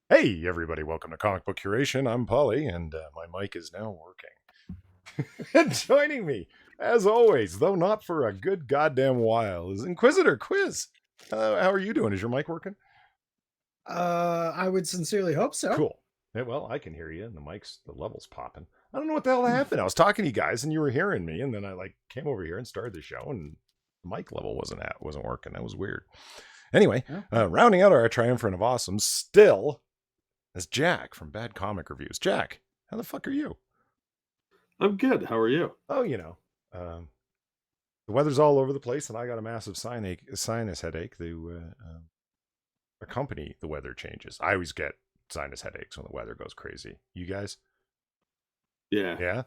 Hey, everybody, welcome to Comic Book Curation. I'm Polly, and my mic is now working. And joining me, as always, though not for a good goddamn while, is Inquisitor Quiz. How are you doing? Is your mic working? I would sincerely hope so. Cool. Yeah, well, I can hear you, and the level's popping. I don't know what the hell happened. I was talking to you guys, and you were hearing me, and then I came over here and started the show, and the mic level wasn't working. That was weird. Anyway, rounding out our triumvirate of awesome, still. That's Jack from Bad Comic Reviews. Jack, how the fuck are you? I'm good. How are you? Oh, the weather's all over the place, and I got a massive sinus headache to accompany the weather changes. I always get sinus headaches when the weather goes crazy. You guys? Yeah. Yeah?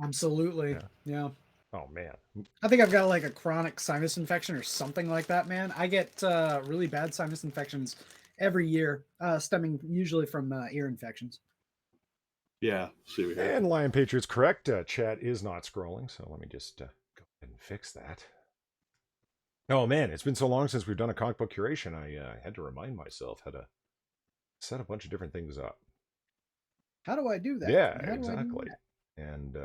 Absolutely. Yeah. Oh, man. I think I've got like a chronic sinus infection or something like that, man. I get really bad sinus infections every year, stemming usually from ear infections. Yeah. See what And Lion Patriot's correct. Chat is not scrolling, so let me just go ahead and fix that. Oh, man, it's been so long since we've done a comic book curation. I had to remind myself how to set a bunch of different things up. How do I do that? Yeah, exactly. And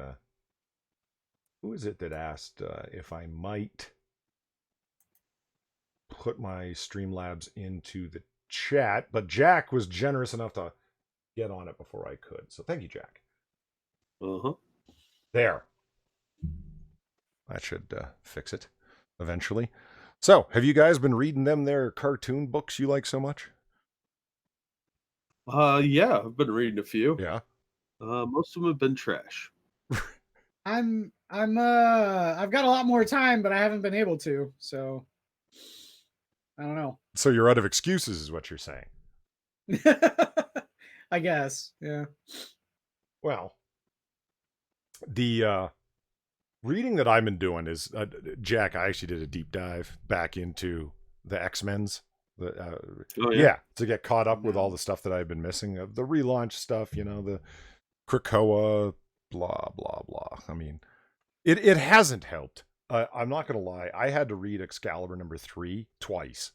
who is it that asked if I might put my Streamlabs into the chat? But Jack was generous enough to get on it before I could. So thank you, Jack. Uh-huh. There. That should fix it eventually. So, have you guys been reading them their cartoon books you like so much? Yeah, I've been reading a few. Yeah. Most of them have been trash. I've got a lot more time, but I haven't been able to, so I don't know. So you're out of excuses is what you're saying. I guess. Yeah. Well, the reading that I've been doing is Jack. I actually did a deep dive back into the X-Men's. Yeah, to get caught up with all the stuff that I've been missing. The relaunch stuff, the Krakoa, blah blah blah. I mean, it hasn't helped. I'm not gonna lie. I had to read Excalibur #3 twice.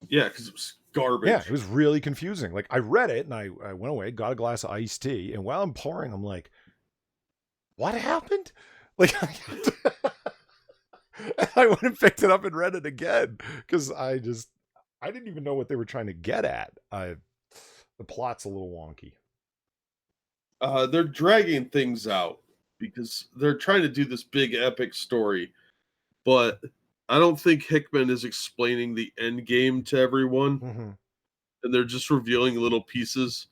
Yeah, because it was garbage. Yeah, it was really confusing. Like I read it and I went away, got a glass of iced tea, and while I'm pouring, I'm like, what happened? Like I went and picked it up and read it again because I didn't even know what they were trying to get at. The plot's a little wonky. They're dragging things out because they're trying to do this big epic story, but I don't think Hickman is explaining the end game to everyone, and they're just revealing little pieces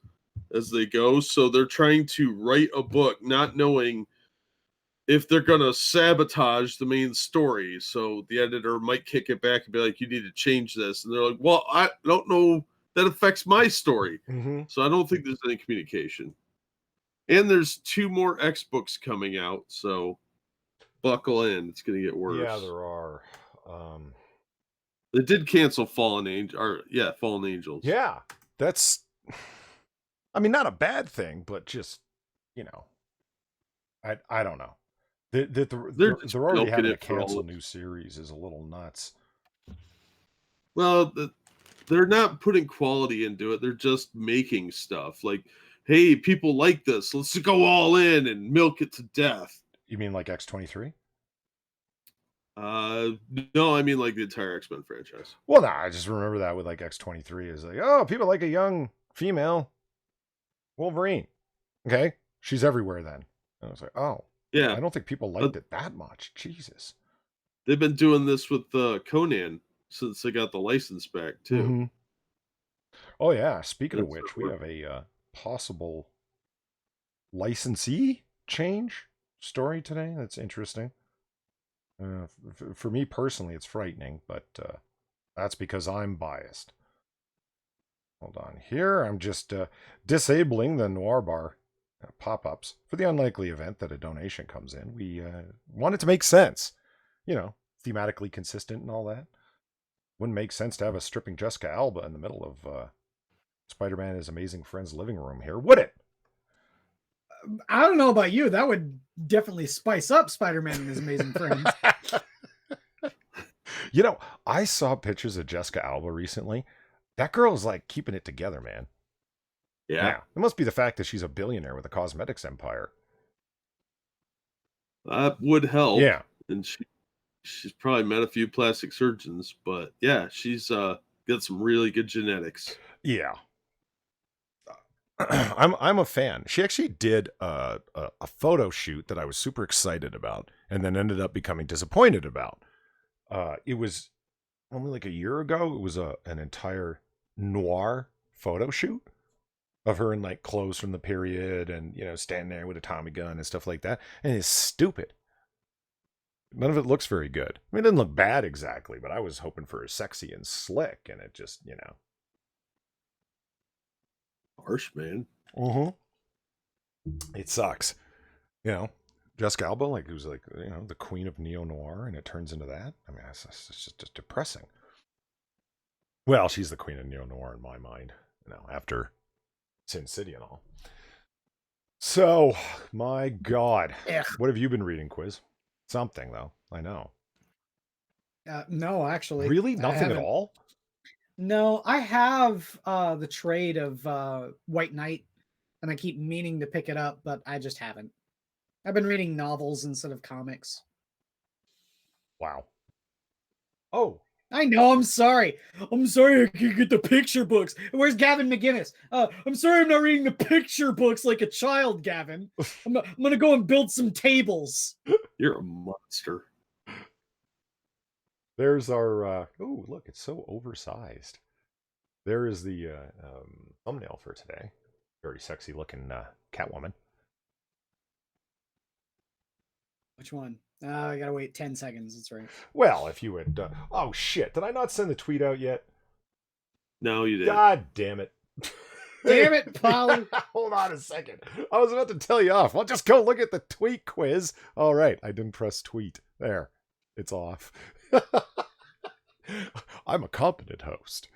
as they go. So they're trying to write a book, not knowing if they're going to sabotage the main story. So the editor might kick it back and be like, you need to change this. And they're like, well, I don't know. That affects my story. So I don't think there's any communication. And there's 2 more X books coming out. So buckle in. It's going to get worse. Yeah, there are. They did cancel Fallen Angels. Yeah, that's, I mean, not a bad thing, but just, I don't know. They're already having to cancel new series is a little nuts. Well, they're not putting quality into it. They're just making stuff. Like, hey, people like this. Let's go all in and milk it to death. You mean like X-23? No, I mean like the entire X-Men franchise. Well, no, I just remember that with like X-23 is like, oh, people like a young female Wolverine. Okay, she's everywhere then. And I was like, oh. Yeah, I don't think people liked it that much. Jesus. They've been doing this with Conan since they got the license back, too. Oh, yeah. Speaking of which, we have a possible licensee change story today. That's interesting. For me personally, it's frightening, but that's because I'm biased. Hold on here. I'm just disabling the Noir Bar pop-ups for the unlikely event that a donation comes in. We want it to make sense, thematically consistent and all that. Wouldn't make sense to have a stripping Jessica Alba in the middle of Spider-Man and his amazing friend's living room here, would it? I don't know about you. That would definitely spice up Spider-Man and his amazing friends. I saw pictures of Jessica Alba recently. That girl is like keeping it together, man. Yeah, It must be the fact that she's a billionaire with a cosmetics empire. that would help. Yeah. And she's probably met a few plastic surgeons, but yeah, she's got some really good genetics. Yeah. I'm a fan. She actually did a photo shoot that I was super excited about and then ended up becoming disappointed about. It was only like a year ago. It was an entire noir photo shoot of her in like clothes from the period and, you know, standing there with a Tommy gun and stuff like that. And it's stupid. None of it looks very good. I mean, it doesn't look bad exactly, but I was hoping for a sexy and slick, and it just, you know. Harsh, man. It sucks. You know, Jessica Alba, like, who's like, you know, the queen of neo-noir, and it turns into that. I mean, it's just depressing. Well, she's the queen of neo-noir in my mind, you know, after Sin City and all. So, my God. Ugh. What have you been reading, Quiz? Something, though. I know. No, actually. Really? I Nothing at haven't. all? No, I have the trade of White Knight, and I keep meaning to pick it up, but I just haven't. I've been reading novels instead of comics. Wow. Oh. I know, I'm sorry. I'm sorry I can't get the picture books. Where's Gavin McGinnis? I'm sorry I'm not reading the picture books like a child, Gavin. I'm going to go and build some tables. You're a monster. There's our, oh, look, it's so oversized. There is the thumbnail for today. Very sexy looking Catwoman. Which one? I gotta wait 10 seconds. That's right. Well, if you had, oh shit, did I not send the tweet out yet? No, you didn't. God damn it. Damn it, Polly. Hold on a second. I was about to tell you off. Well, just go look at the tweet quiz. All right, I didn't press tweet. There, it's off. I'm a competent host.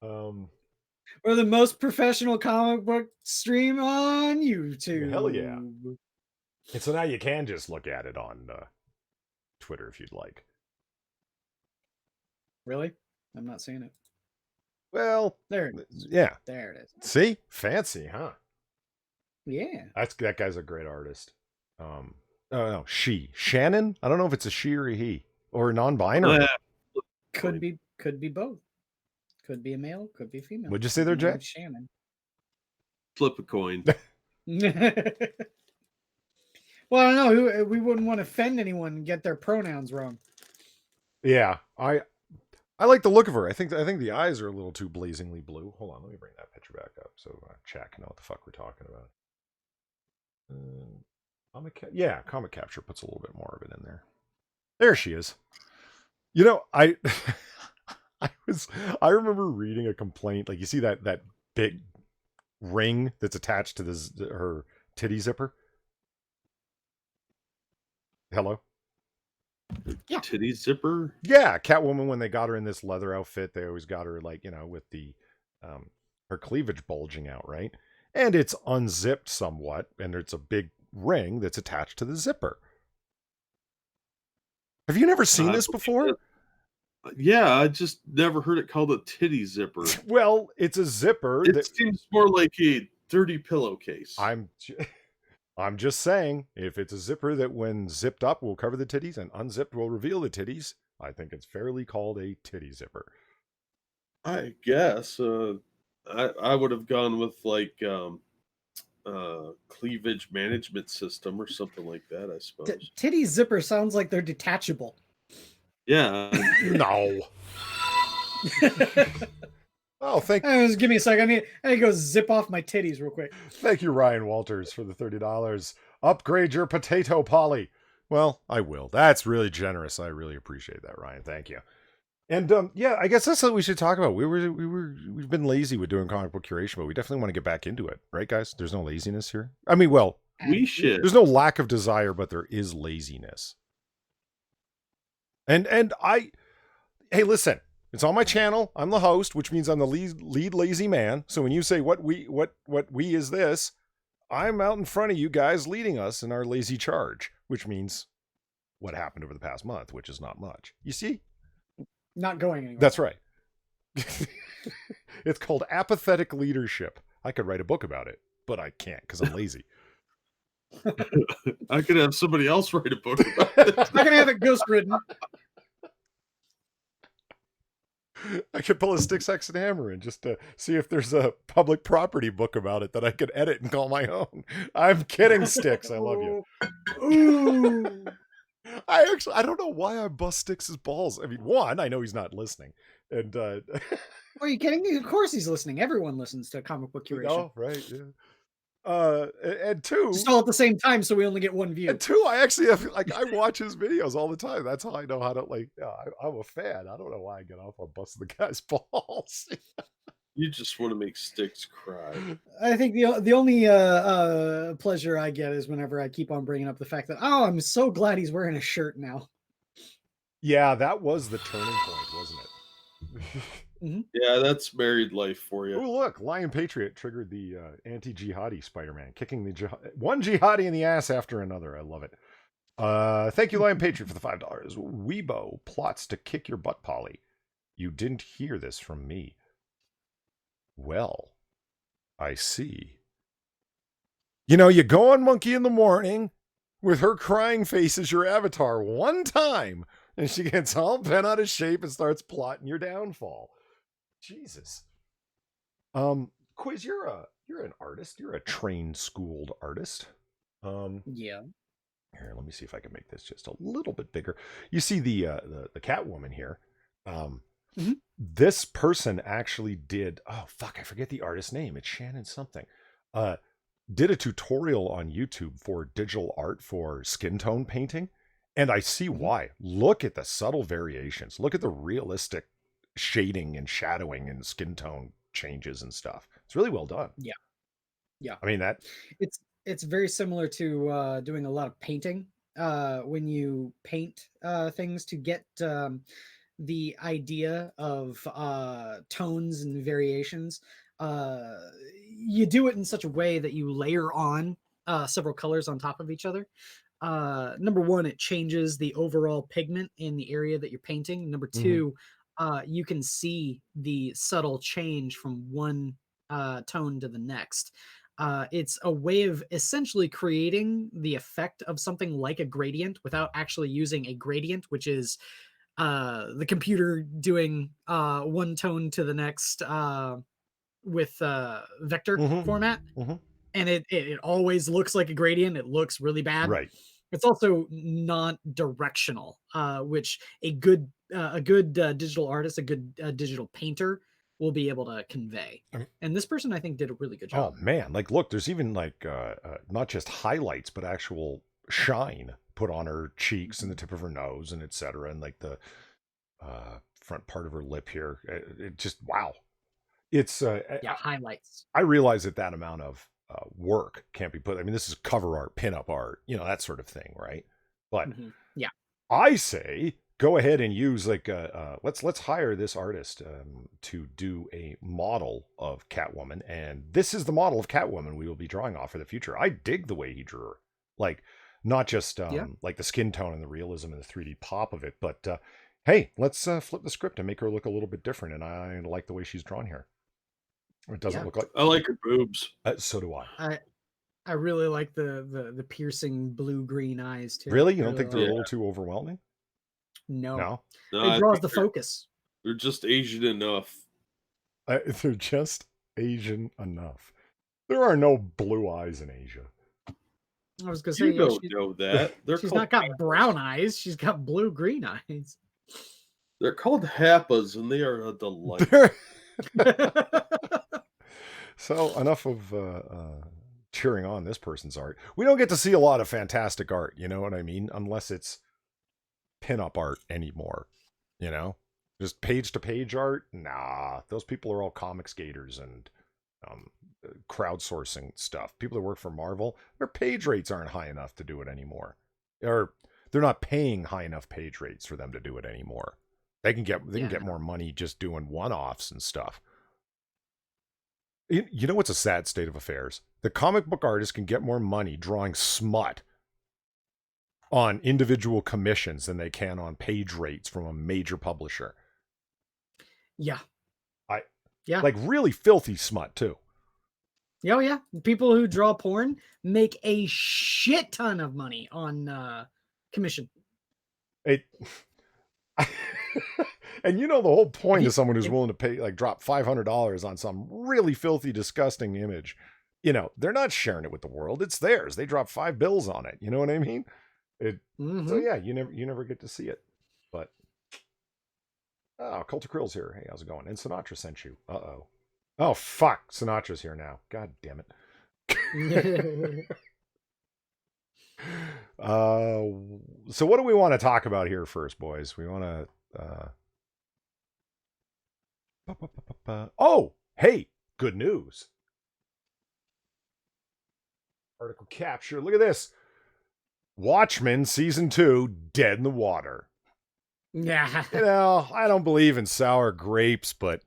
We're the most professional comic book stream on YouTube. Hell yeah. And so now you can just look at it on Twitter if you'd like. Really? I'm not seeing it. Well, There it is. Yeah. There it is. See? Fancy, huh? Yeah. That guy's a great artist. Oh no, she. Shannon? I don't know if it's a she or a he. Or non-binary. Could be both. Could be a male, could be a female. What'd you say there, My name's Jack? Shannon. Flip a coin. Well, I don't know. We wouldn't want to offend anyone and get their pronouns wrong. Yeah, I like the look of her. I think the eyes are a little too blazingly blue. Hold on, let me bring that picture back up so chat can know what the fuck we're talking about. Comic Capture puts a little bit more of it in there. There she is. You know, I remember reading a complaint, like you see that big ring that's attached to her titty zipper. Hello? Yeah. Titty zipper? Yeah, Catwoman, when they got her in this leather outfit, they always got her, like, you know, with the her cleavage bulging out, right? And it's unzipped somewhat, and there's a big ring that's attached to the zipper. Have you never seen this before? Yeah, I just never heard it called a titty zipper. Well, it's a zipper. It seems more like a dirty pillowcase. I'm just saying, if it's a zipper that when zipped up will cover the titties and unzipped will reveal the titties, I think it's fairly called a titty zipper. I guess. I would have gone with like cleavage management system or something like that, I suppose. Titty zipper sounds like they're detachable. Yeah. No. Oh, Just give me a second. I need to go zip off my titties real quick. Thank you, Ryan Walters, for the $30. Upgrade your potato, Polly. Well, I will. That's really generous. I really appreciate that, Ryan. Thank you. And yeah, I guess that's what we should talk about. We've been lazy with doing comic book curation, but we definitely want to get back into it, right, guys? There's no laziness here. I mean, well, we should. There's no lack of desire, but there is laziness. And hey, listen. It's on my channel. I'm the host, which means I'm the lead lazy man. So when you say what we is this, I'm out in front of you guys leading us in our lazy charge, which means what happened over the past month, which is not much. You see? Not going anywhere. That's right. It's called apathetic leadership. I could write a book about it, but I can't because I'm lazy. I could have somebody else write a book about it. I can have it ghost-ridden. I could pull a Styx, Hex, and Hammer in just to see if there's a public property book about it that I could edit and call my own. I'm kidding, Styx. I love you. Ooh. I don't know why I bust Styx's balls. I mean, one, I know he's not listening. And Are you kidding me? Of course he's listening. Everyone listens to Comic Book Curation. oh, right, yeah. And two, Just all at the same time, so we only get one view. and two, I actually have, like, I watch his videos all the time. That's how I know how to, like, I'm a fan. I don't know why I get off on busting the guy's balls. You just want to make Styx cry. I think the only pleasure I get is whenever I keep on bringing up the fact that, oh, I'm so glad he's wearing a shirt now. Yeah, that was the turning point, wasn't it? Yeah, that's married life for you. Oh, look, Lion Patriot triggered the anti-jihadi Spider-Man, kicking the one jihadi in the ass after another. I love it. Thank you, Lion Patriot, for the $5. Weibo plots to kick your butt, Polly. You didn't hear this from me. Well, I see. You know, you go on Monkey in the Morning with her crying face as your avatar one time, and she gets all bent out of shape and starts plotting your downfall. Jesus. Quiz, you're an artist. You're a trained, schooled artist. Yeah. Here, let me see if I can make this just a little bit bigger. You see the Catwoman here. This person actually did, oh fuck, I forget the artist's name. It's Shannon something. Did a tutorial on YouTube for digital art for skin tone painting. And I see why. Look at the subtle variations. Look at the realistic shading and shadowing and skin tone changes and stuff. It's really well done. Yeah. Yeah. I mean, It's very similar to doing a lot of painting. When you paint things to get the idea of tones and variations, you do it in such a way that you layer on several colors on top of each other. Number one, it changes the overall pigment in the area that you're painting. Number two, you can see the subtle change from one tone to the next. It's a way of essentially creating the effect of something like a gradient without actually using a gradient, which is the computer doing one tone to the next with vector format. And it always looks like a gradient. It looks really bad. right. It's also not directional, which a good digital artist, a good digital painter will be able to convey. And this person, I think, did a really good job. Oh man, like look, there's even like not just highlights, but actual shine put on her cheeks and the tip of her nose and etc. And like the front part of her lip here. It just wow. It's Highlights. I realize that amount of work can't be put. I mean, this is cover art, pinup art, you know, that sort of thing, right? But Yeah. I say go ahead and use like let's hire this artist to do a model of Catwoman, and this is the model of Catwoman we will be drawing off for the future. I dig the way he drew her, like not just like the skin tone and the realism and the 3D pop of it, but hey, let's flip the script and make her look a little bit different. And I like the way she's drawn here. It doesn't look like. I like her boobs. So do I. I really like the piercing blue-green eyes too. Really? You don't think they're a little too overwhelming? No. No, It draws the focus. They're just Asian enough. They're just Asian enough. There are no blue eyes in Asia. I was gonna say You don't know that. She's not got brown eyes. She's got blue-green eyes. They're called Happas, and they are a delight. So enough of cheering on this person's art. We don't get to see a lot of fantastic art, you know what I mean? Unless it's pinup art anymore, you know? Just page-to-page art? Nah, those people are all comic skaters and crowdsourcing stuff. People that work for Marvel, their page rates aren't high enough to do it anymore. Or they're not paying high enough page rates for them to do it anymore. They can get more money just doing one-offs and stuff. You know what's a sad state of affairs? The comic book artist can get more money drawing smut on individual commissions than they can on page rates from a major publisher. Yeah. Like really filthy smut too. Oh yeah, people who draw porn make a shit ton of money on commission. It, and you know the whole point of someone who's If- willing to pay, like, drop $500 on some really filthy, disgusting image. You know, they're not sharing it with the world. It's theirs. They drop $5 on it. You know what I mean? So Mhm. yeah, you never get to see it. But Cult of Krill's here. Hey, how's it going? And Sinatra sent you. Uh-oh. Oh fuck, Sinatra's here now. God damn it. So what do we want to talk about here first, boys? We want to oh, hey, good news. Article capture. Look at this. Watchmen season 2, dead in the water. Yeah. You know, I don't believe in sour grapes, but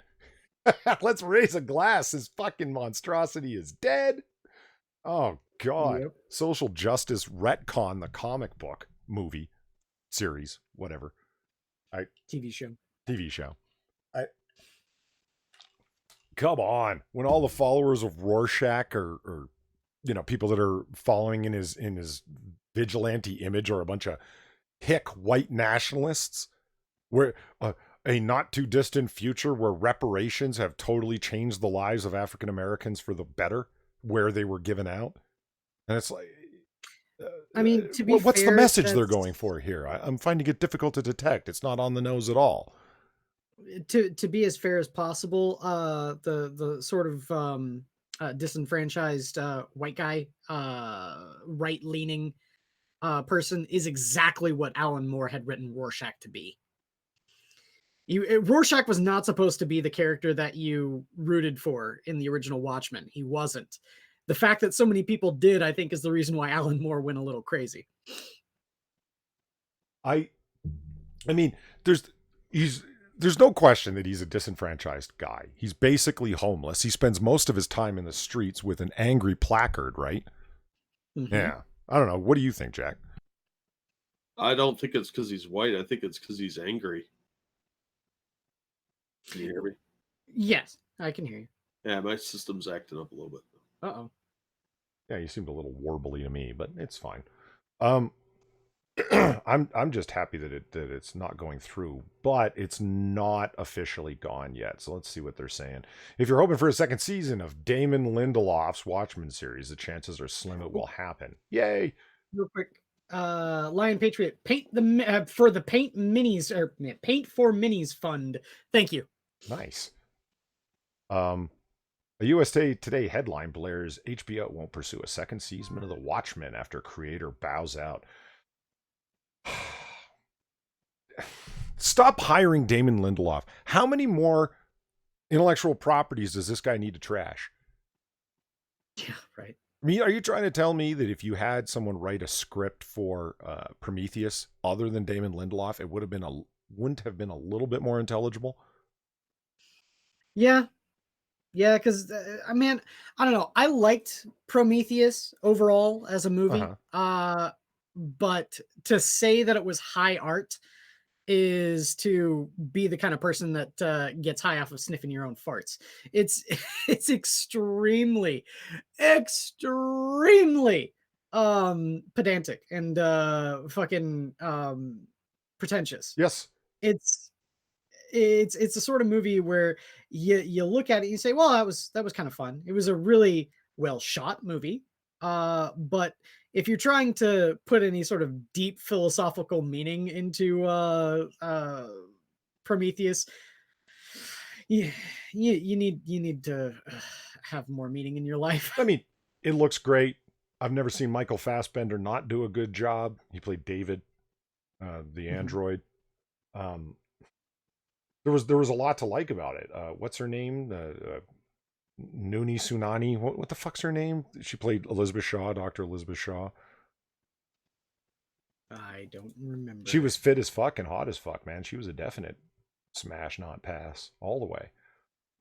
let's raise a glass. This fucking monstrosity is dead. Oh God. Yep. Social justice retcon the comic book movie series, whatever. TV show. Come on. When all the followers of Rorschach or you know, people that are following in his vigilante image are a bunch of hick white nationalists, where a not too distant future where reparations have totally changed the lives of African Americans for the better, where they were given out. And it's like, I mean, to be what's fair, the message they're that's- going for here? I'm finding it difficult to detect. It's not on the nose at all. To be as fair as possible, the sort of disenfranchised white guy, right leaning person is exactly what Alan Moore had written Rorschach to be. Rorschach was not supposed to be the character that you rooted for in the original Watchmen. He wasn't. The fact that so many people did, I think, is the reason why Alan Moore went a little crazy. I mean, there's no question that he's a disenfranchised guy. He's basically homeless. He spends most of his time in the streets with an angry placard, right? Mm-hmm. Yeah. I don't know. What do you think, Jack? I don't think it's because he's white. I think it's because he's angry. Can you hear me? Yes, I can hear you. Yeah, my system's acting up a little bit. Uh-oh. Yeah, you seemed a little warbly to me, but it's fine. I'm just happy that it's not going through, but it's not officially gone yet. So let's see what they're saying. If you're hoping for a second season of Damon Lindelof's Watchmen series, the chances are slim it will happen. Yay! Real quick, Lion Patriot, paint the for the Paint Minis or Paint for Minis fund. Thank you. Nice. A USA Today headline blares HBO won't pursue a second season of The Watchmen after creator bows out. Stop hiring Damon Lindelof. How many more intellectual properties does this guy need to trash? Yeah, right. I mean, are you trying to tell me that if you had someone write a script for Prometheus other than Damon Lindelof, it wouldn't have been a little bit more intelligible? Yeah, because I mean, I don't know. I liked Prometheus overall as a movie, but to say that it was high art is to be the kind of person that gets high off of sniffing your own farts. It's it's extremely pedantic and fucking pretentious. Yes. It's a sort of movie where you look at it and you say, well, that was kind of fun. It was a really well shot movie. But if you're trying to put any sort of deep philosophical meaning into Prometheus, you need to have more meaning in your life. I mean, it looks great. I've never seen Michael Fassbender not do a good job. He played David, the android. There was a lot to like about it. What's her name? Noonie Tsunani. What the fuck's her name? She played Elizabeth Shaw, Dr. Elizabeth Shaw. I don't remember. She was fit as fuck and hot as fuck, man. She was a definite smash, not pass, all the way.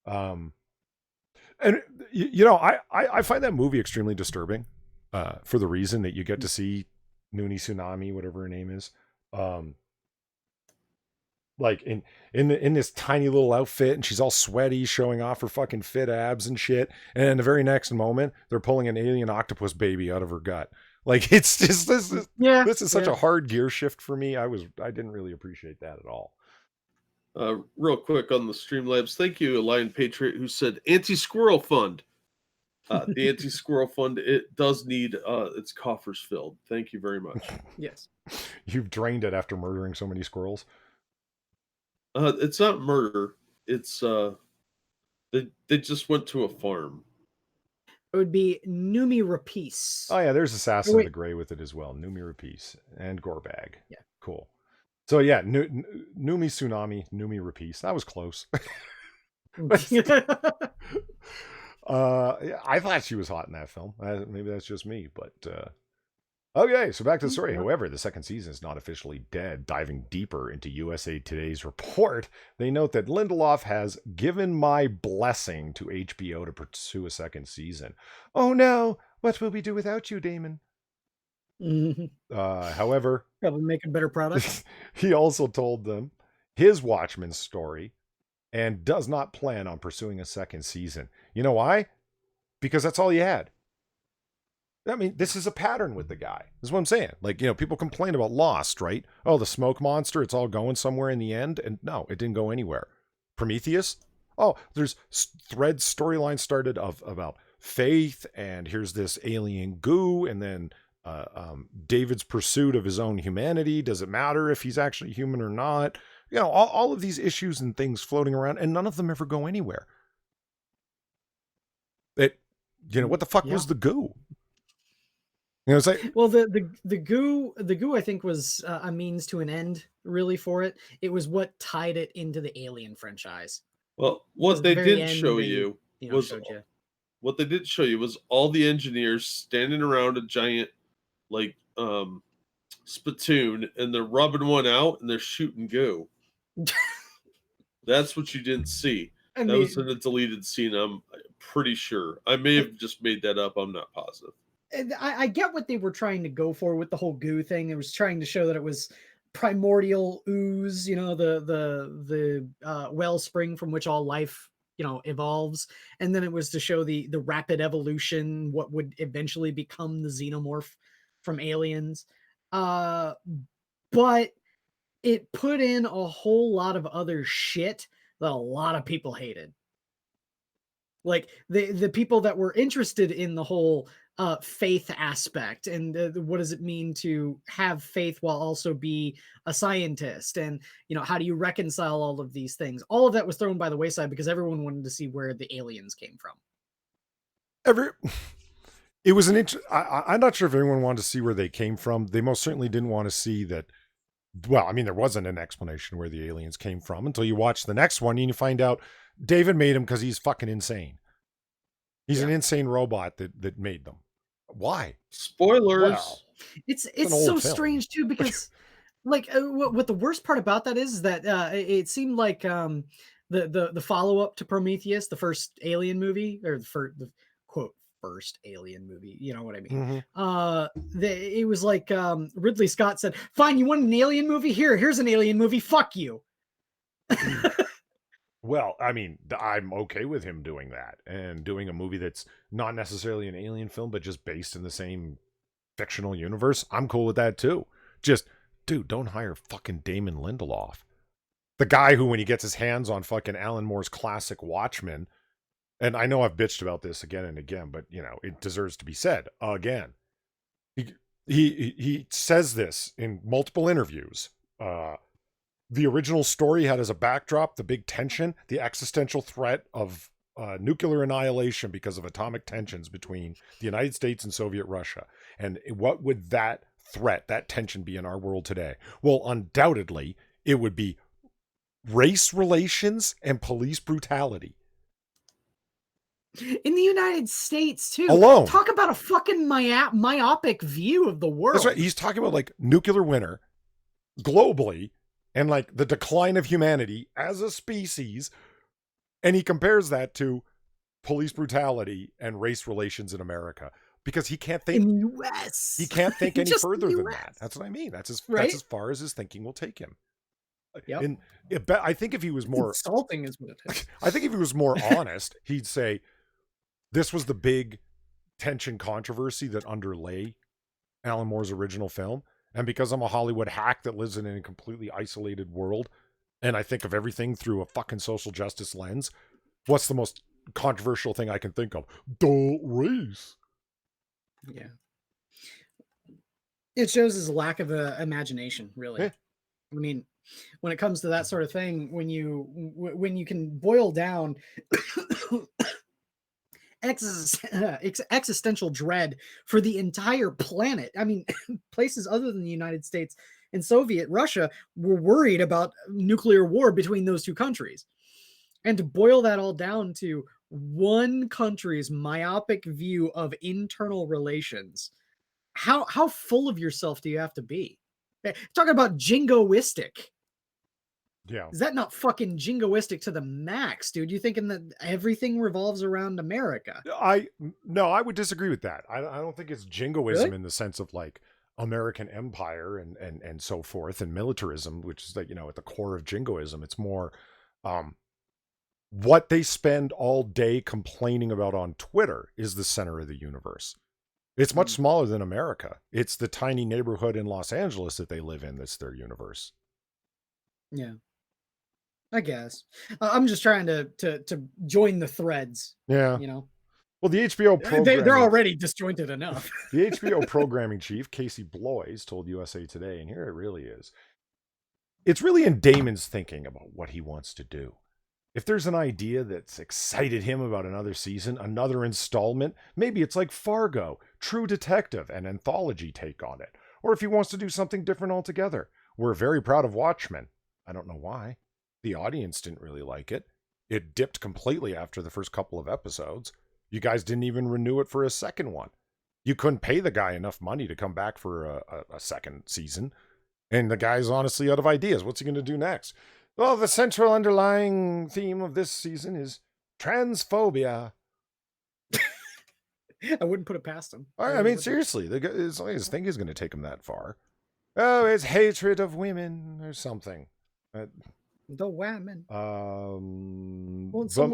And you know, I find that movie extremely disturbing, for the reason that you get to see Noonie Tsunami, whatever her name is, like in this tiny little outfit, and she's all sweaty, showing off her fucking fit abs and shit. And in the very next moment, they're pulling an alien octopus baby out of her gut. Like, it's just this is such a hard gear shift for me. I didn't really appreciate that at all. Real quick on the Streamlabs, thank you, Lion Patriot, who said anti-squirrel fund. The anti-squirrel fund, it does need its coffers filled. Thank you very much. Yes. You've drained it after murdering so many squirrels. It's not murder. It's they just went to a farm. It would be Numi Rapice. Oh yeah, there's Assassin of the Gray with it as well. Numi Rapice and Gorbag. Yeah, cool. So yeah, Numi Tsunami, Numi Rapice. That was close. I thought she was hot in that film. Maybe that's just me, but okay. So back to the story. However, the second season is not officially dead. Diving deeper into USA Today's report, they note that Lindelof has given my blessing to HBO to pursue a second season. Oh no, what will we do without you, Damon? However, probably make a better product. He also told them his Watchmen story and does not plan on pursuing a second season. You know why? Because that's all he had. I mean, this is a pattern with the guy. This is what I'm saying. Like, people complain about Lost, right? Oh, the smoke monster, it's all going somewhere in the end. And no, it didn't go anywhere. Prometheus? Oh, there's threads, storyline started about faith, and here's this alien goo, and then David's pursuit of his own humanity. Does it matter if he's actually human or not? All of these issues and things floating around, and none of them ever go anywhere. What the fuck was the goo? It's like, well, the goo I think was a means to an end, really, for it. It was what tied it into the Alien franchise. Well, what they did show you was what they did show you was all the engineers standing around a giant spittoon, and they're rubbing one out and they're shooting goo. That's what you didn't see. That was in a deleted scene, I'm pretty sure. I may have just made that up. I'm not positive. I get what they were trying to go for with the whole goo thing. It was trying to show that it was primordial ooze, the wellspring from which all life, evolves. And then it was to show the rapid evolution, what would eventually become the xenomorph from Aliens. But it put in a whole lot of other shit that a lot of people hated. Like the people that were interested in the whole faith aspect, and what does it mean to have faith while also be a scientist, and how do you reconcile all of these things? All of that was thrown by the wayside because everyone wanted to see where the aliens came from. It was I'm not sure if anyone wanted to see where they came from. They most certainly didn't want to see that. Well, I mean, there wasn't an explanation where the aliens came from until you watch the next one and you find out David made him because he's fucking insane. He's an insane robot that made them. Why? Spoilers. Wow. It's so strange too, because what the worst part about that is that it seemed like the follow-up to Prometheus, the first Alien movie, or the quote first Alien movie, you know what I mean? Mm-hmm. It was like Ridley Scott said, "Fine, you want an Alien movie? Here's an Alien movie. Fuck you." Well, I mean, I'm okay with him doing that and doing a movie that's not necessarily an alien film, but just based in the same fictional universe. I'm cool with that too. Just, dude, don't hire fucking Damon Lindelof. The guy who, when he gets his hands on fucking Alan Moore's classic Watchmen, and I know I've bitched about this again and again, but it deserves to be said again. He says this in multiple interviews. The original story had as a backdrop the big tension, the existential threat of nuclear annihilation because of atomic tensions between the United States and Soviet Russia. And what would that threat, that tension be in our world today? Well, undoubtedly, it would be race relations and police brutality. In the United States, too. Alone. Talk about a fucking myopic view of the world. That's right. He's talking about nuclear winter globally, and the decline of humanity as a species. And he compares that to police brutality and race relations in America, because he can't think in the US. He can't think any further than that. That's what I mean. That's as far as his thinking will take him. Yep. And I think if he was more insulting is what it is. I think if he was more honest, he'd say this was the big tension controversy that underlay Alan Moore's original film. And because I'm a Hollywood hack that lives in a completely isolated world, and I think of everything through a fucking social justice lens, what's the most controversial thing I can think of? The race. Yeah. It shows his lack of imagination, really. Yeah. I mean, when it comes to that sort of thing, when you can boil down existential dread for the entire planet. I mean, places other than the United States and Soviet Russia were worried about nuclear war between those two countries. And to boil that all down to one country's myopic view of internal relations, how full of yourself do you have to be? Talking about jingoistic. Yeah. Is that not fucking jingoistic to the max, dude? You thinking that everything revolves around America? No, I would disagree with that. I don't think it's jingoism Really? in the sense of like American empire and so forth, and militarism, which is like, at the core of jingoism. It's more what they spend all day complaining about on Twitter is the center of the universe. It's much smaller than America. It's the tiny neighborhood in Los Angeles that they live in that's their universe. Yeah, I guess. I'm just trying to join the threads. Yeah. Well, the HBO they're already disjointed enough. The HBO programming chief, Casey Bloys, told USA Today, and here it really is. It's really in Damon's thinking about what he wants to do. If there's an idea that's excited him about another season, another installment, maybe it's like Fargo, True Detective, an anthology take on it. Or if he wants to do something different altogether. We're very proud of Watchmen. I don't know why. The audience didn't really like it. It dipped completely after the first couple of episodes. You guys didn't even renew it for a second one. You couldn't pay the guy enough money to come back for a second season. And the guy's honestly out of ideas. What's he going to do next? Well, the central underlying theme of this season is transphobia. I wouldn't put it past him. I mean, seriously, his thing is going to take him that far. Oh, it's hatred of women or something. The women. But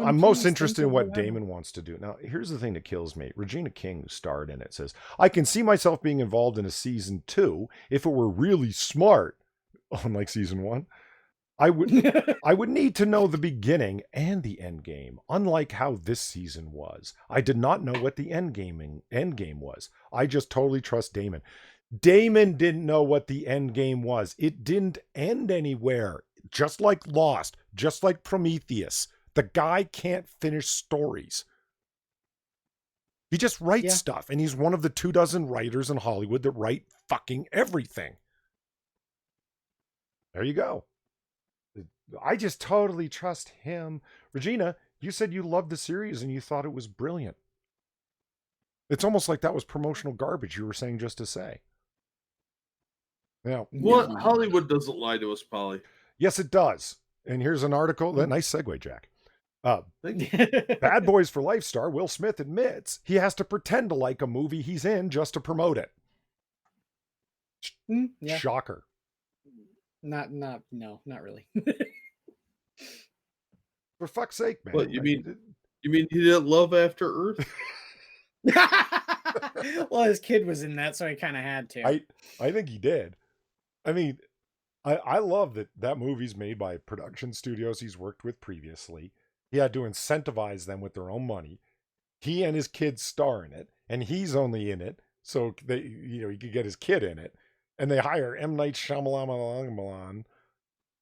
I'm most interested in what Damon wants to do. Now, here's the thing that kills me. Regina King, who starred in it, says, I can see myself being involved in a season 2 if it were really smart, unlike season 1. I would need to know the beginning and the end game, unlike how this season was. I did not know what the end game was. I just totally trust Damon. Damon didn't know what the end game was. It didn't end anywhere. Just like Lost, just like Prometheus. The guy can't finish stories. He just writes stuff, and he's one of the 24 writers in Hollywood that write fucking everything. There you go. I just totally trust him. Regina, you said you loved the series and you thought it was brilliant. It's almost like that was promotional garbage you were saying just to say. Now, what? Hollywood doesn't lie to us, Polly. Yes, it does. And here's an article. Nice segue, Jack. Bad Boys for Life star Will Smith admits he has to pretend to like a movie he's in just to promote it. Yeah. Shocker. No, not really. For fuck's sake, man. What, you mean he didn't love After Earth? Well, his kid was in that, so he kind of had to. I think he did. I mean, I love that movie's made by production studios he's worked with previously. He had to incentivize them with their own money. He and his kids star in it, and he's only in it so he could get his kid in it. And they hire M. Night Shyamalan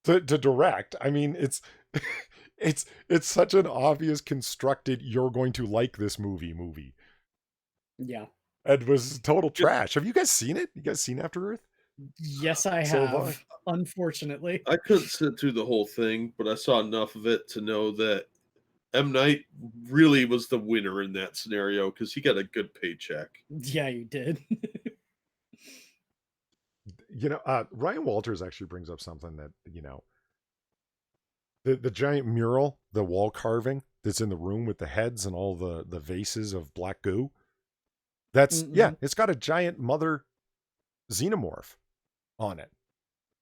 to direct. I mean, it's such an obvious constructed, you're going to like this movie. Yeah. It was total trash. Have you guys seen it? You guys seen After Earth? Yes, I have. Unfortunately. I couldn't sit through the whole thing, but I saw enough of it to know that M. Night really was the winner in that scenario because he got a good paycheck. Yeah, you did. Ryan Walters actually brings up something that, the giant mural, the wall carving that's in the room with the heads and all the vases of black goo. That's, it's got a giant mother xenomorph on it.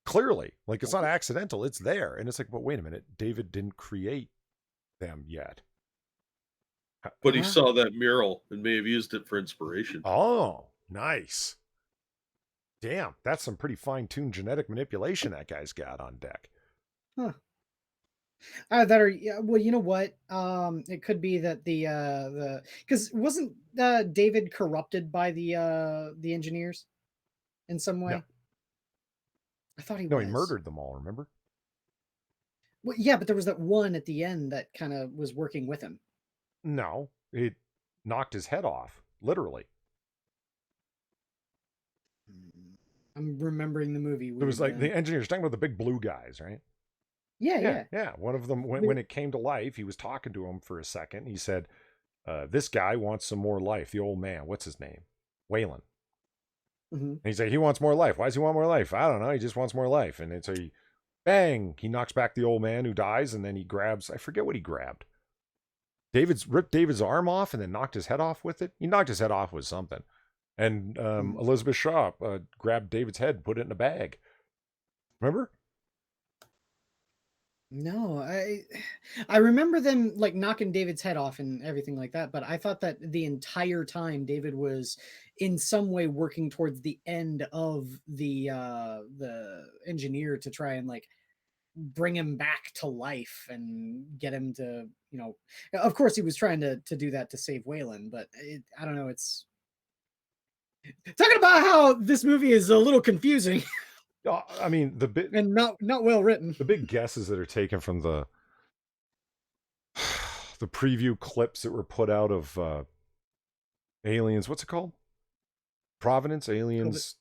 Clearly, like it's not accidental, it's there. And it's like, but wait a minute, David didn't create them yet. But he Huh? saw that mural and may have used it for inspiration. Oh, nice. Damn, that's some pretty fine-tuned genetic manipulation that guy's got on deck. Huh. That are yeah, well, you know what? It could be that the because wasn't David corrupted by the engineers in some way? No. I thought he No, was. he murdered them all, remember? Well, yeah, but there was that one at the end that kind of was working with him. No, it knocked his head off, literally. I'm remembering the movie. It was like the engineers talking about the big blue guys, right? Yeah. One of them, when it came to life, he was talking to him for a second. He said, this guy wants some more life. The old man, what's his name? Waylon. Mm-hmm. And he's like, he wants more life. Why does he want more life? I don't know. He just wants more life. And then so he, bang, he knocks back the old man who dies. And then he grabs, I forget what he grabbed. Ripped David's arm off and then knocked his head off with it. He knocked his head off with something. And Elizabeth Shaw grabbed David's head and put it in a bag. Remember? No, I remember them like knocking David's head off and everything like that, but I thought that the entire time David was in some way working towards the end of the engineer to try and like bring him back to life and get him to, you know, of course he was trying to do that to save Waylon, but I don't know, it's talking about how this movie is a little confusing. I mean, and not well written. The big guesses that are taken from the preview clips that were put out of Aliens. What's it called? Providence, Aliens,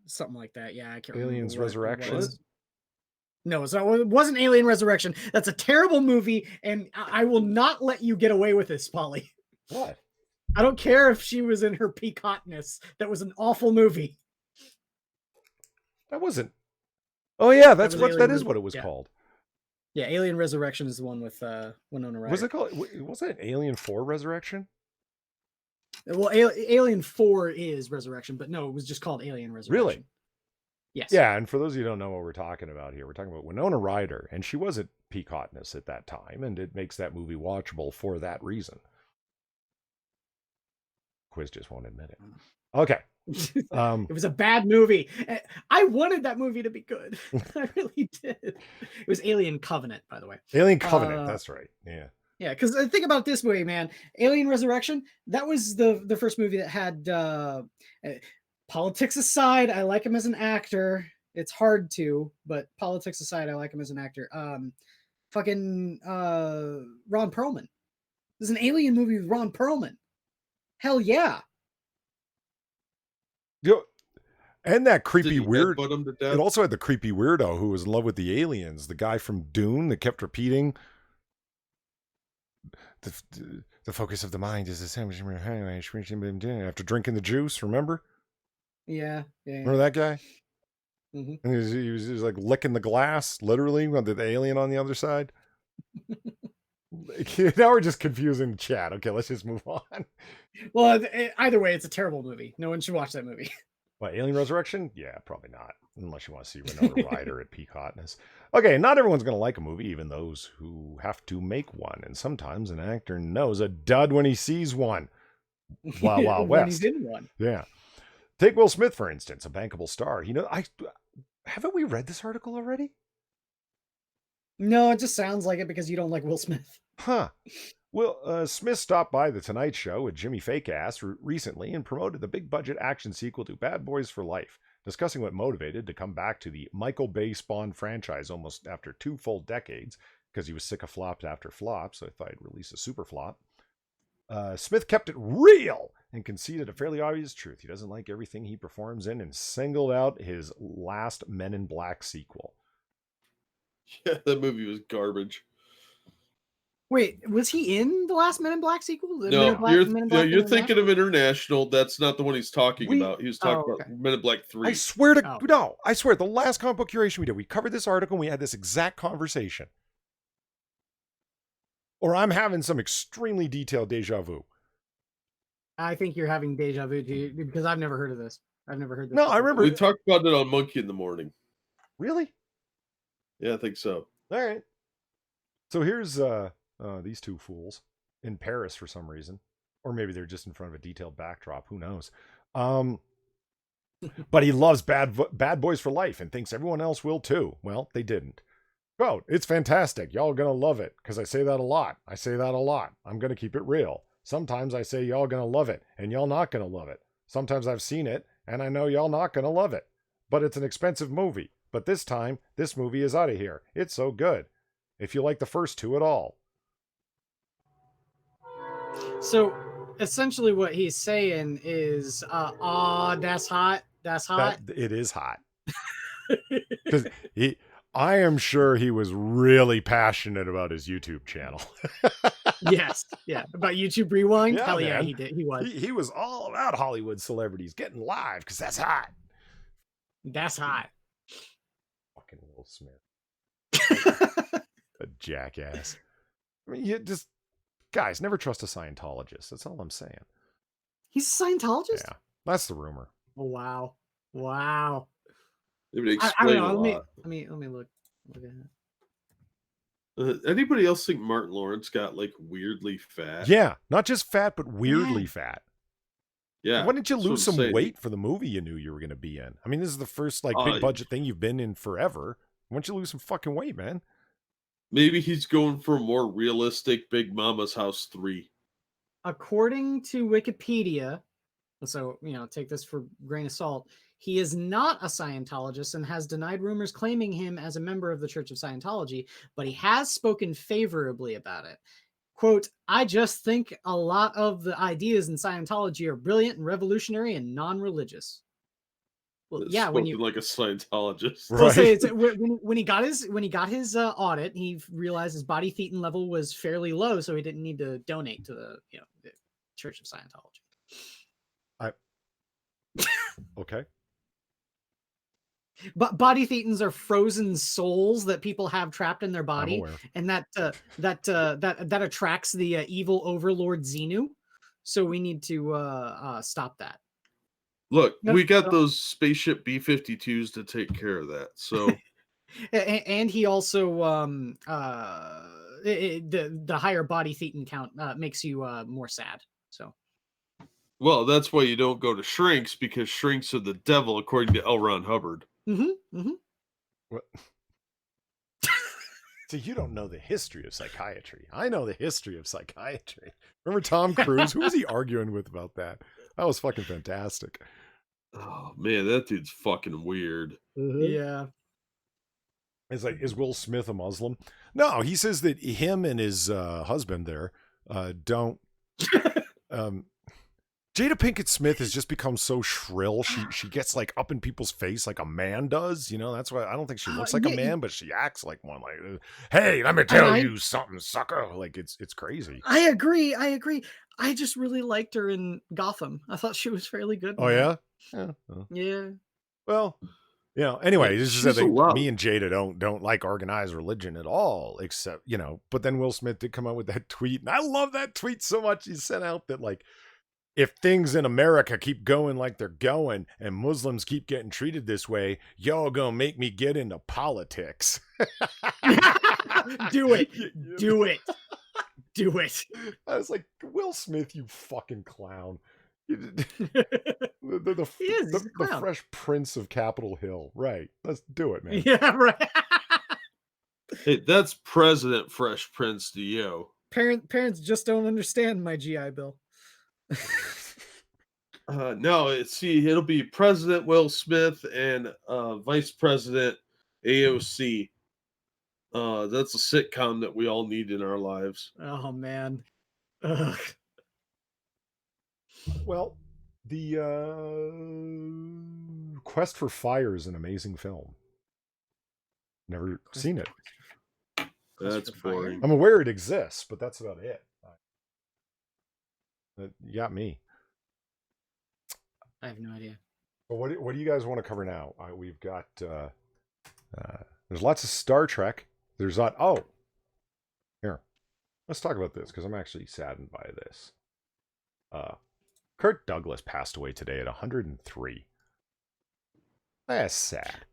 something like that. Yeah, I can't. Aliens Resurrection. No, it wasn't Alien Resurrection. That's a terrible movie, and I will not let you get away with this, Polly. What? I don't care if she was in her peak hotness. That was an awful movie. That wasn't. Oh yeah, that is what it was called. Yeah, Alien Resurrection is the one with Winona Ryder. Was it called? Wasn't it Alien 4 Resurrection? Well, Alien 4 is Resurrection, but no, it was just called Alien Resurrection. Really? Yes. Yeah, and for those of you who don't know what we're talking about here, we're talking about Winona Ryder, and she was at peak hotness at that time, and it makes that movie watchable for that reason. Quiz just won't admit it. Okay. It was a bad movie. I wanted that movie to be good. I really did. It was Alien Covenant, by the way. Alien Covenant, that's right. Yeah. Yeah, because think about this movie, man. Alien Resurrection, that was the first movie that had politics aside, I like him as an actor. It's hard to, but politics aside, I like him as an actor. Ron Perlman. There's an Alien movie with Ron Perlman. Hell yeah. And that creepy weird. It also had the creepy weirdo who was in love with the aliens. The guy from Dune that kept repeating, the focus of the mind is the sandwich after drinking the juice. Remember? Yeah. Remember that guy? Mm-hmm. And he was like licking the glass, literally, with the alien on the other side. Now we're just confusing the chat. Okay, let's just move on. Well, either way, it's a terrible movie. No one should watch that movie. What, Alien Resurrection? Yeah, probably not. Unless you want to see Winona Ryder at peak hotness. Okay, not everyone's going to like a movie, even those who have to make one. And sometimes an actor knows a dud when he sees one. Wild West. When he's in one. Yeah. Take Will Smith, for instance, a bankable star. Haven't we read this article already? No, it just sounds like it because you don't like Will Smith. Huh. Well, Smith stopped by The Tonight Show with Jimmy Fake Ass recently and promoted the big budget action sequel to Bad Boys for Life, discussing what motivated to come back to the Michael Bay Spawn franchise almost after 2 full decades, because he was sick of flops after flops, so I thought I'd release a super flop. Smith kept it real and conceded a fairly obvious truth. He doesn't like everything he performs in and singled out his last Men in Black sequel. Yeah, that movie was garbage. Wait, was he in the last Men in Black sequel? No, you're thinking of International. That's not the one he's talking about. He was talking about Men in Black 3. I swear the last comic book curation we did, we covered this article and we had this exact conversation. Or I'm having some extremely detailed deja vu. I think you're having deja vu because I've never heard of this. I've never heard this. No, I remember. We talked about it on Monkey in the Morning. Really? Yeah, I think so. All right. So here's these two fools in Paris for some reason. Or maybe they're just in front of a detailed backdrop. Who knows? But he loves Bad Boys for Life and thinks everyone else will too. Well, they didn't. Quote, it's fantastic. Y'all gonna love it. Because I say that a lot. I'm gonna keep it real. Sometimes I say y'all gonna love it and y'all not gonna love it. Sometimes I've seen it and I know y'all not gonna love it. But it's an expensive movie. But this time, this movie is out of here. It's so good. If you like the first two at all. So essentially what he's saying is, that's hot. That's hot. It is hot. Because I am sure he was really passionate about his YouTube channel. Yes. Yeah. About YouTube Rewind? Yeah, Hell yeah, man. he did. He was. He was all about Hollywood celebrities getting live because that's hot. That's hot. Fucking Will Smith. A jackass. I mean, you just, guys, never trust a Scientologist. That's all I'm saying. He's a Scientologist? Yeah, that's the rumor. Oh, wow. Wow. It would I explain don't know. a lot. Let me look at it. Anybody else think Martin Lawrence got like weirdly fat? Yeah, not just fat, but weirdly fat. Yeah. Why didn't you that's what lose I'm some saying. weight for the movie you knew you were going to be in? I mean, this is the first like Uh, big budget thing you've been in forever. Why don't you lose some fucking weight, man? Maybe he's going for a more realistic Big Mama's House 3. According to Wikipedia, so, take this for a grain of salt, he is not a Scientologist and has denied rumors claiming him as a member of the Church of Scientology, but he has spoken favorably about it. Quote, I just think a lot of the ideas in Scientology are brilliant and revolutionary and non-religious. Well, yeah, when you like a Scientologist. I'll say it's when he got his audit, he realized his body thetan level was fairly low, so he didn't need to donate to the Church of Scientology. Okay. But body thetans are frozen souls that people have trapped in their I'm body, aware. and that attracts the evil overlord Xenu. So we need to stop that. Look, No, we got no. those spaceship B-52s to take care of that. So And he also the higher body thetan count makes you more sad. So well, that's why you don't go to shrinks, because shrinks are the devil, according to L. Ron Hubbard. What? So you don't know the history of psychiatry. I know the history of psychiatry. Remember Tom Cruise? Who was he arguing with about that? That was fucking fantastic. Oh man, that dude's fucking weird. Yeah. It's like, is Will Smith a Muslim? No, he says that him and his husband there don't. Jada Pinkett Smith has just become so shrill. She gets like up in people's face like a man does. That's why I don't think she looks like a man, but she acts like one. Like, hey, let me tell you something, sucker. Like it's crazy. I agree. I just really liked her in Gotham. I thought she was fairly good. Oh yeah. Yeah. Well, anyway, this is the She's thing. allowed. Me and Jada don't like organized religion at all, except, but then Will Smith did come out with that tweet, and I love that tweet so much. He sent out that, like, if things in America keep going like they're going and Muslims keep getting treated this way, y'all gonna make me get into politics. Do it. Do it. Do it. I was like, Will Smith, you fucking clown. He is. The Fresh Prince of Capitol Hill. Right. Let's do it, man. Yeah, right. Hey, that's President Fresh Prince to you. Parents just don't understand my GI Bill. No, it'll be President Will Smith and Vice President AOC. That's a sitcom that we all need in our lives. Oh man. Ugh. Well, the Quest for Fire is an amazing film. Never seen it. That's boring. I'm aware it exists, but that's about it. You got me. I have no idea. But what do you guys want to cover now? We've got there's lots of Star Trek. There's not. Oh, here. Let's talk about this because I'm actually saddened by this. Kirk Douglas passed away today at 103. That's sad.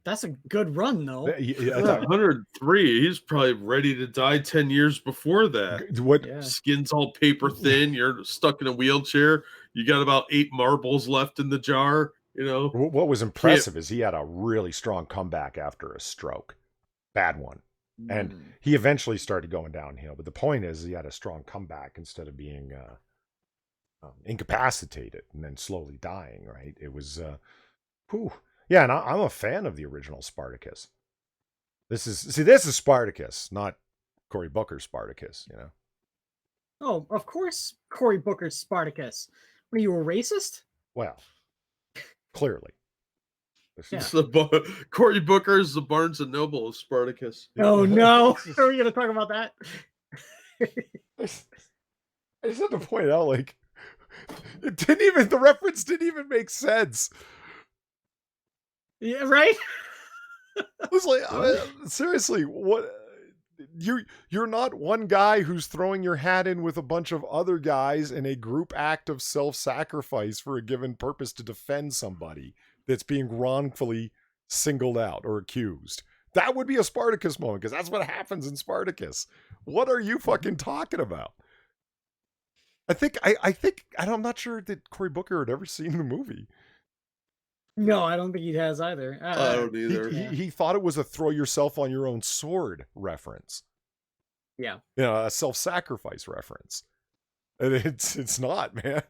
That's a good run, though. Yeah, 103. He's probably ready to die 10 years before that. what? Yeah. Skin's all paper thin. You're stuck in a wheelchair. You got about 8 marbles left in the jar. You know. What was impressive is he had a really strong comeback after a stroke, bad one, and he eventually started going downhill. But the point is, he had a strong comeback instead of being incapacitated and then slowly dying. Right? It was, yeah. And I'm a fan of the original Spartacus. This is Spartacus, not Cory Booker's Spartacus. You know. Oh, of course, Cory Booker's Spartacus. Were you a racist? Well, clearly. Yeah. Cory Booker is the Barnes and Noble of Spartacus. Oh no! Are we going to talk about that? I just had to point out, like, the reference didn't even make sense. Yeah, right. It was like, seriously, what? You're not one guy who's throwing your hat in with a bunch of other guys in a group act of self-sacrifice for a given purpose to defend somebody that's being wrongfully singled out or accused. That would be a Spartacus moment, because that's what happens in Spartacus. What are you fucking talking about? I'm not sure that Cory Booker had ever seen the movie. No, I don't think he has either. I don't either. He thought it was a throw yourself on your own sword reference. Yeah. You know, a self-sacrifice reference. And it's not, man.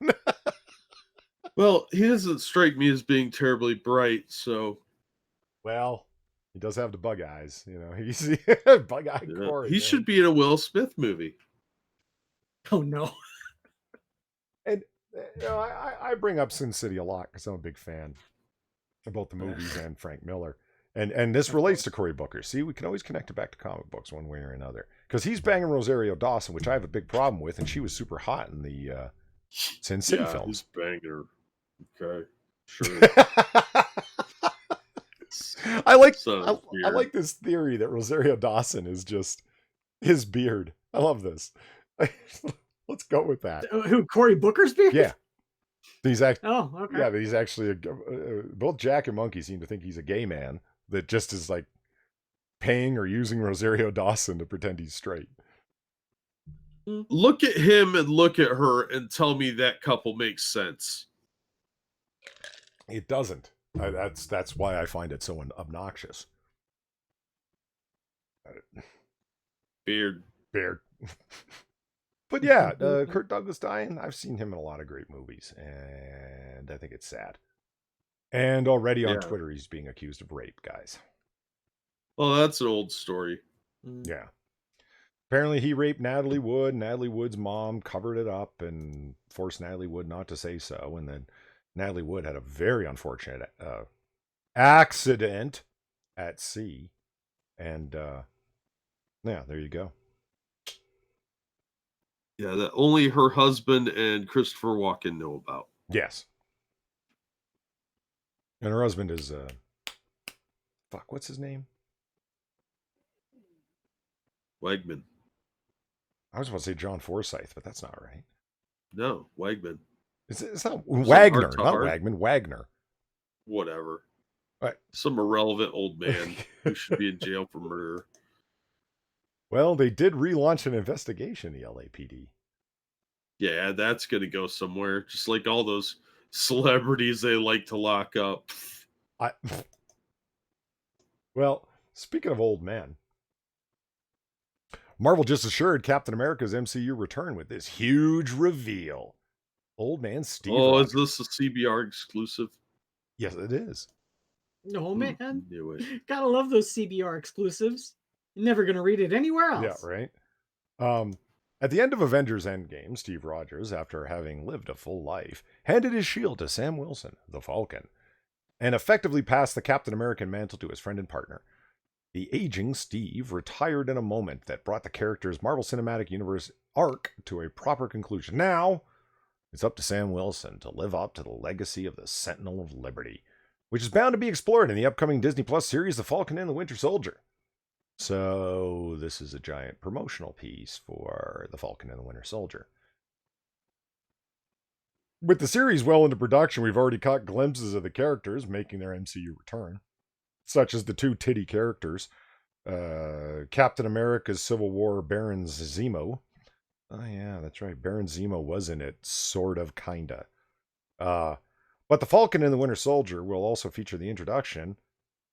Well, he doesn't strike me as being terribly bright, so. Well, he does have the bug eyes, you know. He's bug-eyed Cory. He should be in a Will Smith movie. Oh no. And you know, I bring up Sin City a lot because I'm a big fan of both the movies and Frank Miller. And this relates to Cory Booker. See, we can always connect it back to comic books one way or another. Because he's banging Rosario Dawson, which I have a big problem with, and she was super hot in the Sin City films. He's banging her. Okay, sure. I like this theory that Rosario Dawson is just his beard. I love this. Let's go with that. Who, Cory Booker's beard? Yeah. He's actually. Oh, okay. Yeah, he's actually both Jack and Monkey seem to think he's a gay man that just is like paying or using Rosario Dawson to pretend he's straight. Look at him and look at her and tell me that couple makes sense. It doesn't. That's why I find it so obnoxious. Beard. But yeah, Kirk Douglas dying, I've seen him in a lot of great movies, and I think it's sad. And already on Twitter, he's being accused of rape, guys. Well, that's an old story. Yeah. Apparently he raped Natalie Wood. Natalie Wood's mom covered it up and forced Natalie Wood not to say so. And then Natalie Wood had a very unfortunate accident at sea. And yeah, there you go. Yeah, that only her husband and Christopher Walken know about. Yes. And her husband is, what's his name? Wegman. I was about to say John Forsythe, but that's not right. No, Wegman. It's not Wagner, not Wagman, Wagner. Whatever. Right. Some irrelevant old man who should be in jail for murder. Well, they did relaunch an investigation, the LAPD. Yeah, that's going to go somewhere. Just like all those celebrities they like to lock up. Well, speaking of old men, Marvel just assured Captain America's MCU return with this huge reveal. Old man Steve Rogers. Is this a CBR exclusive? Yes, it is. Oh, man. Knew it. Gotta love those CBR exclusives. You're never going to read it anywhere else. Yeah, right? At the end of Avengers Endgame, Steve Rogers, after having lived a full life, handed his shield to Sam Wilson, the Falcon, and effectively passed the Captain American mantle to his friend and partner. The aging Steve retired in a moment that brought the character's Marvel Cinematic Universe arc to a proper conclusion. Now, it's up to Sam Wilson to live up to the legacy of the Sentinel of Liberty, which is bound to be explored in the upcoming Disney Plus series The Falcon and the Winter Soldier. So this is a giant promotional piece for The Falcon and the Winter Soldier. With the series well into production, we've already caught glimpses of the characters making their MCU return. such as the two titty characters, Captain America's Civil War Baron Zemo. Oh yeah, that's right. Baron Zemo was in it, sort of, kinda. But the Falcon and the Winter Soldier will also feature the introduction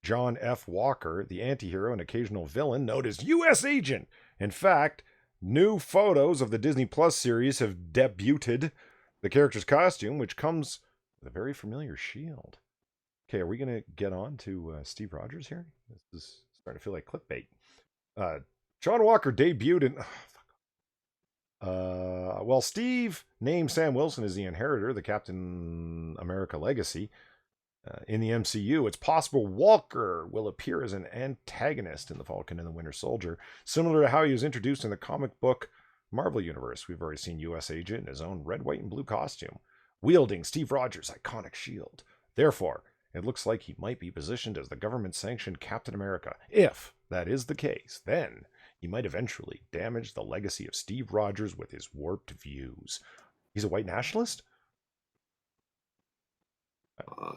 John F. Walker, the anti-hero and occasional villain, known as U.S. Agent. In fact, new photos of the Disney Plus series have debuted the character's costume, which comes with a very familiar shield. Okay, are we going to get on to Steve Rogers here? This is starting to feel like clickbait. John Walker debuted in... well, Steve named Sam Wilson as the inheritor, the Captain America legacy. In the MCU, it's possible Walker will appear as an antagonist in The Falcon and the Winter Soldier, similar to how he was introduced in the comic book Marvel Universe. We've already seen U.S. Agent in his own red, white, and blue costume, wielding Steve Rogers' iconic shield. Therefore, it looks like he might be positioned as the government-sanctioned Captain America. If that is the case, then he might eventually damage the legacy of Steve Rogers with his warped views. He's a white nationalist?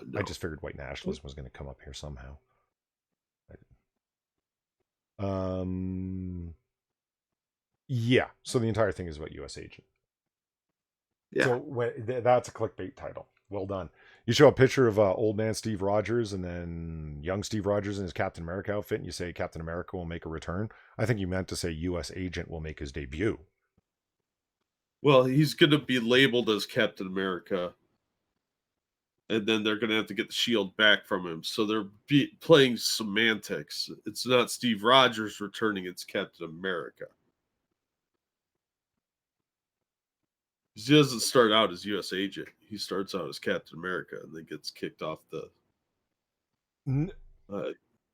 No. I just figured white nationalism was going to come up here somehow. Yeah. So the entire thing is about U.S. Agent. Yeah. So that's a clickbait title. Well done. You show a picture of old man Steve Rogers and then young Steve Rogers in his Captain America outfit, and you say Captain America will make a return. I think you meant to say U.S. Agent will make his debut. Well, he's going to be labeled as Captain America. And then they're going to have to get the shield back from him. So they're playing semantics. It's not Steve Rogers returning, it's Captain America. He doesn't start out as U.S. Agent. He starts out as Captain America and then gets kicked off the...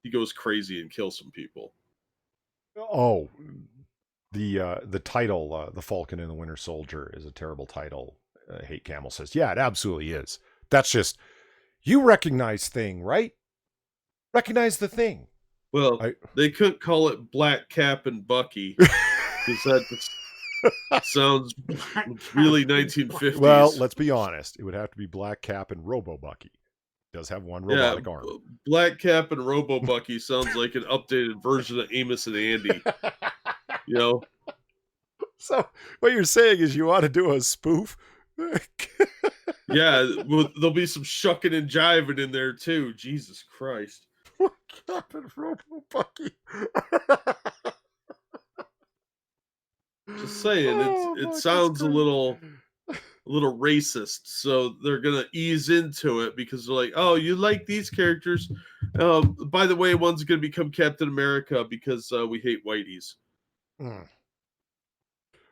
he goes crazy and kills some people. Oh, the title, The Falcon and the Winter Soldier, is a terrible title. Hate Camel says, yeah, it absolutely is. That's just, you recognize Thing, right? Recognize the Thing. Well, they couldn't call it Black Cap and Bucky because that just sounds really 1950s. Well, let's be honest. It would have to be Black Cap and Robo Bucky. Does have one robotic arm. Black Cap and Robo Bucky sounds like an updated version of Amos and Andy. You know? So what you're saying is you ought to do a spoof? Yeah, there'll be some shucking and jiving in there too. Jesus Christ. Cap and Robo Bucky. Just saying, it sounds a little racist, so they're gonna ease into it because they're like, oh, you like these characters? By the way, one's gonna become Captain America because we hate whiteys.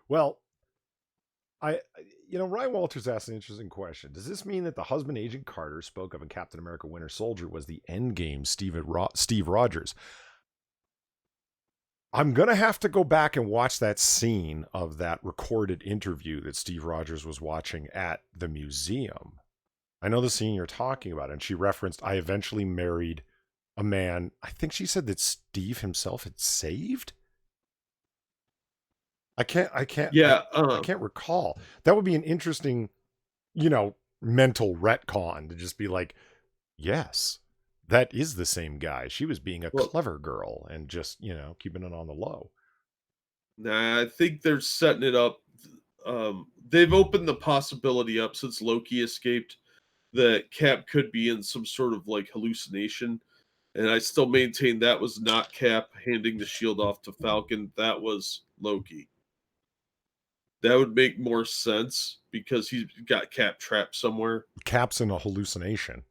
Well, Ryan Walters asked an interesting question. Does this mean that the husband Agent Carter spoke of in Captain America Winter Soldier was the endgame Steve Rogers? I'm going to have to go back and watch that scene of that recorded interview that Steve Rogers was watching at the museum. I know the scene you're talking about, and she referenced, I eventually married a man. I think she said that Steve himself had saved? I can't recall. That would be an interesting, mental retcon to just be like, yes, that is the same guy. She was being a clever girl and just, keeping it on the low. Nah, I think they're setting it up. They've opened the possibility up since Loki escaped that Cap could be in some sort of like hallucination. And I still maintain that was not Cap handing the shield off to Falcon. That was Loki. That would make more sense because he's got Cap trapped somewhere. Cap's in a hallucination.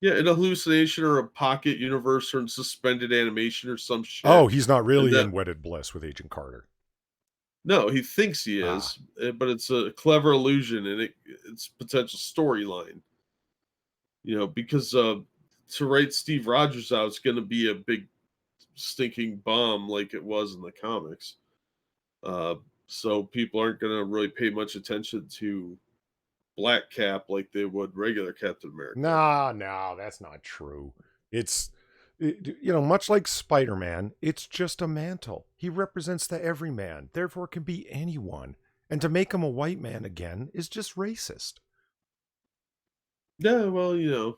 Yeah, in a hallucination or a pocket universe or in suspended animation or some shit. Oh, he's not really in wedded bliss with Agent Carter. No, he thinks he is, but it's a clever illusion and it's potential storyline. Because to write Steve Rogers out, it's going to be a big stinking bomb like it was in the comics. So people aren't going to really pay much attention to Black Cap like they would regular Captain America. No, that's not true. It's, much like Spider-Man, it's just a mantle. He represents the everyman, therefore can be anyone. And to make him a white man again is just racist. Yeah, well,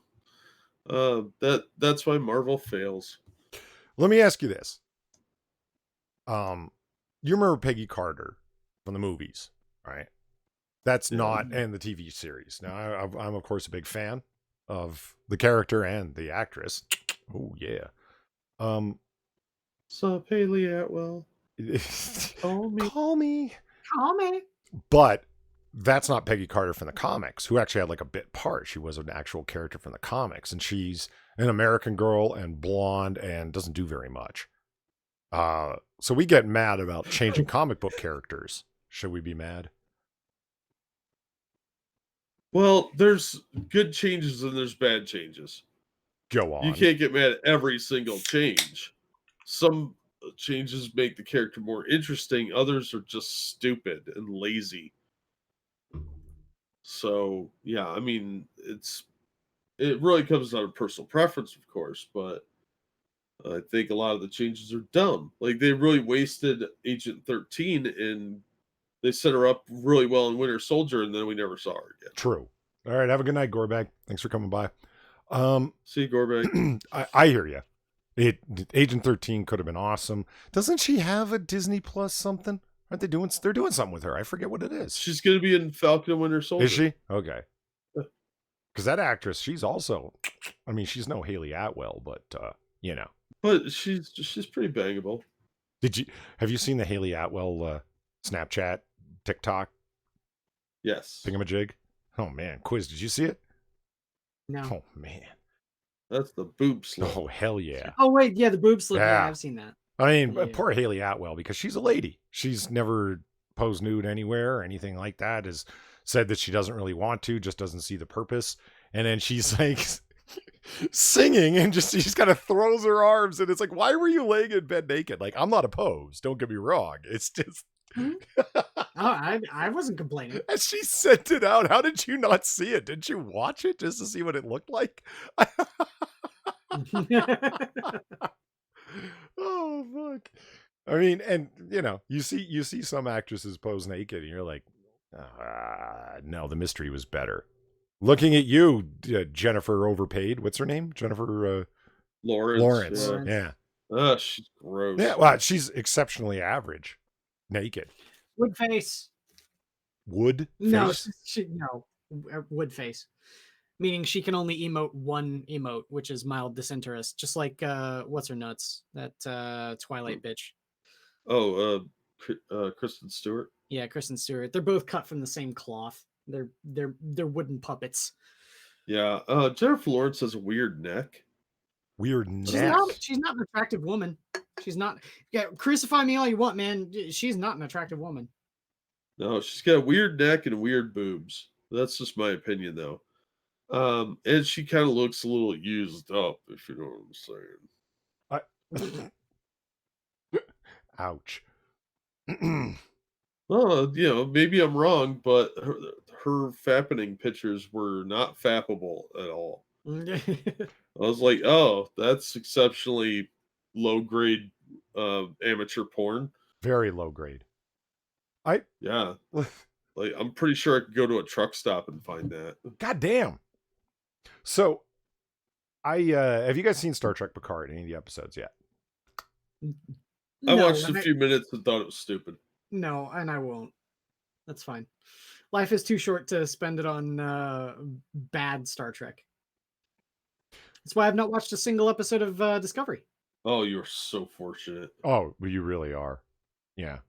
That's why Marvel fails. Let me ask you this. You remember Peggy Carter from the movies, right? That's Yeah. not in the TV series. Now, I'm of course a big fan of the character and the actress. Oh yeah. So Haley Atwell, call me. Call me. Call me. But that's not Peggy Carter from the comics, who actually had like a bit part. She was an actual character from the comics, and she's an American girl and blonde and doesn't do very much. So we get mad about changing comic book characters. Should we be mad? Well, there's good changes and there's bad changes. Go on. You can't get mad at every single change. Some changes make the character more interesting, others are just stupid and lazy. So, yeah, I mean, it really comes down to personal preference, of course, but I think a lot of the changes are dumb. Like, they really wasted Agent 13 and they set her up really well in Winter Soldier, and then we never saw her again. True. All right. Have a good night, Gorbag. Thanks for coming by. See you, Gorbag. I hear you. Agent 13 could have been awesome. Doesn't she have a Disney Plus something? Aren't they doing? They're doing something with her. I forget what it is. She's going to be in Falcon and Winter Soldier. Is she? Okay. Because that actress, she's also. I mean, she's no Haley Atwell, but you know. But she's pretty bangable. Have you seen the Haley Atwell Snapchat, TikTok? Yes. Thingamajig? Oh man, Quiz, did you see it? No. Oh man. That's the boob slip. Oh hell yeah. Oh wait, yeah, the boob slip. Yeah. Yeah, I've seen that. I mean, Yeah. poor Haley Atwell, because she's a lady. She's never posed nude anywhere or anything like that. Has said that she doesn't really want to, just doesn't see the purpose. And then she's like singing and she's kind of throws her arms, and it's like, why were you laying in bed naked? Like, I'm not opposed. Don't get me wrong. It's just. Oh, I wasn't complaining. And she sent it out. How did you not see it? Didn't you watch it just to see what it looked like? Oh fuck. I mean, and you know, you see some actresses pose naked and you're like, no, the mystery was better. Looking at you, Jennifer Overpaid. What's her name? Jennifer Lawrence. Yeah. Oh, she's gross. Yeah, well, she's exceptionally average. Naked. Wood face. Wood No, face? wood face. Meaning she can only emote one emote, which is mild disinterest, just like what's her nuts, that Twilight bitch. Oh, Kristen Stewart. Yeah, Kristen Stewart. They're both cut from the same cloth. They're wooden puppets. Yeah, Jennifer Lawrence has a weird neck. Weird neck. She's not an attractive woman. She's not. Yeah, crucify me all you want, man. She's not an attractive woman. No, she's got a weird neck and weird boobs. That's just my opinion, though. And she kind of looks a little used up, if you know what I'm saying. Ouch. Well, you know, maybe I'm wrong, but her fappening pictures were not fappable at all. I was like, oh, that's exceptionally low grade amateur porn. Very low grade. Yeah. Like, I'm pretty sure I could go to a truck stop and find that. God damn. So, have you guys seen Star Trek Picard, any of the episodes yet? I watched a few minutes and thought it was stupid. No, and I won't. That's fine. Life is too short to spend it on bad Star Trek. That's why I've not watched a single episode of Discovery. Oh, you're so fortunate. Oh, well, you really are. Yeah.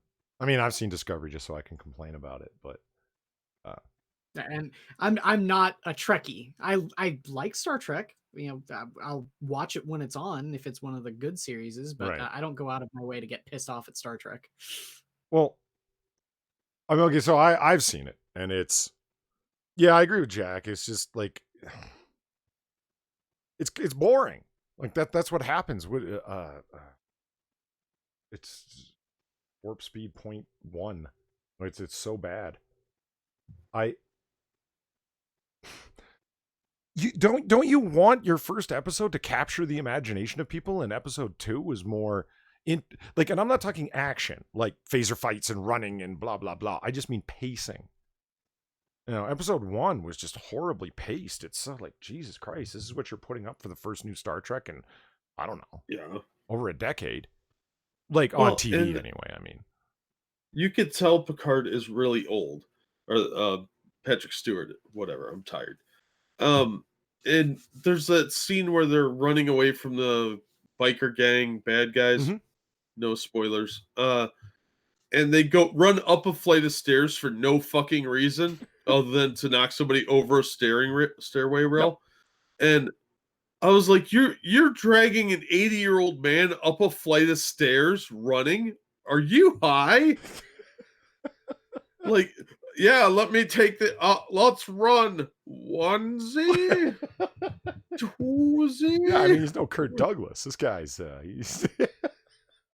I mean, I've seen Discovery just so I can complain about it, but and I'm not a Trekkie. I like Star Trek. You know, I'll watch it when it's on if it's one of the good series, but right. I don't go out of my way to get pissed off at Star Trek. Well, I mean, okay, so I've seen it, and it's, yeah, I agree with Jack. It's just like, it's boring. Like that's what happens with it's warp speed 0.1. It's so bad. You don't you want your first episode to capture the imagination of people? And episode 2 was more in like, and I'm not talking action like phaser fights and running and blah blah blah. I just mean pacing. episode 1 was just horribly paced. It's so like, Jesus Christ, this is what you're putting up for the first new Star Trek in, I don't know, over a decade. Like, on TV anyway, I mean. You could tell Picard is really old. Or Patrick Stewart, whatever, I'm tired. And there's that scene where they're running away from the biker gang bad guys. No spoilers. And they run up a flight of stairs for no fucking reason other than to knock somebody over a stairway rail. And I was like, you're dragging an 80-year-old man up a flight of stairs running? Are you high? Like, yeah, let me take let's run. Onesie? Twosie? Yeah, I mean, he's no Kirk Douglas. This guy's, he's...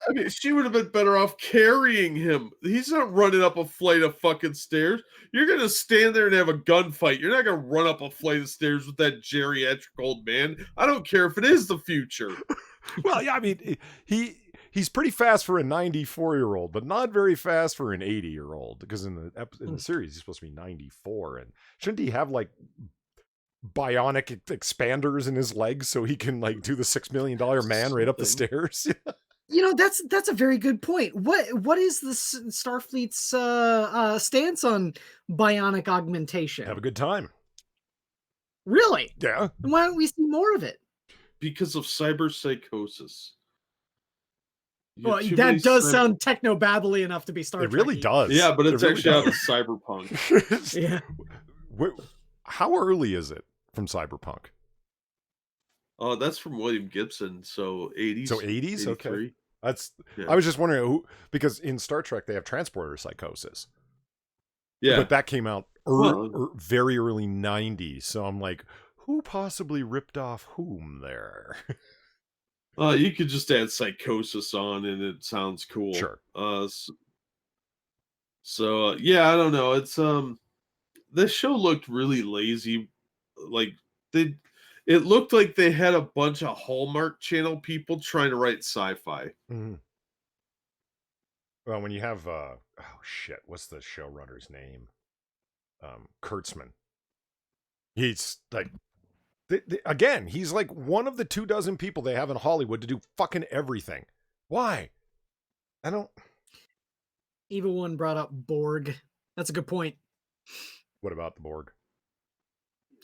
I mean, she would have been better off carrying him. He's not running up a flight of fucking stairs. You're going to stand there and have a gunfight. You're not going to run up a flight of stairs with that geriatric old man. I don't care if it is the future. Well, yeah, I mean, he's pretty fast for a 94-year-old, but not very fast for an 80-year-old. Because in the series, he's supposed to be 94, and shouldn't he have like bionic expanders in his legs so he can like do the $6 million man right up the stairs? You know, that's a very good point. What is the Starfleet's stance on bionic augmentation? Have a good time. Really? Yeah. And why don't we see more of it? Because of cyberpsychosis. Well, that does sound techno-babbly enough to be Star Trek. It really does. Yeah, but it's really actually out of Cyberpunk. Yeah. How early is it from Cyberpunk? Oh, that's from William Gibson, so 80s. So 80s? 83. Okay. I was just wondering because in Star Trek they have transporter psychosis. Yeah. But that came out very early 90s. So I'm like, who possibly ripped off whom there? You could just add psychosis on and it sounds cool. Sure. So yeah, I don't know. It's this show looked really lazy. Like it looked like they had a bunch of Hallmark Channel people trying to write sci-fi. Mm-hmm. Well, when you have what's the showrunner's name? Kurtzman. He's like, again, he's like one of the 24 people they have in Hollywood to do fucking everything. Why? I don't. Evil One brought up Borg. That's a good point. What about the Borg?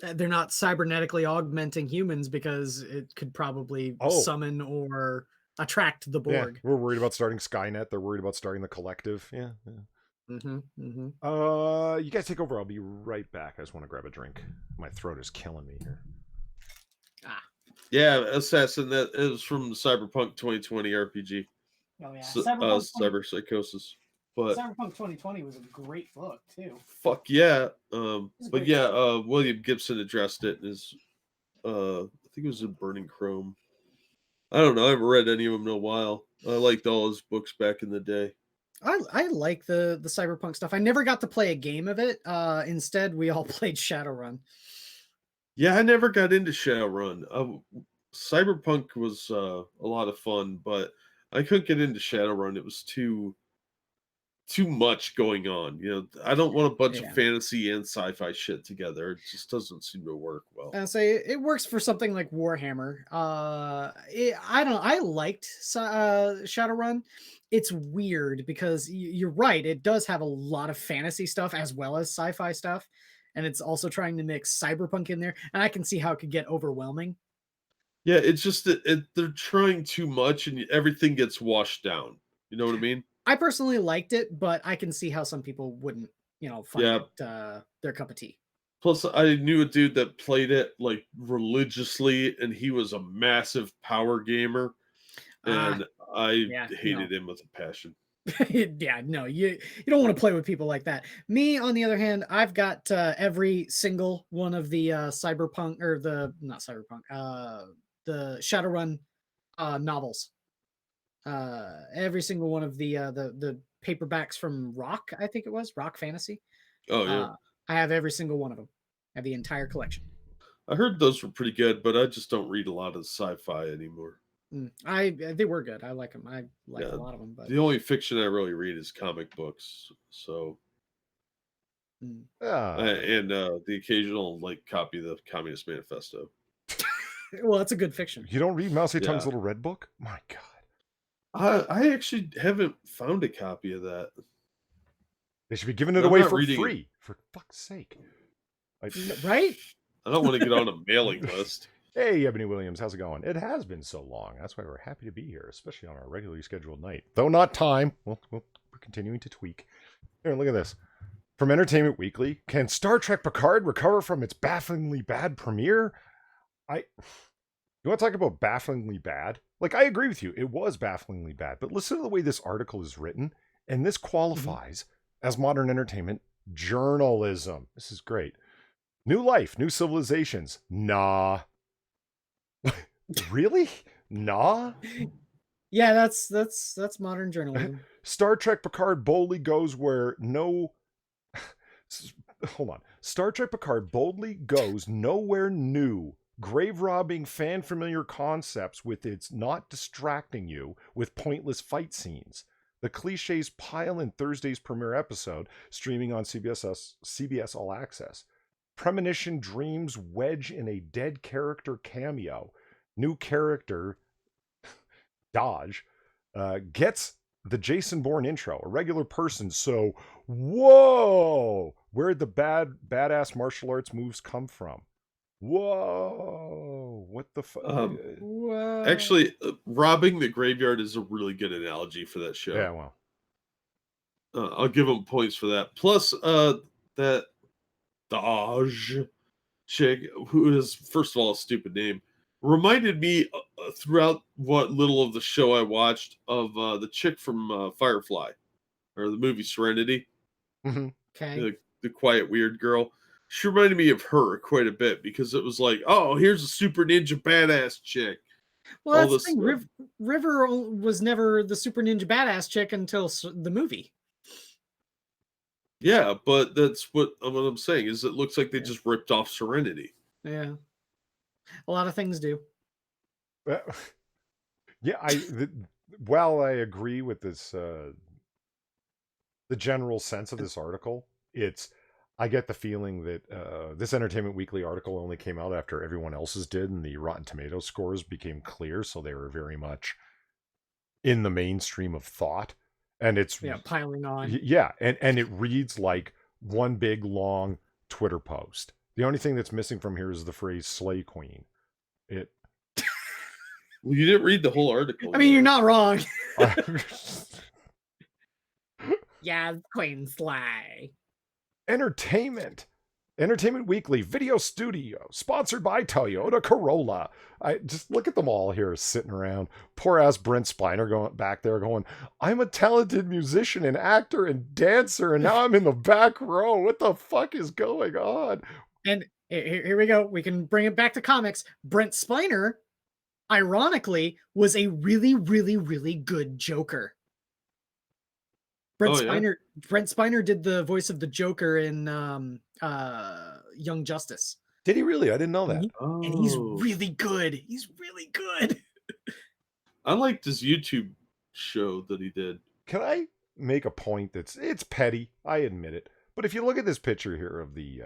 They're not cybernetically augmenting humans because it could probably summon or attract the Borg. Yeah, we're worried about starting Skynet. They're worried about starting the Collective. Yeah. You guys take over. I'll be right back. I just want to grab a drink. My throat is killing me here. Yeah, Assassin. That is from the Cyberpunk 2020 RPG. Oh yeah, Cyber Psychosis. But Cyberpunk 2020 was a great book too. Fuck yeah. But yeah, William Gibson addressed it as I think it was in Burning Chrome. I don't know. I haven't read any of them in a while. I liked all his books back in the day. I like the Cyberpunk stuff. I never got to play a game of it. Instead, we all played Shadowrun. Yeah, I never got into Shadowrun. Cyberpunk was a lot of fun, but I couldn't get into Shadowrun. It was too much going on. You know, I don't want a bunch of fantasy and sci-fi shit together. It just doesn't seem to work well. I say it works for something like Warhammer. I liked Shadowrun. It's weird because you're right. It does have a lot of fantasy stuff as well as sci-fi stuff. And it's also trying to mix cyberpunk in there. And I can see how it could get overwhelming. Yeah, it's just that they're trying too much and everything gets washed down. You know what I mean? I personally liked it, but I can see how some people wouldn't, find it their cup of tea. Plus, I knew a dude that played it like religiously, and he was a massive power gamer, and I hated him with a passion. Yeah, no, you don't want to play with people like that. Me, on the other hand, I've got every single one of the cyberpunk or not cyberpunk, the Shadowrun novels. Every single one of the paperbacks from Rock, I think it was Rock Fantasy. Oh yeah, I have every single one of them. I have the entire collection. I heard those were pretty good, but I just don't read a lot of sci-fi anymore. They were good. I like them. I like a lot of them. But the only fiction I really read is comic books. So and the occasional like copy of the Communist Manifesto. Well, that's a good fiction. You don't read Mousy Tongue's Yeah. Little Red Book? My God. I actually haven't found a copy of that. They should be giving it I'm away not for reading it. free. For fuck's sake. Right? I don't want to get on a mailing list. Hey, Ebony Williams, how's it going? It has been so long. That's why we're happy to be here, especially on our regularly scheduled night. Though not time. We're continuing to tweak. Here, look at this. From Entertainment Weekly, can Star Trek Picard recover from its bafflingly bad premiere? You want to talk about bafflingly bad? Like, I agree with you. It was bafflingly bad. But listen to the way this article is written. And this qualifies as modern entertainment journalism. This is great. New life, new civilizations. Nah. Really? Nah? Yeah, that's modern journalism. Star Trek Picard boldly goes where no... Hold on. Star Trek Picard boldly goes nowhere new, grave-robbing fan-familiar concepts with its not distracting you with pointless fight scenes. The cliches pile in Thursday's premiere episode, streaming on CBS All Access. Premonition dreams wedge in a dead character cameo. New character, Dodge, gets the Jason Bourne intro, a regular person. So, whoa! Where'd the badass martial arts moves come from? Whoa! What the fuck? Whoa. Actually, robbing the graveyard is a really good analogy for that show. Yeah, well. I'll give them points for that. Plus, that Dodge chick, who is, first of all, a stupid name, reminded me throughout what little of the show I watched of the chick from Firefly, or the movie Serenity. Mm-hmm. Okay. The quiet, weird girl. She reminded me of her quite a bit because it was like, oh, here's a super ninja badass chick. Well, that's the thing. River was never the super ninja badass chick until the movie. Yeah, but that's what I'm saying is it looks like they just ripped off Serenity. Yeah. A lot of things do. Yeah, while I agree with this, the general sense of this article, I get the feeling that this Entertainment Weekly article only came out after everyone else's did, and the Rotten Tomatoes scores became clear, so they were very much in the mainstream of thought. And it's piling on. Yeah, and it reads like one big long Twitter post. The only thing that's missing from here is the phrase "Slay Queen." Well, you didn't read the whole article. I mean, you're not wrong. Yeah, Queen Slay. Entertainment Weekly Video Studio, sponsored by Toyota Corolla. I just look at them all here sitting around. Poor ass Brent Spiner going back there going, I'm a talented musician and actor and dancer, and now I'm in the back row. What the fuck is going on? And here we go. We can bring it back to comics. Brent Spiner, ironically, was a really, really, really good Joker. Brent Spiner did the voice of the Joker in Young Justice. Did he really? I didn't know that. And he's really good. He's really good. I liked his YouTube show that he did. Can I make a point it's petty? I admit it. But if you look at this picture here of the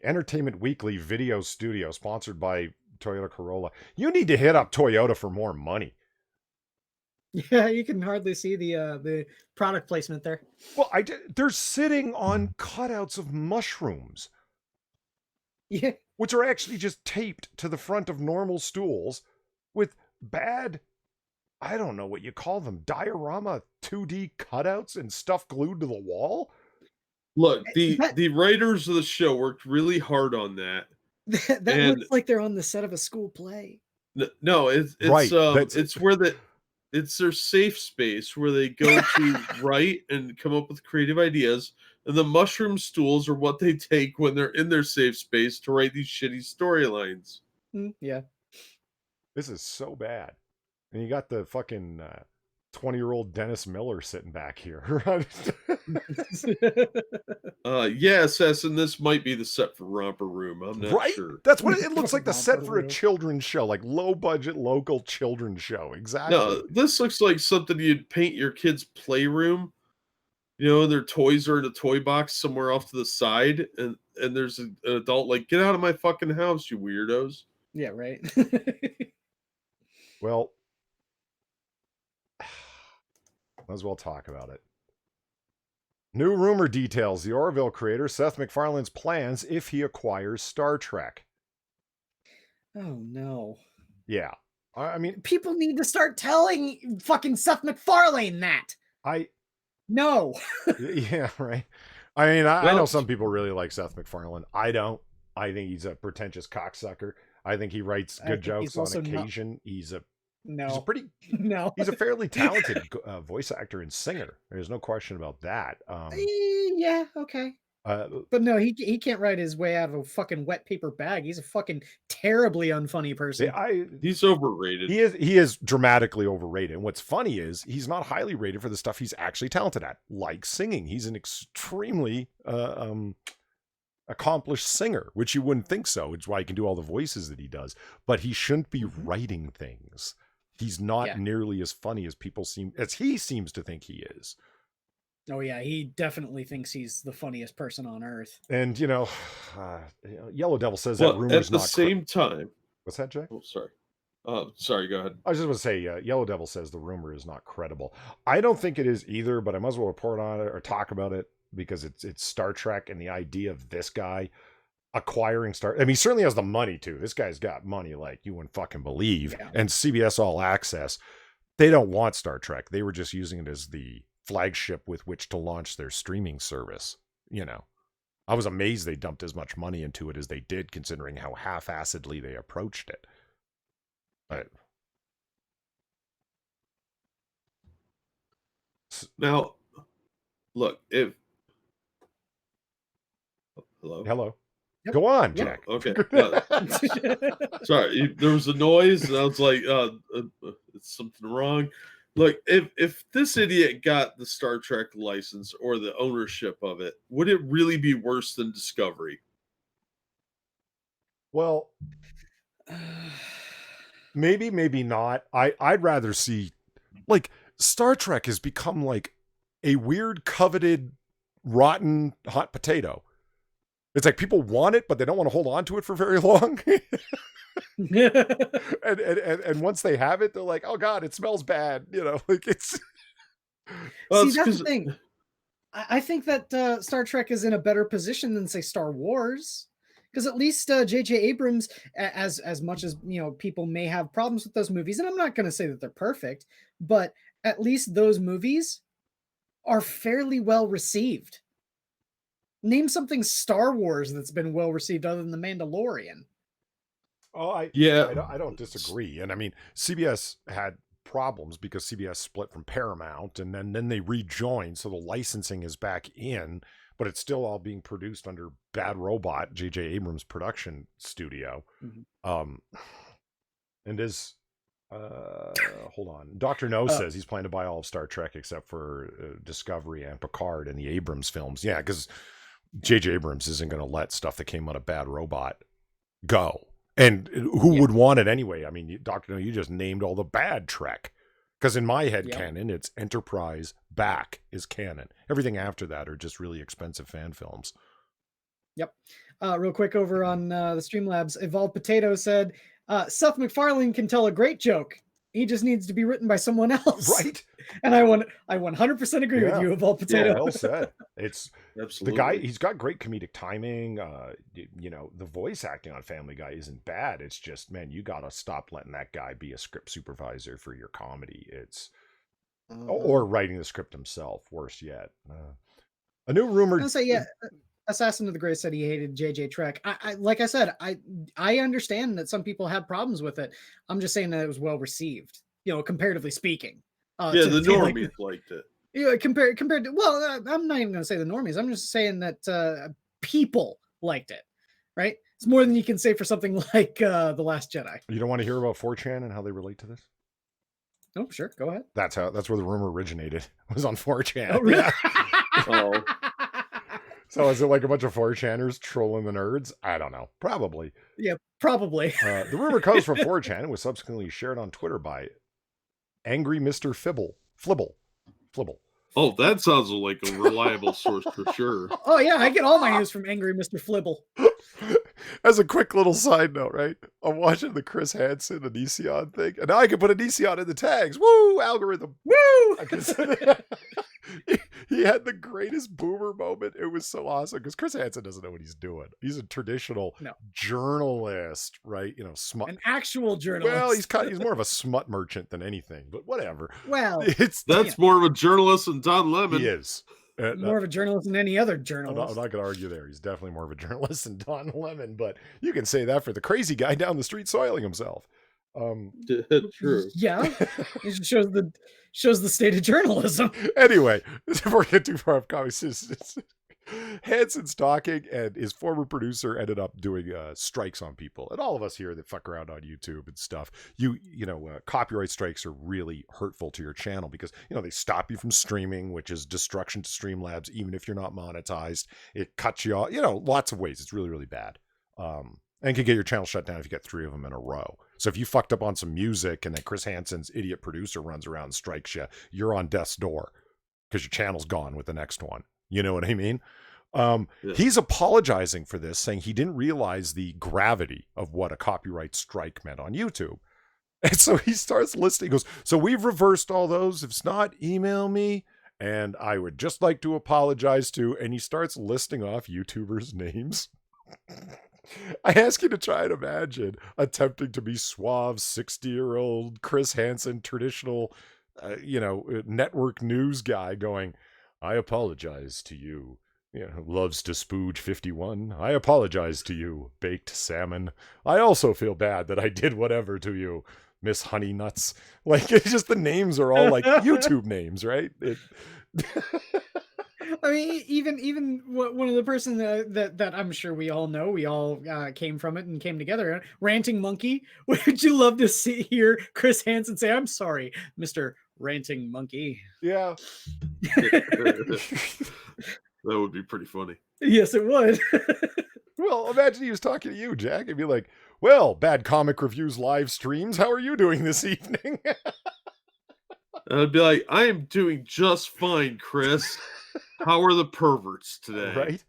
Entertainment Weekly Video Studio, sponsored by Toyota Corolla, you need to hit up Toyota for more money. Yeah, you can hardly see the product placement there. Well, they're sitting on cutouts of mushrooms. Yeah. Which are actually just taped to the front of normal stools with bad, I don't know what you call them, diorama 2D cutouts and stuff glued to the wall. Look, the writers of the show worked really hard on that. That looks like they're on the set of a school play. No, it's right. It's where it's their safe space where they go to write and come up with creative ideas. And the mushroom stools are what they take when they're in their safe space to write these shitty storylines. Yeah. This is so bad. And you got the fucking 20-year-old Dennis Miller sitting back here. Assassin, this might be the set for Romper Room. I'm not sure. That's what it looks like, the set for a children's show, like low-budget, local children's show. Exactly. No, this looks like something you'd paint your kid's playroom. their toys are in a toy box somewhere off to the side, and there's an adult like, get out of my fucking house, you weirdos. Yeah, right. Well, might as well talk about it. New rumor details the Orville creator Seth MacFarlane's plans if he acquires Star Trek. Oh no. Yeah. I mean, people need to start telling fucking Seth MacFarlane that. No. Yeah, right. I mean, I know some people really like Seth MacFarlane. I don't. I think he's a pretentious cocksucker. I think he writes good jokes on occasion. He's a fairly talented voice actor and singer. There's no question about that. Yeah, okay. But no, he can't write his way out of a fucking wet paper bag. He's a fucking terribly unfunny person. He's overrated. He is dramatically overrated. And what's funny is he's not highly rated for the stuff he's actually talented at, like singing. He's an extremely accomplished singer, which you wouldn't think so. It's why he can do all the voices that he does. But he shouldn't be writing things. He's not nearly as funny as he seems to think he is. Oh yeah, he definitely thinks he's the funniest person on earth. And Yellow Devil says that rumor's at the same time. What's that, Jay? Oh, sorry. Sorry, go ahead. I was just going to say, Yellow Devil says the rumor is not credible. I don't think it is either, but I might as well report on it or talk about it because it's Star Trek and the idea of this guy acquiring Star. I mean, he certainly has the money too. This guy's got money like you wouldn't fucking believe. Yeah. And CBS All Access, they don't want Star Trek. They were just using it as the flagship with which to launch their streaming service. I was amazed they dumped as much money into it as they did, considering how half-assedly they approached it. Now, look, Hello. Yep. Go on, Jack. Oh, okay. Sorry, there was a noise, and I was like, "It's something wrong." Look, if this idiot got the Star Trek license or the ownership of it, would it really be worse than Discovery? Well, maybe not. I'd rather see, like, Star Trek has become like a weird, coveted, rotten hot potato. It's like people want it, but they don't want to hold on to it for very long. and once they have it, they're like, oh God, it smells bad. Like it's. Well, see, that's the thing. I think that Star Trek is in a better position than, say, Star Wars. Because at least J.J. Abrams, as much as people may have problems with those movies, and I'm not going to say that they're perfect, but at least those movies are fairly well received. Name something Star Wars that's been well received other than The Mandalorian. Oh, I don't disagree. And I mean, CBS had problems because CBS split from Paramount, and then they rejoined, so the licensing is back in, but it's still all being produced under Bad Robot, J.J. Abrams' production studio. Mm-hmm. And as hold on, Dr. No says he's planning to buy all of Star Trek except for Discovery and Picard and the Abrams films. Yeah, because J.J. Abrams isn't going to let stuff that came out of Bad Robot go. And who would want it anyway? I mean, Dr. No, you just named all the bad Trek. Because in my head canon, it's Enterprise back is canon. Everything after that are just really expensive fan films. Yep. Real quick over on the Streamlabs, Evolved Potato said, Seth MacFarlane can tell a great joke. He just needs to be written by someone else. Right. And I 100% agree with you, Evolved Potato. Yeah, well said. It's absolutely the guy. He's got great comedic timing. The voice acting on Family Guy isn't bad. It's just, man, you got to stop letting that guy be a script supervisor for your comedy. It's or writing the script himself. Worse yet. A new rumor. I'll say, Assassin of the Gray said he hated JJ Trek. I like I said, I understand that some people have problems with it. I'm just saying that it was well received, comparatively speaking. The normies liked it. Compared to, well, I'm not even going to say the normies. I'm just saying that people liked it, right? It's more than you can say for something like The Last Jedi. You don't want to hear about 4chan and how they relate to this? Oh, sure. Go ahead. That's where the rumor originated. It was on 4chan. Oh, really? Oh. So is it like a bunch of 4chaners trolling the nerds? I don't know. Probably. Yeah, probably. The rumor comes from 4chan and was subsequently shared on Twitter by Angry Mr. Flibble. Oh, that sounds like a reliable source for sure. Oh yeah, I get all my news from Angry Mr. Flibble. As a quick little side note, right? I'm watching the Chris Hansen and Econ thing, and now I can put an Econ in the tags. Woo! Algorithm. Woo! he had the greatest boomer moment. It was so awesome because Chris Hansen doesn't know what he's doing. He's a traditional journalist, right? You know, smut. An actual journalist. Well, he's more of a smut merchant than anything, but whatever. Well, that's more of a journalist than Don Lemon. He is. More of a journalist than any other journalist. I'm not going to argue there. He's definitely more of a journalist than Don Lemon, but you can say that for the crazy guy down the street soiling himself. True. Yeah, it shows the state of journalism. Anyway, before we get too far off comics, Hansen's talking, and his former producer ended up doing strikes on people. And all of us here that fuck around on YouTube and stuff, copyright strikes are really hurtful to your channel because, they stop you from streaming, which is destruction to Streamlabs, even if you're not monetized. It cuts you off, lots of ways. It's really, really bad. And can get your channel shut down if you get 3 of them in a row. So if you fucked up on some music and then Chris Hansen's idiot producer runs around and strikes you, you're on death's door because your channel's gone with the next one. You know what I mean? He's apologizing for this, saying he didn't realize the gravity of what a copyright strike meant on YouTube. And so he starts listing, he goes, so we've reversed all those. If it's not, email me. And I would just like to apologize to, and he starts listing off YouTubers' names. I ask you to try and imagine attempting to be suave 60-year-old Chris Hansen, traditional, network news guy going, I apologize to you. Loves to spooge 51. I apologize to you, baked salmon. I also feel bad that I did whatever to you, Miss Honey Nuts. Like, it's just the names are all like YouTube names, right? I mean, even one of the person that I'm sure we all know, we all came from it and came together. Ranting Monkey. Would you love to hear Chris Hansen say, "I'm sorry, Mr. Ranting Monkey"? Yeah. That would be pretty funny. Yes, it would. Well, imagine he was talking to you, Jack, and be like, well, Bad Comic Reviews live streams, how are you doing this evening? And I'd be like, I am doing just fine, Chris. How are the perverts today? Right?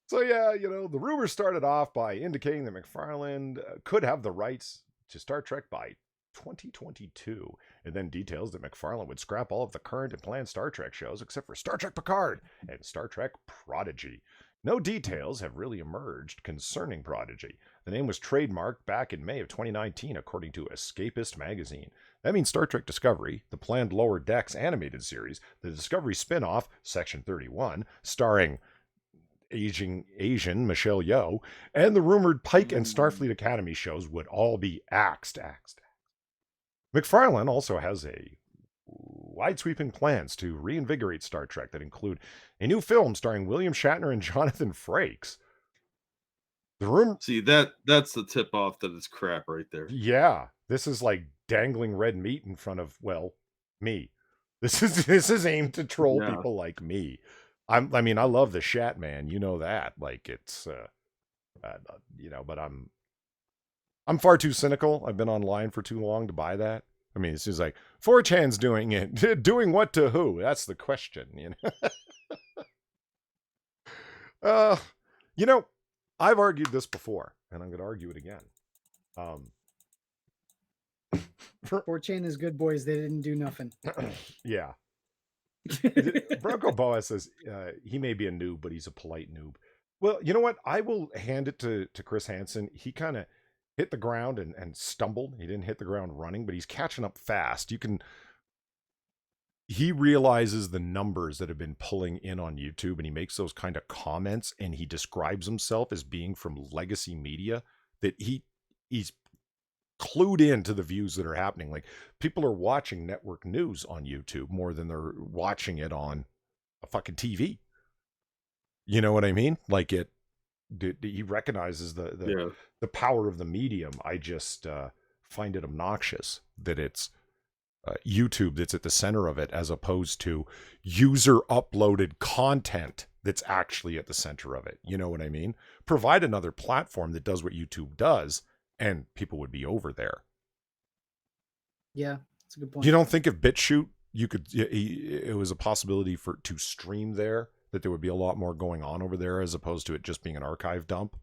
So, yeah, the rumor started off by indicating that MacFarlane could have the rights to Star Trek by 2022, and then details that MacFarlane would scrap all of the current and planned Star Trek shows except for Star Trek Picard and Star Trek Prodigy. No details have really emerged concerning Prodigy. The name was trademarked back in May of 2019, according to Escapist magazine. That means Star Trek Discovery, the planned Lower Decks animated series, the Discovery spin-off, Section 31, starring Asian Michelle Yeoh, and the rumored Pike and Starfleet Academy shows would all be axed. MacFarlane also has wide-sweeping plans to reinvigorate Star Trek that include a new film starring William Shatner and Jonathan Frakes. See, that's the tip-off that it's crap right there. Yeah, this is like dangling red meat in front of, me. This is aimed to troll people like me. I love the Shat Man, you know that. Like, it's, but I'm far too cynical. I've been online for too long to buy that. I mean, it's just like 4chan's doing it. Doing what to who? That's the question, I've argued this before, and I'm going to argue it again. 4chan is good, boys. They didn't do nothing. Yeah. Bronco Boa says he may be a noob, but he's a polite noob. Well, you know what? I will hand it to Chris Hansen. He kind of hit the ground and stumbled. He didn't hit the ground running, but he's catching up fast. He realizes the numbers that have been pulling in on YouTube, and he makes those kind of comments, and he describes himself as being from legacy media, that he's clued into the views that are happening. Like, people are watching network news on YouTube more than they're watching it on a fucking TV. You know what I mean? Like, he recognizes the power of the medium. I just find it obnoxious that it's YouTube that's at the center of it, as opposed to user uploaded content that's actually at the center of it. You know what I mean? Provide another platform that does what YouTube does, and people would be over there. Yeah, that's a good point. You don't think if BitChute you could, it was a possibility to stream there, that there would be a lot more going on over there as opposed to it just being an archive dump.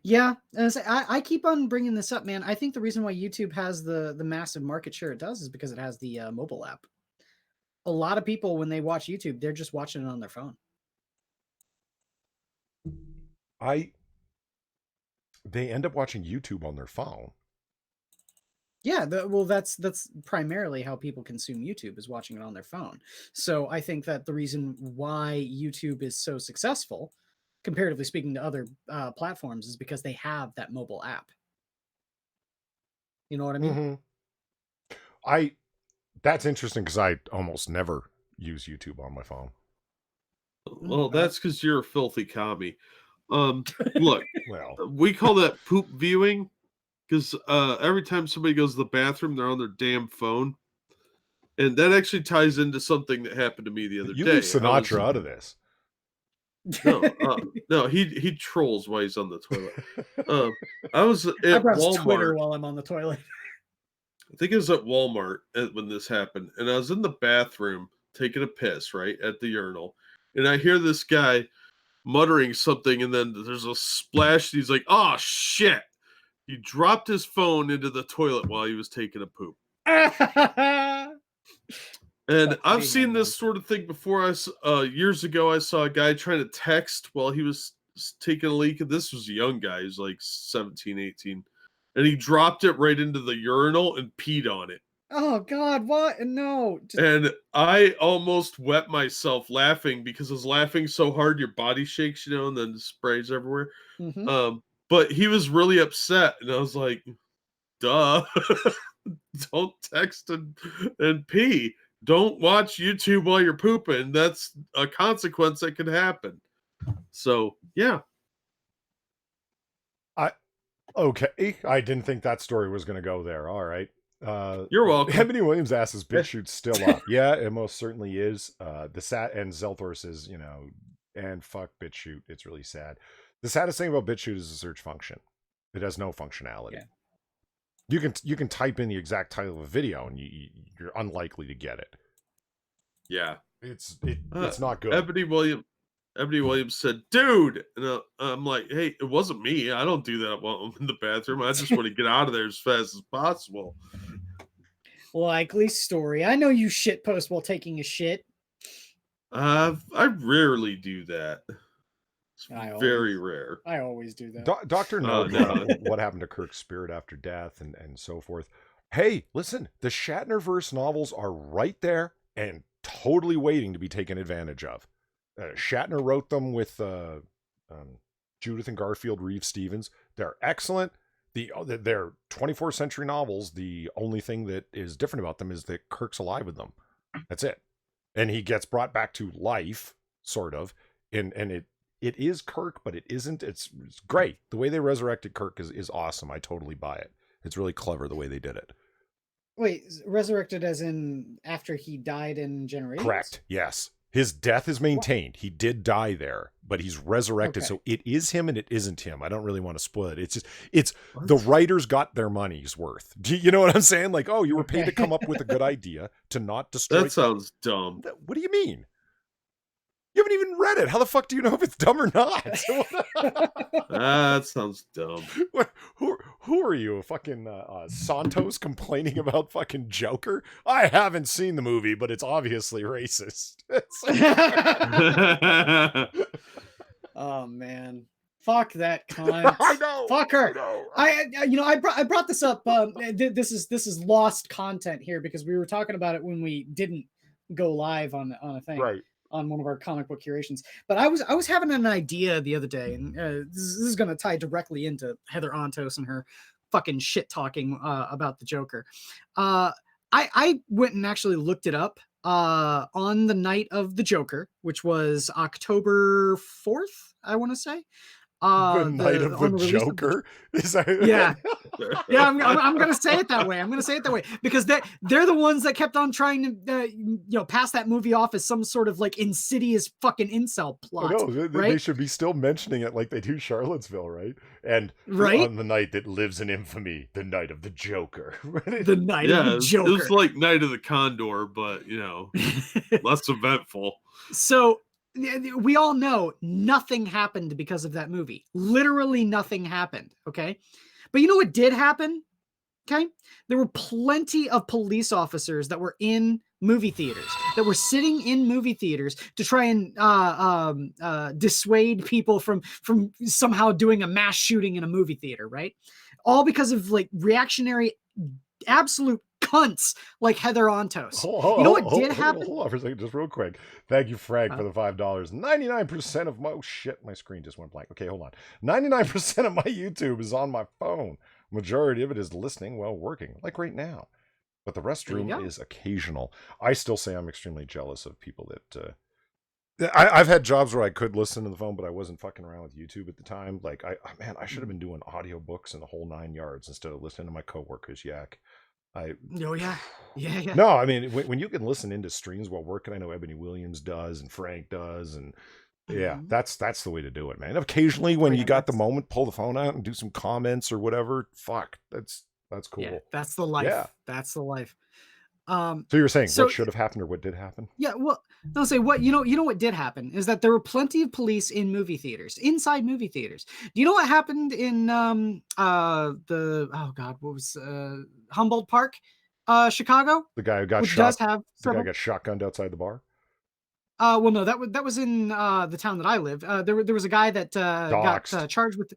Yeah, I keep on bringing this up, man. I think the reason why YouTube has the massive market share it does is because it has the mobile app. A lot of people, when they watch YouTube, they're just watching it on their phone. They end up watching YouTube on their phone. Yeah, well, that's primarily how people consume YouTube, is watching it on their phone. So I think that the reason why YouTube is so successful, comparatively speaking to other platforms, is because they have that mobile app. You know what I mean? Mm-hmm. That's interesting because I almost never use YouTube on my phone. Well, that's because you're a filthy commie. Look, Well, we call that poop viewing because every time somebody goes to the bathroom, they're on their damn phone. And that actually ties into something that happened to me the other you day. leave Sinatra out of this. No, he trolls while he's on the toilet. I was at Walmart. Twitter while I'm on the toilet. I think it was at Walmart when this happened, and I was in the bathroom taking a piss, right, at the urinal, and I hear this guy muttering something, and then there's a splash, and he's like, "Oh, shit!" He dropped his phone into the toilet while he was taking a poop. And I've seen this sort of thing before. Years ago, I saw a guy trying to text while he was taking a leak, and this was a young guy. He was like 17, 18. And he dropped it right into the urinal and peed on it. Oh, God, what? No. And I almost wet myself laughing because I was laughing so hard your body shakes, and then sprays everywhere. Mm-hmm. But he was really upset, and I was like, duh. Don't text and pee. Don't watch YouTube while you're pooping. That's a consequence that could happen. So, yeah. Okay. I didn't think that story was going to go there. All right. You're welcome. Ebony Williams asks, is BitChute still up? Yeah, it most certainly is. The sat and Zelthor says, and fuck BitChute. It's really sad. The saddest thing about BitChute is the search function. It has no functionality. Yeah. You can type in the exact title of a video and you're unlikely to get it. Yeah. It's not good. Ebony Williams said, dude, and I'm like, hey, it wasn't me. I don't do that while I'm in the bathroom. I just want to get out of there as fast as possible. Likely story. I know you shit post while taking a shit. I rarely do that. It's very rare. I always do that. Dr. No, what happened to Kirk's spirit after death and so forth. Hey, listen, the Shatnerverse novels are right there and totally waiting to be taken advantage of. Shatner wrote them with Judith and Garfield Reeves Stevens. They're excellent. They're 24th century novels. The only thing that is different about them is that Kirk's alive with them. That's it. And he gets brought back to life, sort of. And it is Kirk, but it isn't. It's great. The way they resurrected Kirk is awesome. I totally buy it. It's really clever the way they did it. Wait, resurrected as in after he died in Generations? Correct. Yes. His death is maintained. What? He did die there, but he's resurrected. Okay. So it is him and it isn't him. I don't really want to spoil it. It's the writers got their money's worth. Do you know what I'm saying? Like, oh, you were paid to come up with a good idea to not destroy. That sounds dumb. What do you mean? You haven't even read it. How the fuck do you know if it's dumb or not? That sounds dumb. Who are you? Fucking Santos complaining about fucking Joker? I haven't seen the movie, but it's obviously racist. Oh man, fuck that cunt. I know. Fuck her. I brought this up. This is lost content here because we were talking about it when we didn't go live on a thing. Right. On one of our comic book curations. But I was having an idea the other day, and this is going to tie directly into Heather Antos and her fucking shit talking about the Joker. I went and actually looked it up on the night of the Joker, which was October 4th, I want to say. The night of the Joker? Yeah. Yeah, I'm going to say it that way. I'm going to say it that way because they're the ones that kept on trying to, pass that movie off as some sort of like insidious fucking incel plot. No, right? they should be still mentioning it like they do Charlottesville, right? And right? on the night that lives in infamy, the night of the Joker. The night of the Joker. It was like Night of the Condor, but, less eventful. So we all know nothing happened because of that movie. Literally nothing happened, okay? But you know what did happen? Okay? There were plenty of police officers that were in movie theaters, that were sitting in movie theaters to try and dissuade people from somehow doing a mass shooting in a movie theater, right? All because of like reactionary absolute cunts like Heather Ontos. You know what did happen? Hold on for a second, just real quick. Thank you, Frank, for the $5. 99% of my... Oh, shit, my screen just went blank. Okay, hold on. 99% of my YouTube is on my phone. Majority of it is listening while working, like right now. But the restroom is occasional. I still say I'm extremely jealous of people that... I've had jobs where I could listen to the phone, but I wasn't fucking around with YouTube at the time. Like, I should have been doing audiobooks and the whole 9 yards instead of listening to my coworkers yak. Oh yeah. No, I mean, when you can listen into streams while working, I know Ebony Williams does and Frank does, and yeah, that's the way to do it, man. Occasionally, when you got the moment, pull the phone out and do some comments or whatever. Fuck, that's cool. Yeah, that's the life. Yeah. That's the life. So you were saying what should have happened or what did happen? Yeah, well, I'll say what you know what did happen is that there were plenty of police in movie theaters, inside movie theaters. Do you know what happened in what was Humboldt Park, Chicago? The guy who got shot. The guy got shotgunned outside the bar. Well, no, that was in the town that I live. There was a guy that got charged with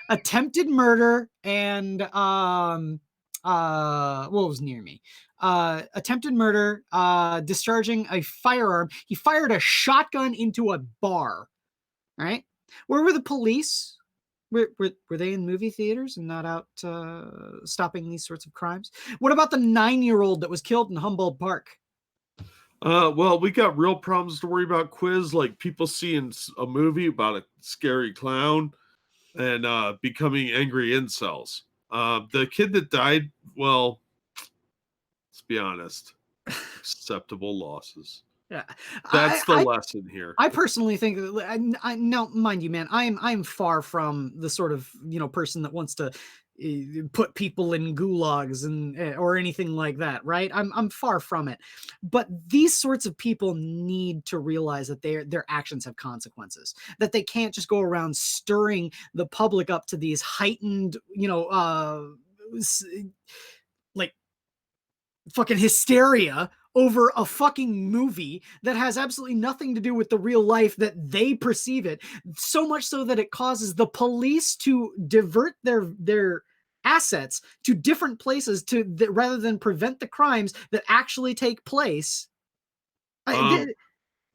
attempted murder and what was near me? Attempted murder, discharging a firearm. He fired a shotgun into a bar. Right? Where were the police? Were they in movie theaters and not out stopping these sorts of crimes? What about the 9-year-old that was killed in Humboldt Park? Well, we got real problems to worry about, Quiz, like people seeing a movie about a scary clown and becoming angry incels. The kid that died, well, let's be honest, acceptable losses. Yeah, that's the lesson here. I personally think that now, mind you, man, I'm far from the sort of person that wants to put people in gulags and or anything like that, right? I'm far from it. But these sorts of people need to realize that their actions have consequences, that they can't just go around stirring the public up to these heightened, like fucking hysteria over a fucking movie that has absolutely nothing to do with the real life that they perceive it, so much so that it causes the police to divert their assets to different places rather than prevent the crimes that actually take place.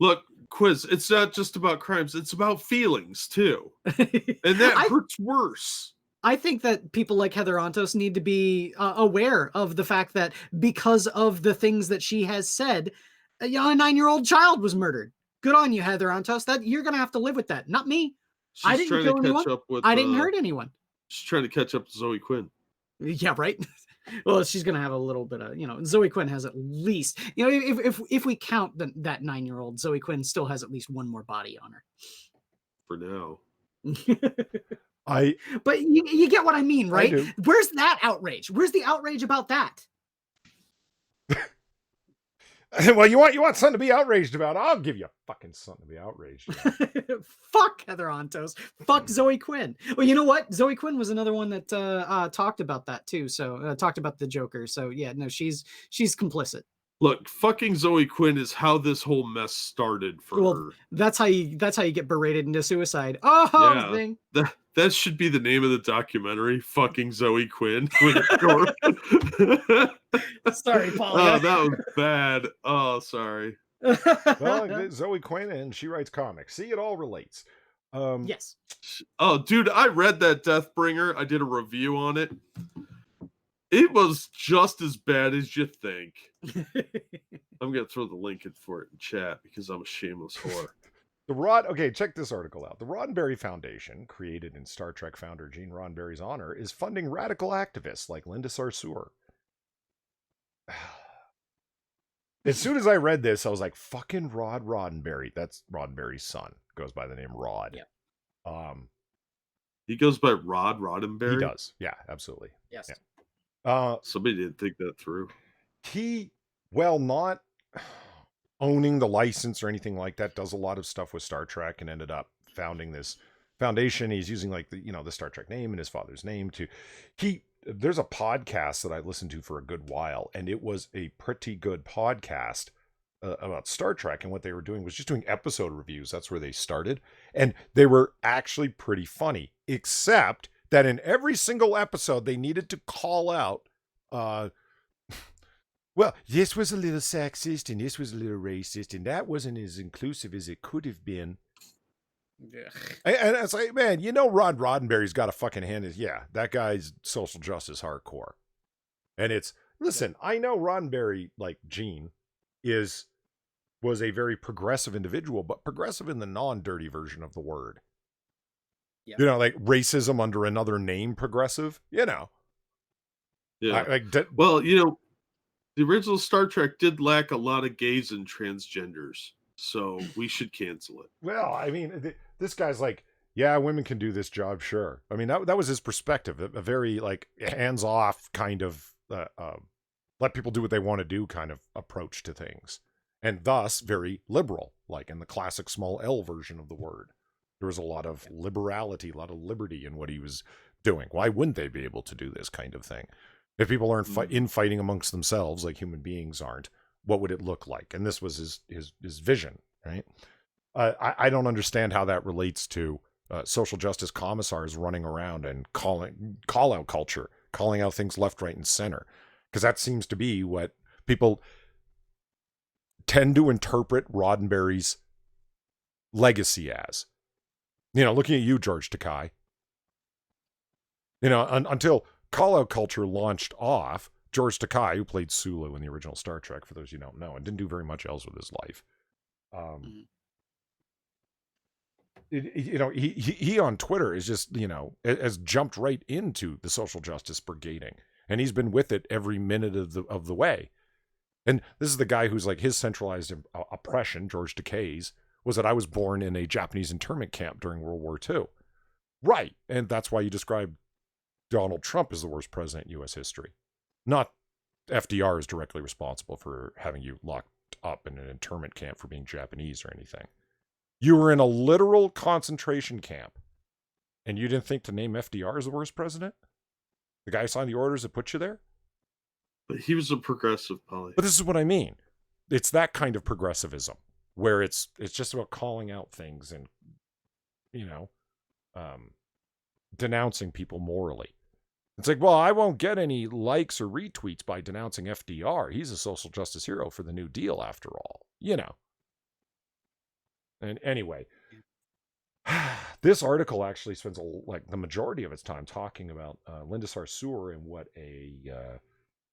Look, Quiz, it's not just about crimes, it's about feelings too. And that hurts worse. I think that people like Heather Ontos need to be aware of the fact that because of the things that she has said, a 9-year-old child was murdered. Good on you, Heather Ontos. That you're going to have to live with that. Not me. I didn't kill anyone. I didn't hurt anyone. She's trying to catch up to Zoe Quinn. Yeah, right. Well, she's going to have a little bit of, Zoe Quinn has at least, if we count that 9-year-old, Zoe Quinn still has at least one more body on her. For now. But you get what I mean, right? Where's that outrage? Where's the outrage about that? Well, you want something to be outraged about? I'll give you fucking something to be outraged about. Fuck Heather Ontos. Fuck Zoe Quinn. Well, you know what? Zoe Quinn was another one that talked about that too. So talked about the Joker. So yeah, no, she's complicit. Look, fucking Zoe Quinn is how this whole mess started for her. That's how you get berated into suicide. Oh, yeah, that should be the name of the documentary. Fucking Zoe Quinn. Sorry, Paul. Oh, that was bad. Oh, sorry. Well, Zoe Quinn, and she writes comics. See, it all relates. Yes. Oh, dude, I read that Deathbringer. I did a review on it. It was just as bad as you think. I'm going to throw the link in for it in chat because I'm a shameless whore. Okay, check this article out. The Roddenberry Foundation, created in Star Trek founder Gene Roddenberry's honor, is funding radical activists like Linda Sarsour. As soon as I read this, I was like, fucking Rod Roddenberry. That's Roddenberry's son. Goes by the name Rod. Yep. He goes by Rod He Roddenberry. does. Yeah, absolutely. Yes. Yeah. Somebody didn't think that through. Not owning the license or anything like that, does a lot of stuff with Star Trek and ended up founding this foundation. He's using like the Star Trek name and his father's name there's a podcast that I listened to for a good while, and it was a pretty good podcast about Star Trek, and what they were doing was just doing episode reviews. That's where they started, and they were actually pretty funny, except that in every single episode they needed to call out well, this was a little sexist, and this was a little racist, and that wasn't as inclusive as it could have been. Yeah. And it's like, man, Rod Roddenberry's got a fucking hand. That guy's social justice hardcore. And listen, I know Roddenberry, like Gene, was a very progressive individual, but progressive in the non-dirty version of the word. Yeah. Like racism under another name progressive, Yeah. Well, the original Star Trek did lack a lot of gays and transgenders, so we should cancel it. Well, I mean, this guy's like, yeah, women can do this job, sure. I mean, that was his perspective, a very like hands-off kind of let people do what they want to do kind of approach to things, and thus very liberal, like in the classic small L version of the word. There was a lot of liberality, a lot of liberty in what he was doing. Why wouldn't they be able to do this kind of thing? If people aren't infighting amongst themselves like human beings aren't, what would it look like? And this was his vision, right? I don't understand how that relates to social justice commissars running around and call out culture, calling out things left, right, and center, because that seems to be what people tend to interpret Roddenberry's legacy as. Looking at you, George Takei. Until call-out culture launched off, George Takei, who played Sulu in the original Star Trek, for those you don't know, and didn't do very much else with his life. He on Twitter is just, has jumped right into the social justice brigading, and he's been with it every minute of the way. And this is the guy who's like, his centralized oppression, George Takei's, was that I was born in a Japanese internment camp during World War II. Right. And that's why you describe Donald Trump as the worst president in U.S. history. Not FDR is directly responsible for having you locked up in an internment camp for being Japanese or anything. You were in a literal concentration camp, and you didn't think to name FDR as the worst president? The guy who signed the orders that put you there? But he was a progressive politician. But this is what I mean. It's that kind of progressivism, where it's just about calling out things and, denouncing people morally. It's like, well, I won't get any likes or retweets by denouncing FDR. He's a social justice hero for the New Deal, after all. And anyway, this article actually spends the majority of its time talking about Linda Sarsour and what a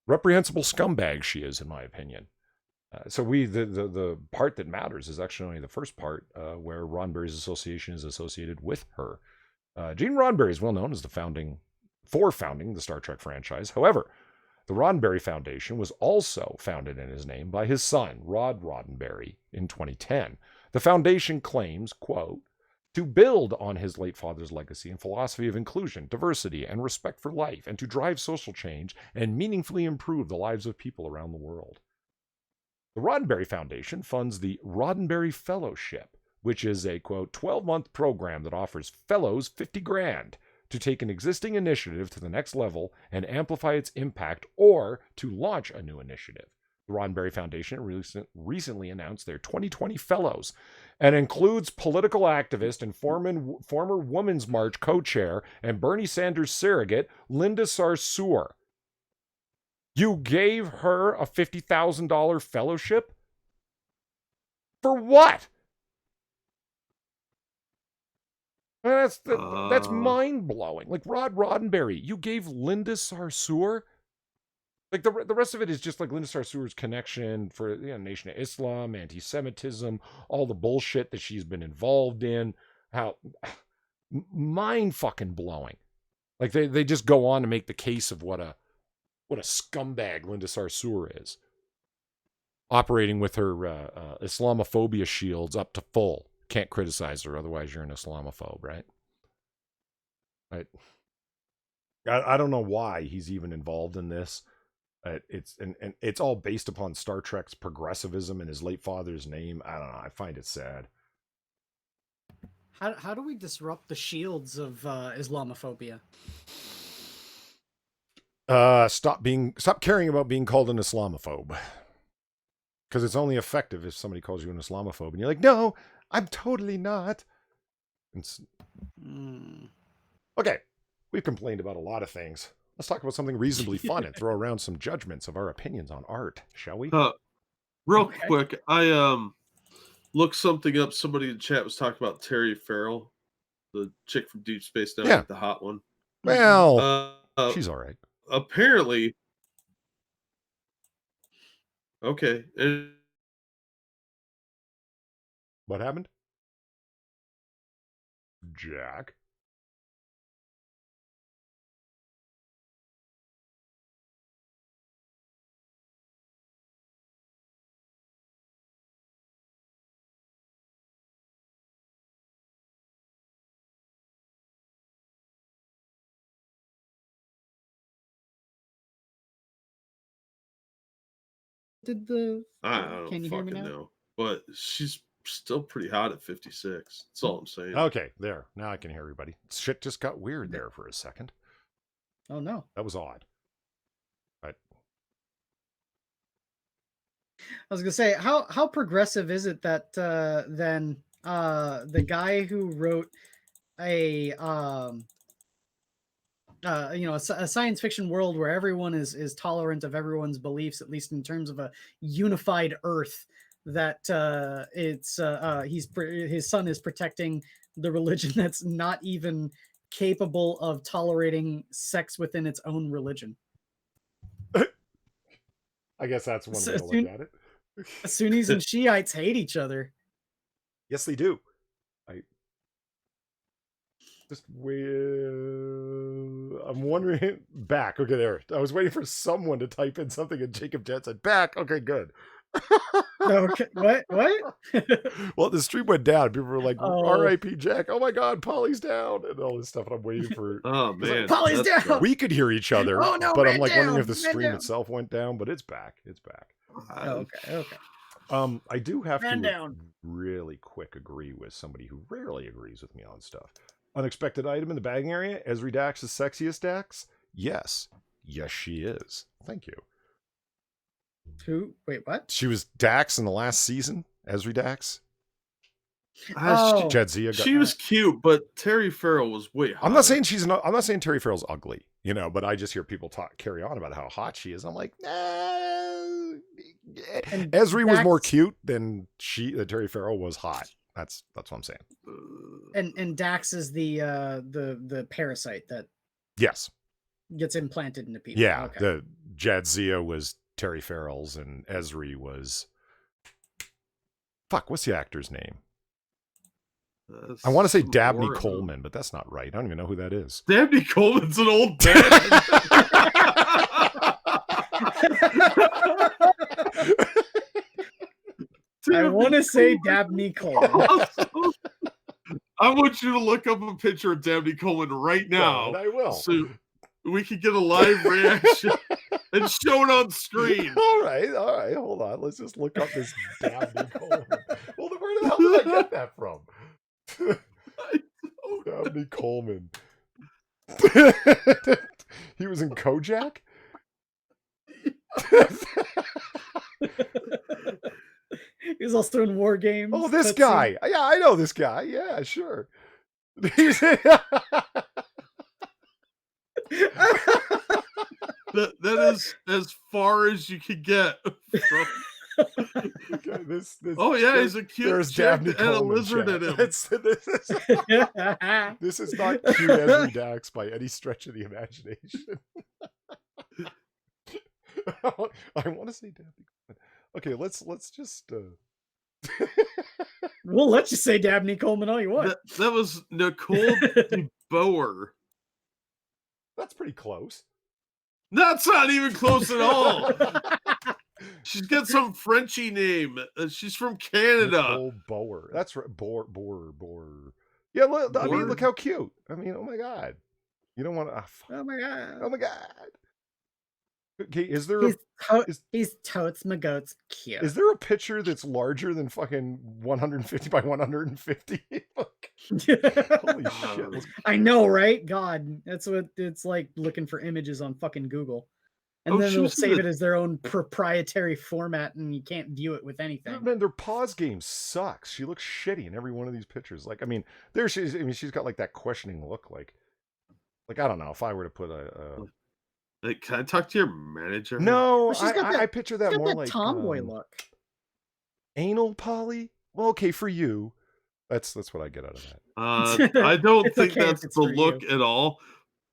reprehensible scumbag she is, in my opinion. So the part that matters is actually only the first part, where Roddenberry's association is associated with her. Gene Roddenberry is well known as founding the Star Trek franchise. However, the Roddenberry Foundation was also founded in his name by his son, Rod Roddenberry, in 2010. The foundation claims, quote, to build on his late father's legacy and philosophy of inclusion, diversity, and respect for life, and to drive social change and meaningfully improve the lives of people around the world. The Roddenberry Foundation funds the Roddenberry Fellowship, which is a, quote, 12-month program that offers fellows $50,000 to take an existing initiative to the next level and amplify its impact, or to launch a new initiative. The Roddenberry Foundation recently announced their 2020 fellows, and includes political activist and former Women's March co-chair and Bernie Sanders surrogate, Linda Sarsour. You gave her a $50,000 fellowship? For what? That's mind-blowing. Like, Rod Roddenberry, you gave Linda Sarsour Like the rest of it is just like Linda Sarsour's connection for Nation of Islam, anti-Semitism, all the bullshit that she's been involved in. How mind fucking blowing. Like they just go on to make the case of what a scumbag Linda Sarsour is, operating with her Islamophobia shields up to full. Can't criticize her, otherwise you're an Islamophobe, right? Right. I don't know why he's even involved in this. It's it's all based upon Star Trek's progressivism and his late father's name. I don't know. I find it sad. How do we disrupt the shields of Islamophobia? Stop caring about being called an Islamophobe. Because it's only effective if somebody calls you an Islamophobe, and you're like, no, I'm totally not. Okay, we've complained about a lot of things. Let's talk about something reasonably fun and throw around some judgments of our opinions on art, shall we? Real quick, I looked something up. Somebody in the chat was talking about Terry Farrell, the chick from Deep Space Nine, Yeah. the hot one. Well, she's all right. Apparently, okay. And What happened? Jack? Did the I don't Can you hear me fucking now? know, but she's still pretty hot at 56. That's all I'm saying. Okay, there. Now I can hear everybody. Shit just got weird there for a second. Oh no. That was odd. But I was gonna say, how progressive is it that then the guy who wrote a a science fiction world where everyone is tolerant of everyone's beliefs, at least in terms of a unified Earth, that his son is protecting the religion that's not even capable of tolerating sex within its own religion. I guess that's one way to look at it. Sunnis and Shiites hate each other. Yes, they do. I'm wondering back. Okay, there. I was waiting for someone to type in something, and Jacob Jet said back. Okay, good. Okay, what? Well, the stream went down. People were like, Oh. "R.I.P. Jack." Oh my God, Polly's down, and all this stuff. And I'm waiting for. Oh man, Polly's that's down. We could hear each other, Oh, no, but I'm man like wondering down, if the man stream down. itself went down. But it's back. It's back. Okay. I do have Man to down. really quick agree with somebody who rarely agrees with me on stuff. Unexpected item in the bagging area. Esri Dax is sexiest Dax? Yes, she is. Thank you. Who? Wait, what? She was Dax in the last season. Esri Dax. Oh. Jadzia. She was cute, but Terry Farrell was way hotter. I'm not saying I'm not saying Terry Farrell's ugly, but I just hear people carry on about how hot she is. I'm like, Esri was more cute than Terry Farrell was hot. That's what I'm saying. And Dax is the parasite that Yes gets implanted into people. Yeah. Okay. The Jadzia was Terry Farrell's, and Esri was what's the actor's name? I want to say Dabney Coleman, but that's not right. I don't even know who that is. Dabney Coleman's an old man. I want to say Dabney Coleman. I want you to look up a picture of Dabney Coleman right now. I will. So we can get a live reaction and show it on screen. All right. Hold on. Let's just look up this Dabney Coleman. Well, where the hell did I get that from? Dabney Coleman. He was in Kojak? He was also in War Games. Oh, this guy. Yeah, I know this guy. Yeah, sure. That is as far as you can get. Okay, oh yeah, he's a cute chick and a lizard in him. This is not cute Esri Dax by any stretch of the imagination. I want to say Dabney Coleman. Okay, let's just. We'll let you say Dabney Coleman all you want. That was Nicole DeBoer. That's pretty close. That's not even close at all. She's got some Frenchy name. She's from Canada. Nicole Boer. That's right. Boer. Yeah, look, I mean, look how cute. I mean, oh my God. You don't want to. Oh my God. Oh my God. Okay, is there he's totes my goats cute. Is there a picture that's larger than fucking 150 by 150? Holy shit. I know, right? God, that's what it's like looking for images on fucking Google. And then they'll save it as their own proprietary format and you can't view it with anything. Man, their pause game sucks. She looks shitty in every one of these pictures. Like, I mean, there she is. I mean, she's got like that questioning look. Like I don't know if I were to put Like, can I talk to your manager? No, I picture that more like tomboy look. Anal poly. Well, okay, for you, that's what I get out of that. I don't think okay that's the look at all.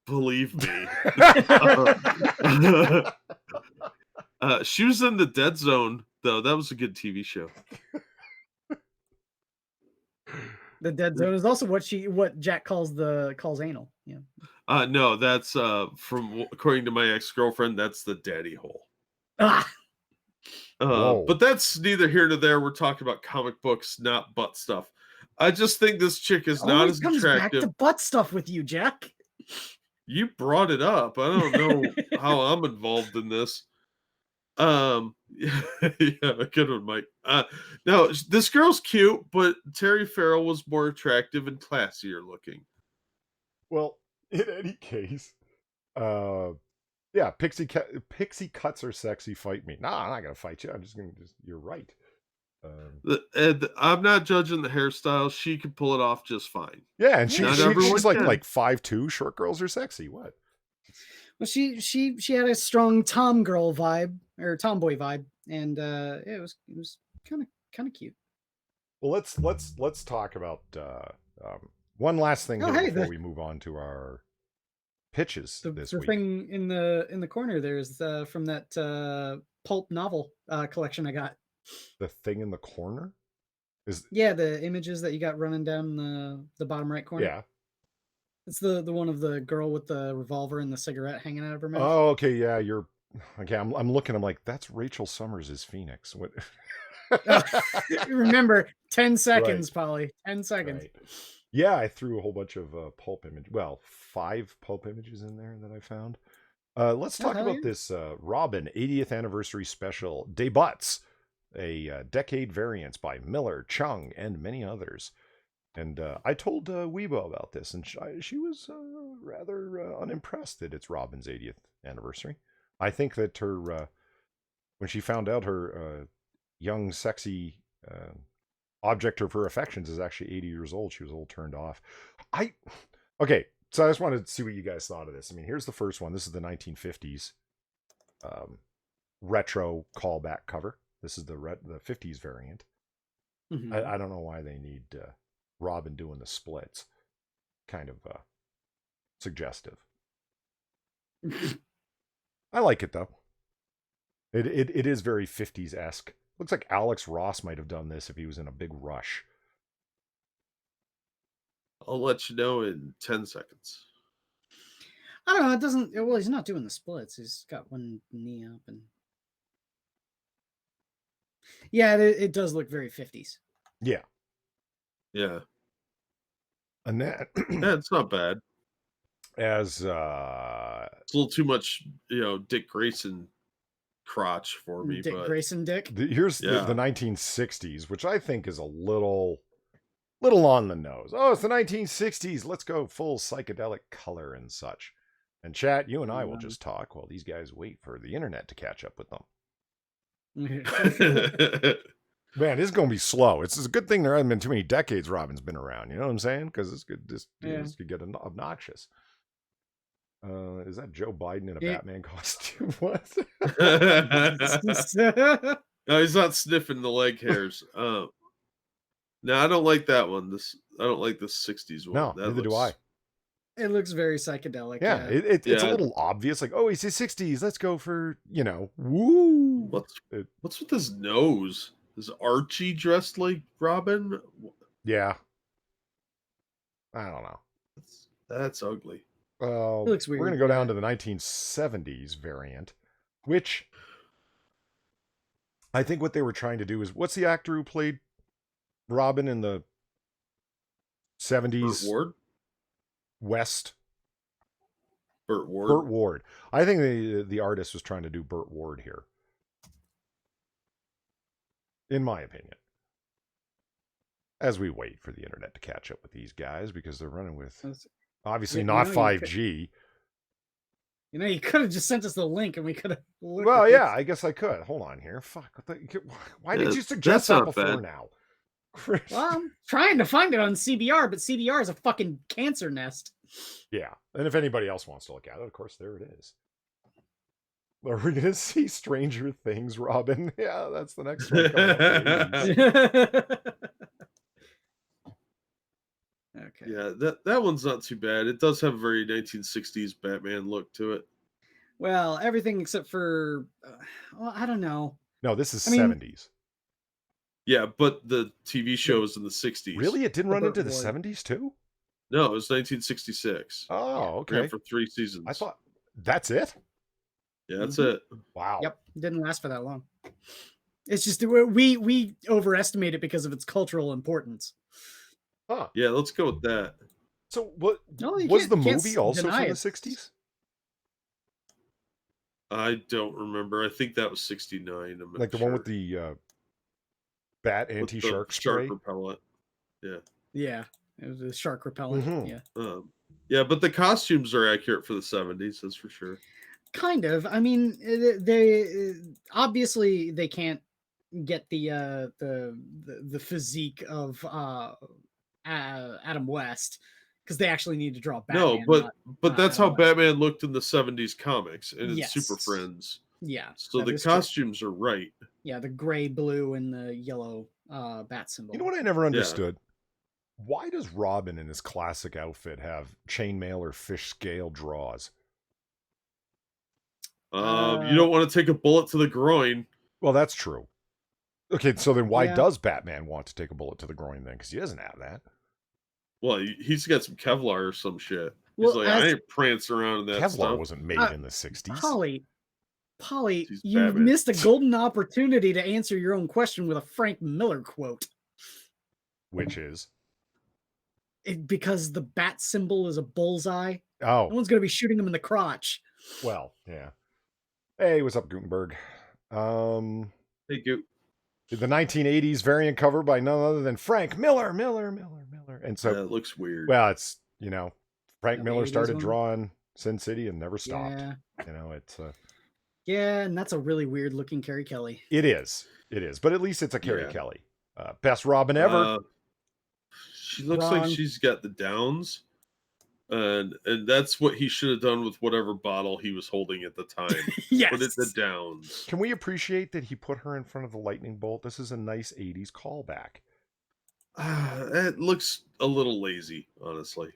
Believe me. She was in the Dead Zone, though. That was a good TV show. The Dead Zone is also what Jack calls anal. Yeah. No, that's from according to my ex-girlfriend, that's the daddy hole. Ah. But that's neither here nor there. We're talking about comic books, not butt stuff. I just think this chick is not as comes attractive. Back to butt stuff with you, Jack. You brought it up. I don't know how I'm involved in this. Yeah, good one, Mike. Now this girl's cute, but Terry Farrell was more attractive and classier looking. Well, in any case, yeah, pixie cuts are sexy. Fight me. Nah, I'm not gonna fight you. You're right. I'm not judging the hairstyle. She could pull it off just fine. Yeah, and she's like can. 5'2". Short girls are sexy. What? Well, she had a strong tomboy vibe, and it was kind of cute. Well, let's talk about one last thing before we move on to our pitches this week. The thing in the corner there is from that pulp novel collection I got. The thing in the corner is the images that you got running down the bottom right corner. Yeah, it's the one of the girl with the revolver and the cigarette hanging out of her mouth. Oh, okay, yeah, you're okay. I'm looking. I'm like, that's Rachel Summers as Phoenix. What? Remember, 10 seconds, right. Polly. 10 seconds. Right. Yeah, I threw a whole bunch of pulp image. Well, 5 pulp images in there that I found. Let's talk about this Robin 80th anniversary special debuts, a decade variants by Miller, Chung, and many others. And I told Weibo about this, and she was rather unimpressed that it's Robin's 80th anniversary. I think that her, when she found out her young, sexy object of her affections is actually 80 years old, she was a little turned off. Okay, so I just wanted to see what you guys thought of this. I mean, here's the first one. This is the 1950s retro callback cover. This is the 50s variant. Mm-hmm. I don't know why they need Robin doing the splits. Kind of suggestive. I like it though. It is very 50s-esque. Looks like Alex Ross might have done this if he was in a big rush. I'll let you know in 10 seconds. I don't know. It doesn't. Well, he's not doing the splits. He's got one knee up, and yeah, it does look very 50s. Yeah. Yeah. And that yeah, it's not bad. As it's a little too much, Dick Grayson crotch for me. Grayson Dick. Here's the 1960s, which I think is a little on the nose. Oh, it's the 1960s. Let's go full psychedelic color and such. And chat, you and I will just talk while these guys wait for the internet to catch up with them. Man, it's going to be slow. It's a good thing there haven't been too many decades Robin's been around. You know what I'm saying? Because this could get obnoxious. Is that Joe Biden in a Batman costume? What? No, he's not sniffing the leg hairs. No, I don't like that one. I don't like the 60s one. No, neither do I. It looks very psychedelic. Yeah, it's a Yeah. little obvious. Like, oh, he's his 60s. Let's go for, woo. What's with his nose? Is Archie dressed like Robin? Yeah. I don't know. That's ugly. It looks We're weird. going to go down to the 1970s variant, which I think what they were trying to do is, what's the actor who played Robin in the 70s Burt Ward? West? Burt Ward? Burt Ward. I think the artist was trying to do Burt Ward here. In my opinion. As we wait for the internet to catch up with these guys, because they're running with, obviously not 5G. You could have just sent us the link and we could have looked Well, at yeah, I guess I could. Hold on here. Fuck. Why did you suggest that before now? Well, I'm trying to find it on CBR, but CBR is a fucking cancer nest. Yeah. And if anybody else wants to look at it, of course, there it is. Are we going to see Stranger Things, Robin? Yeah, that's the next one. Okay. Yeah, that one's not too bad. It does have a very 1960s Batman look to it. Well, everything except for, I don't know. No, this is 70s. Yeah, but the TV show is in the 60s. Really? It didn't run Burt into the Ward. 70s too? No, it was 1966. Oh, okay. Ran for 3 seasons. I thought that's it. Yeah, that's it. Wow. Yep, didn't last for that long. It's just we overestimate it because of its cultural importance. Huh. Yeah, let's go with that. So what No, you was the can't movie also from deny the it. 60s? I don't remember. I think that was 69. I'm not Like the one sure. with the bat With the anti-shark shark spray? repellent. Yeah. Yeah, it was a shark repellent. Mhm. Yeah, Yeah, but the costumes are accurate for the 70s, that's for sure. kind of. I mean, they obviously they can't get the physique of Adam West because they actually need to draw Batman. No, but that's how Adam West. Batman looked in the 70s comics and in Yes. Super Friends. Yeah. So that the is true. costumes are right. Yeah, the gray, blue, and the yellow bat symbol. You know what I never understood? Why does Robin in his classic outfit have chainmail or fish scale draws? You don't want to take a bullet to the groin. Well, that's true. Okay, so then why Yeah. does Batman want to take a bullet to the groin then? Because he doesn't have that. Well, he's got some Kevlar or some shit. Well, He's like, I ain't prancing around in that Kevlar stuff. wasn't made in the 60s. Polly, He's you Batman. missed a golden opportunity to answer your own question with a Frank Miller quote. Which is? Because the bat symbol is a bullseye. Oh, No one's going to be shooting him in the crotch. well, yeah. Hey, what's up, Gutenberg? Hey, Goot. The 1980s variant cover by none other than Frank Miller. And so, It looks weird. well, it's, Frank The Miller 80s started one? drawing Sin City and never stopped. Yeah. It's Yeah, and that's a really weird looking Carrie Kelly. it is, but at least it's a Carrie Yeah. Kelly. Best Robin ever. She looks Wrong. like she's got the downs. And that's what he should have done with whatever bottle he was holding at the time. Yes. Put it the downs. Can we appreciate that he put her in front of the lightning bolt? This is a nice 80s callback. It looks a little lazy, honestly.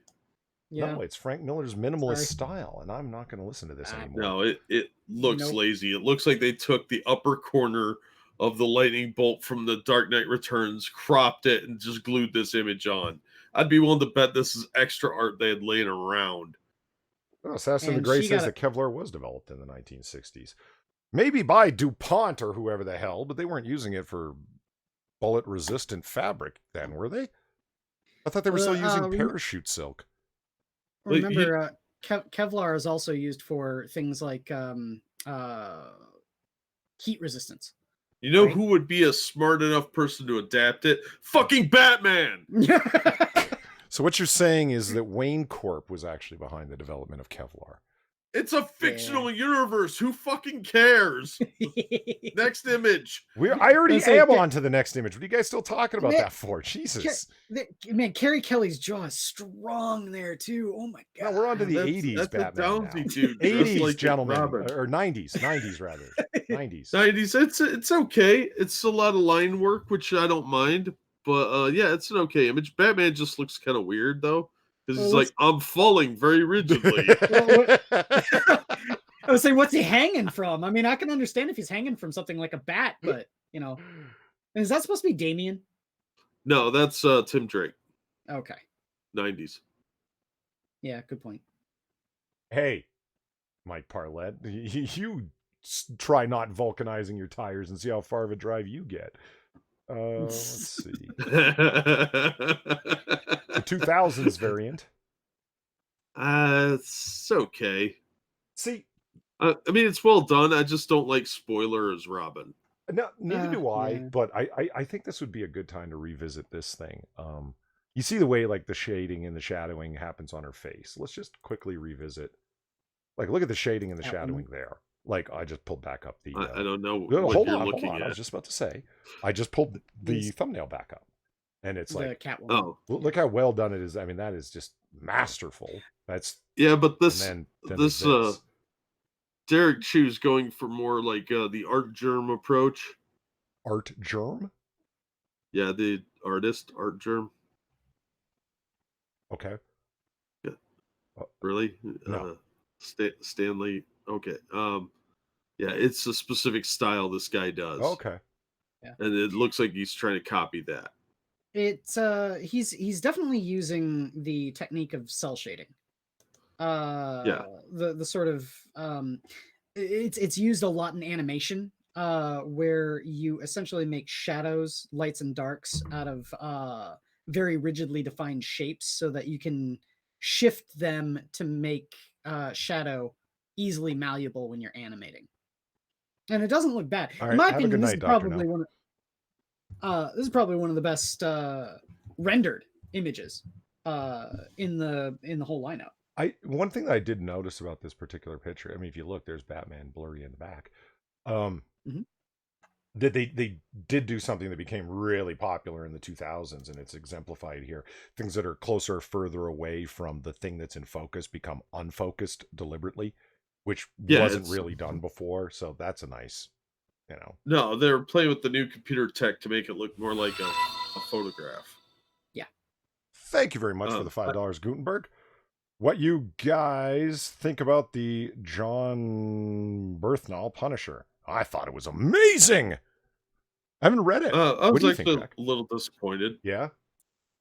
Yeah. No, it's Frank Miller's minimalist Sorry. style, and I'm not going to listen to this anymore. No, it looks Nope. lazy. It looks like they took the upper corner of the lightning bolt from the Dark Knight Returns, cropped it, and just glued this image on. I'd be willing to bet this is extra art they had laying around. Oh, Assassin the And Grey she says got that Kevlar was developed in the 1960s. Maybe by DuPont or whoever the hell, but they weren't using it for bullet-resistant fabric then, were they? I thought they were still using parachute silk. Remember, Kevlar is also used for things like heat resistance. You know Right. who would be a smart enough person to adapt it? Fucking Batman! So what you're saying is that Wayne Corp was actually behind the development of Kevlar. It's a fictional universe. Who fucking cares? Next image. I already Let's say am Ca- on to the next image. What are you guys still talking about Man, that for? Jesus. Man, Carrie Kelly's jaw is strong there too. Oh my No, god. we're on to the That's- 80s that's a Batman Downsy now. dude dressed 80s, like gentlemen. Robin. Or 90s rather. 90s. 90s. It's okay. It's a lot of line work, which I don't mind. But yeah, it's an okay image. Batman just looks kind of weird though. Because Well, he's like, I'm falling very rigidly. I was saying, what's he hanging from? I mean, I can understand if he's hanging from something like a bat, but is that supposed to be Damien? No, that's Tim Drake. Okay. 90s. Yeah, good point. Hey, Mike Parlett, you try not vulcanizing your tires and see how far of a drive you get. Let's see. The 2000s variant. It's okay. See, I mean, it's well done. I just don't like Spoiler as Robin. No, neither do I. Yeah. But I think this would be a good time to revisit this thing. You see the way like the shading and the shadowing happens on her face. Let's just quickly revisit. Like, look at the shading and the shadowing there. Like, I just pulled back up the. I don't know what hold you're on, looking at. I was just about to say. I just pulled the thumbnail back up, and it's like, Catwoman. Oh, look how well done it is. I mean, that is just masterful. That's yeah, but this then this Derek Chu's going for more like the art germ approach. Art germ. Yeah, the artist art germ. Okay. Yeah. Really? No. Stanley. Okay. Yeah, it's a specific style this guy does. Okay. Yeah. And it looks like he's trying to copy that. It's he's definitely using the technique of cell shading. Yeah. The sort of it's used a lot in animation, where you essentially make shadows, lights, and darks out of very rigidly defined shapes, so that you can shift them to make shadow easily malleable when you're animating. And it doesn't look bad. All In right, my have a opinion, good this night, is Dr. probably No. this is probably one of the best rendered images in the whole lineup. One thing that I did notice about this particular picture, I mean, if you look, there's Batman blurry in the back. That they did do something that became really popular in the 2000s, and it's exemplified here. Things that are closer or further away from the thing that's in focus become unfocused deliberately, which wasn't really done before. So that's a nice, No, they're playing with the new computer tech to make it look more like a photograph. Yeah. Thank you very much for the $5, Gutenberg. What you guys think about the John Berthnall Punisher? I thought it was amazing. I haven't read it. I was actually a little disappointed. Yeah.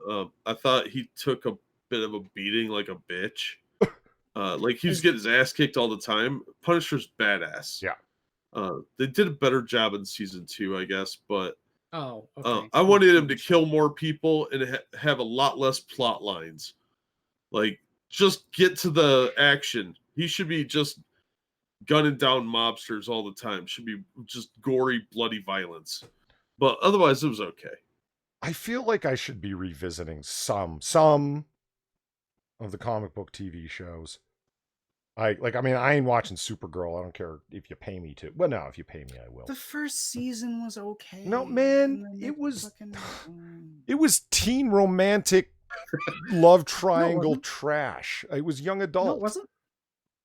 I thought he took a bit of a beating like a bitch. Like he was getting his ass kicked all the time. Punisher's badass. Yeah. They did a better job in season 2, I guess, but okay. I wanted him to kill more people and have a lot less plot lines. Like, just get to the action. He should be just gunning down mobsters all the time. Should be just gory, bloody violence. But otherwise, it was okay. I feel like I should be revisiting some of the comic book TV shows. I ain't watching Supergirl. I don't care if you pay me to. Well, no, if you pay me, I will. The first season was okay. No, man, it was teen romantic love triangle trash. It was young adult. No, it wasn't.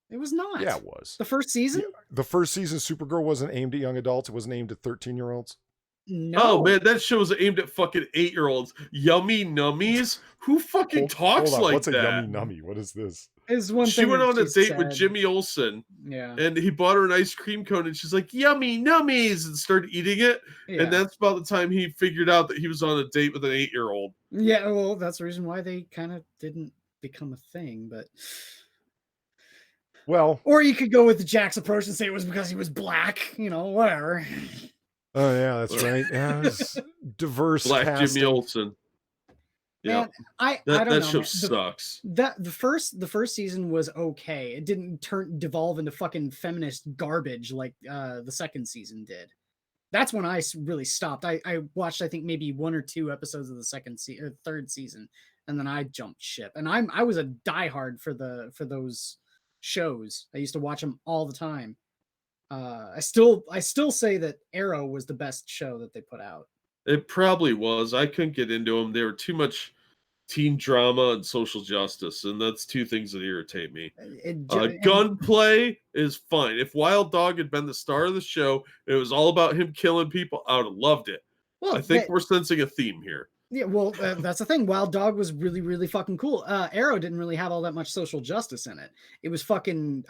It was not. Yeah, it was. The first season? Yeah, the first season, Supergirl wasn't aimed at young adults. It wasn't aimed at 13-year-olds. No. Oh, man, that show was aimed at fucking 8-year-olds. Yummy nummies? Who fucking talks like What's that? What's a yummy nummy? What is this? She went on a date with Jimmy Olsen. Yeah. And he bought her an ice cream cone, and she's like, yummy nummies, and started eating it. Yeah. And that's about the time he figured out that he was on a date with an 8-year-old. Yeah, well, that's the reason why they kind of didn't become a thing, but... Well... Or you could go with Jack's approach and say it was because he was black, whatever. Oh, yeah, that's right. Yeah, it was diverse Black casting. Jimmy Olsen. Man, yeah, I don't know. That show sucks. The first season was okay. It didn't devolve into fucking feminist garbage like the second season did. That's when I really stopped. I watched, I think, maybe 1 or 2 episodes of the third season, and then I jumped ship. And I was a diehard for those shows. I used to watch them all the time. I still say that Arrow was the best show that they put out. It probably was. I couldn't get into them. They were too much teen drama and social justice, and that's 2 things that irritate me. Gunplay is fine. If Wild Dog had been the star of the show, it was all about him killing people, I would have loved it. Well, I think we're sensing a theme here. Yeah, well, that's the thing. Wild Dog was really, really fucking cool. Arrow didn't really have all that much social justice in it. It was fucking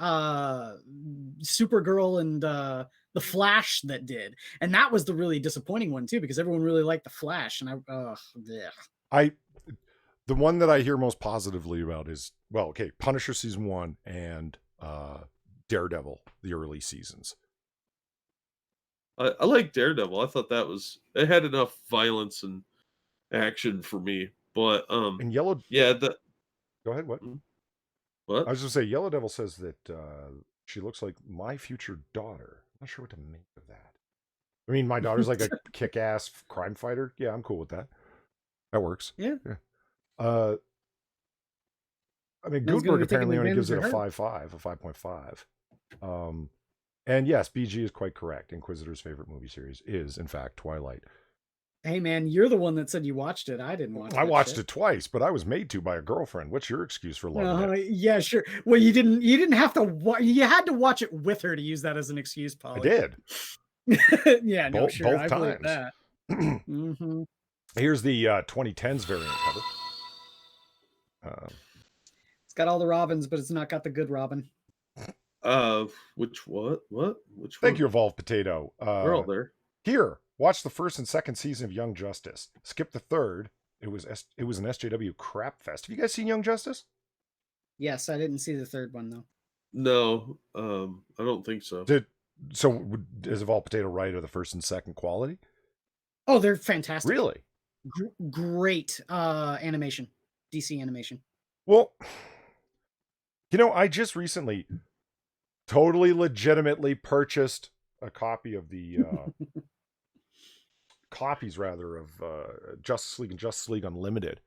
Supergirl and the Flash that did, and that was the really disappointing one too, because everyone really liked the Flash, and the one that I hear most positively about is, well, okay, Punisher season 1 and Daredevil, the early seasons. I like Daredevil. I thought it had enough violence and action for me. But And Yellow, yeah, go ahead. What? What? I was going to say, Yellow Devil says that she looks like my future daughter. I'm not sure what to make of that. I mean, my daughter's like a kick-ass crime fighter. Yeah, I'm cool with that. That works. Yeah. I mean, Gutenberg apparently only gives it a 5.5. And yes, BG is quite correct. Inquisitor's favorite movie series is, in fact, Twilight. Hey, man, you're the one that said you watched it. I didn't watch it. I watched it twice, but I was made to by a girlfriend. What's your excuse for loving it? Yeah, sure. Well, you didn't have to. You had to watch it with her to use that as an excuse, Paul. I did. Yeah, no, sure. Both I times. That. Here's the 2010s variant cover. It's got all the Robins, but it's not got the good Robin. Which what? Which Thank one? you, Evolved Potato. We're all there. Here, watch the first and second season of Young Justice. Skip the third. It was an SJW crap fest. Have you guys seen Young Justice? Yes, I didn't see the third one though. No, I don't think so. So is Evolved Potato right, or the first and second quality? Oh, they're fantastic. Really? Great animation. DC animation. Well, I just recently totally legitimately purchased a copy of the copies rather of Justice League and Justice League Unlimited,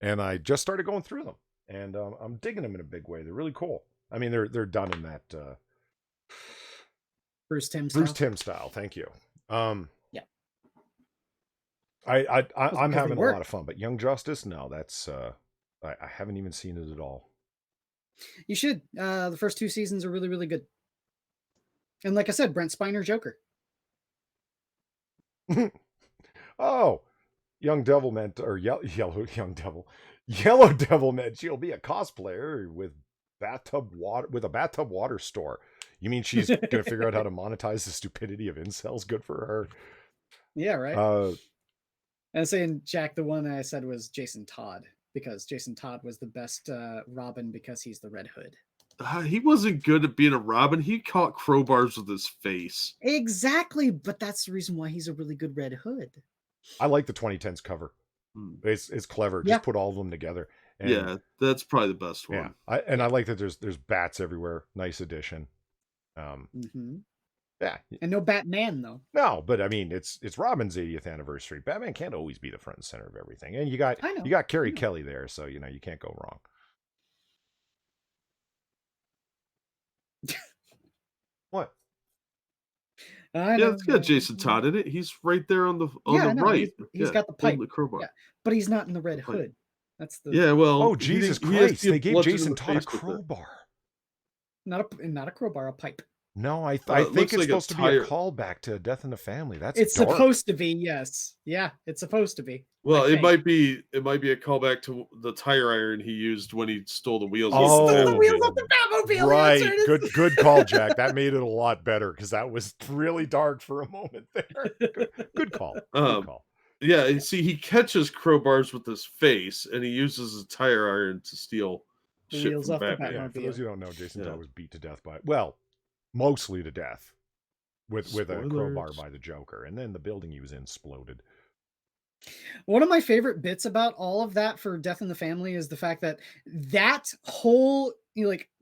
and I just started going through them, and I'm digging them in a big way. They're really cool. I mean, they're done in that Bruce Timm style. Thank you. Yeah. I'm having a lot of fun, but Young Justice, no, that's I haven't even seen it at all. You should. The first 2 seasons are really, really good. And like I said, Brent Spiner Joker. Oh, Young Devil meant, or Yellow Devil meant she'll be a cosplayer with a bathtub water store. You mean she's gonna figure out how to monetize the stupidity of incels? Good for her. Yeah, right. And saying Jack, the one I said was Jason Todd, because Jason Todd was the best Robin because he's the Red Hood. He wasn't good at being a Robin. He caught crowbars with his face. Exactly, but that's the reason why he's a really good Red Hood. I like the 2010s cover. It's clever. Just put all of them together. And, yeah, that's probably the best one. Yeah, I like that there's bats everywhere. Nice addition. Yeah, and no Batman though. No, but I mean, it's Robin's 80th anniversary. Batman can't always be the front and center of everything, and you got Carrie Kelly there, so you can't go wrong. What? It's got Jason Todd in it. He's right there on the right. He's got the pipe, the crowbar. Yeah. But he's not in the Red Hood. That's the Oh Jesus Christ! They gave Jason Todd a crowbar. Not a crowbar, a pipe. No, I think it's supposed to be a callback to Death in the Family. It's supposed to be, yes. Yeah, it's supposed to be. Well, it might be a callback to the tire iron he used when he stole the wheels. He stole the wheels off the Batmobile. Right. Good call, Jack. That made it a lot better because that was really dark for a moment there. Good call. Good call. Yeah, see, he catches crowbars with his face, and he uses a tire iron to steal shit wheels from off Batman. the Batmobile. Yeah, for those who don't know, Jason Todd was beat to death mostly to death with a crowbar by the Joker, and then the building he was in exploded. One of my favorite bits about all of that for Death in the Family is the fact that whole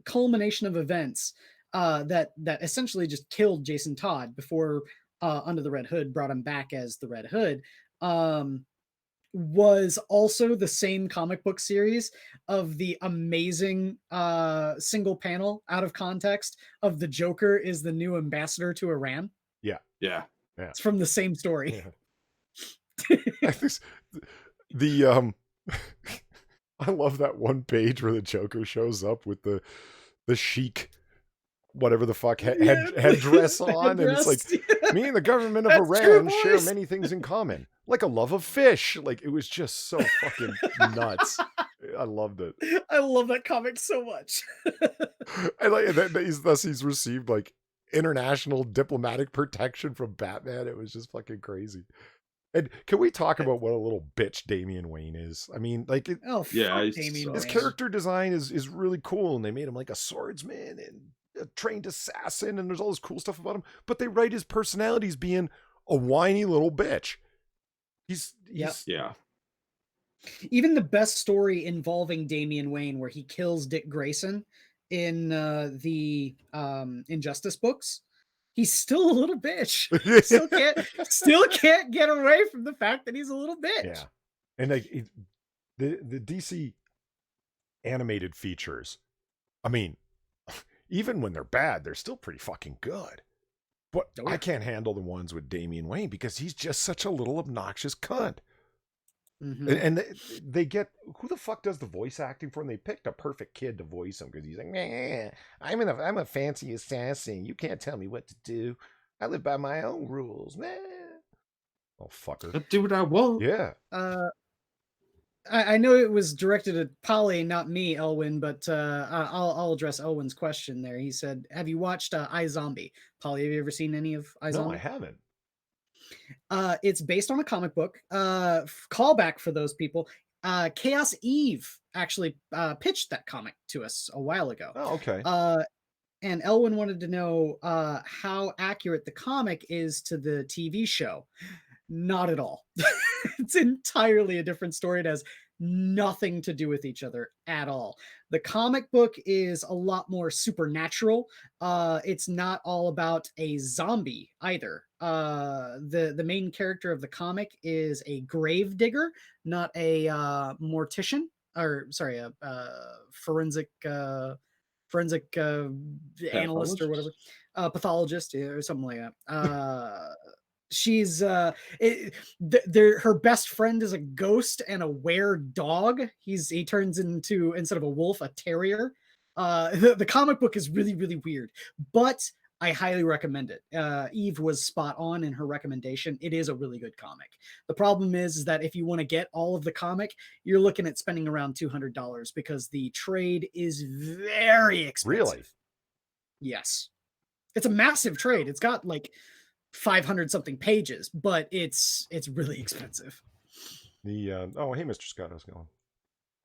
culmination of events that essentially just killed Jason Todd before Under the Red Hood brought him back as the Red Hood was also the same comic book series of the amazing single panel out of context of the Joker is the new ambassador to Iran. Yeah. It's from the same story. Yeah. I love that one page where the Joker shows up with the chic whatever the fuck headdress on, and it's like, me and the government of Iran share many things in common. like a love of fish. Like, it was just so fucking nuts. I loved it. I love that comic so much. And like he's received like international diplomatic protection from Batman. It was just fucking crazy. And can we talk about what a little bitch Damian Wayne is? I mean, like, Oh, Yeah, fuck he's Damian his Wayne. character design is really cool, and they made him like a swordsman and a trained assassin, and there's all this cool stuff about him. But they write his personality as being a whiny little bitch. He's Yeah. Even the best story involving Damian Wayne, where he kills Dick Grayson in the Injustice books, he's still a little bitch. still can't get away from the fact that he's a little bitch. Yeah, and like the DC animated features, I mean, even when they're bad, they're still pretty fucking good. But Oh, yeah. I can't handle the ones with Damian Wayne because he's just such a little obnoxious cunt. Mhm. And they get, who the fuck does the voice acting for him? They picked a perfect kid to voice him because he's like, nah, I'm a fancy assassin. You can't tell me what to do. I live by my own rules. Nah. Oh, fucker. I do what I want. Yeah. I know it was directed at Polly, not me, Elwin, but I'll address Elwin's question there. He said, "Have you watched iZombie?" Polly, have you ever seen any of iZombie? No, I haven't. It's based on a comic book. Callback for those people. Chaos Eve actually pitched that comic to us a while ago. Oh, okay. And Elwin wanted to know how accurate the comic is to the TV show. Not at all. It's entirely a different story. It has nothing to do with each other at all. The comic book is a lot more supernatural. It's not all about a zombie either. The main character of the comic is a grave digger, not a mortician, or sorry, a forensic analyst or whatever, pathologist or something like that. She's her best friend is a ghost and a were dog. He turns into, instead of a wolf, a terrier. The comic book is really, really weird, but I highly recommend it. Eve was spot on in her recommendation. It is a really good comic. The problem is that if you want to get all of the comic, you're looking at spending around $200 because the trade is very expensive. Really? Yes. It's a massive trade. It's got like 500 something pages, but it's really expensive. Hey, Mr. Scott, how's it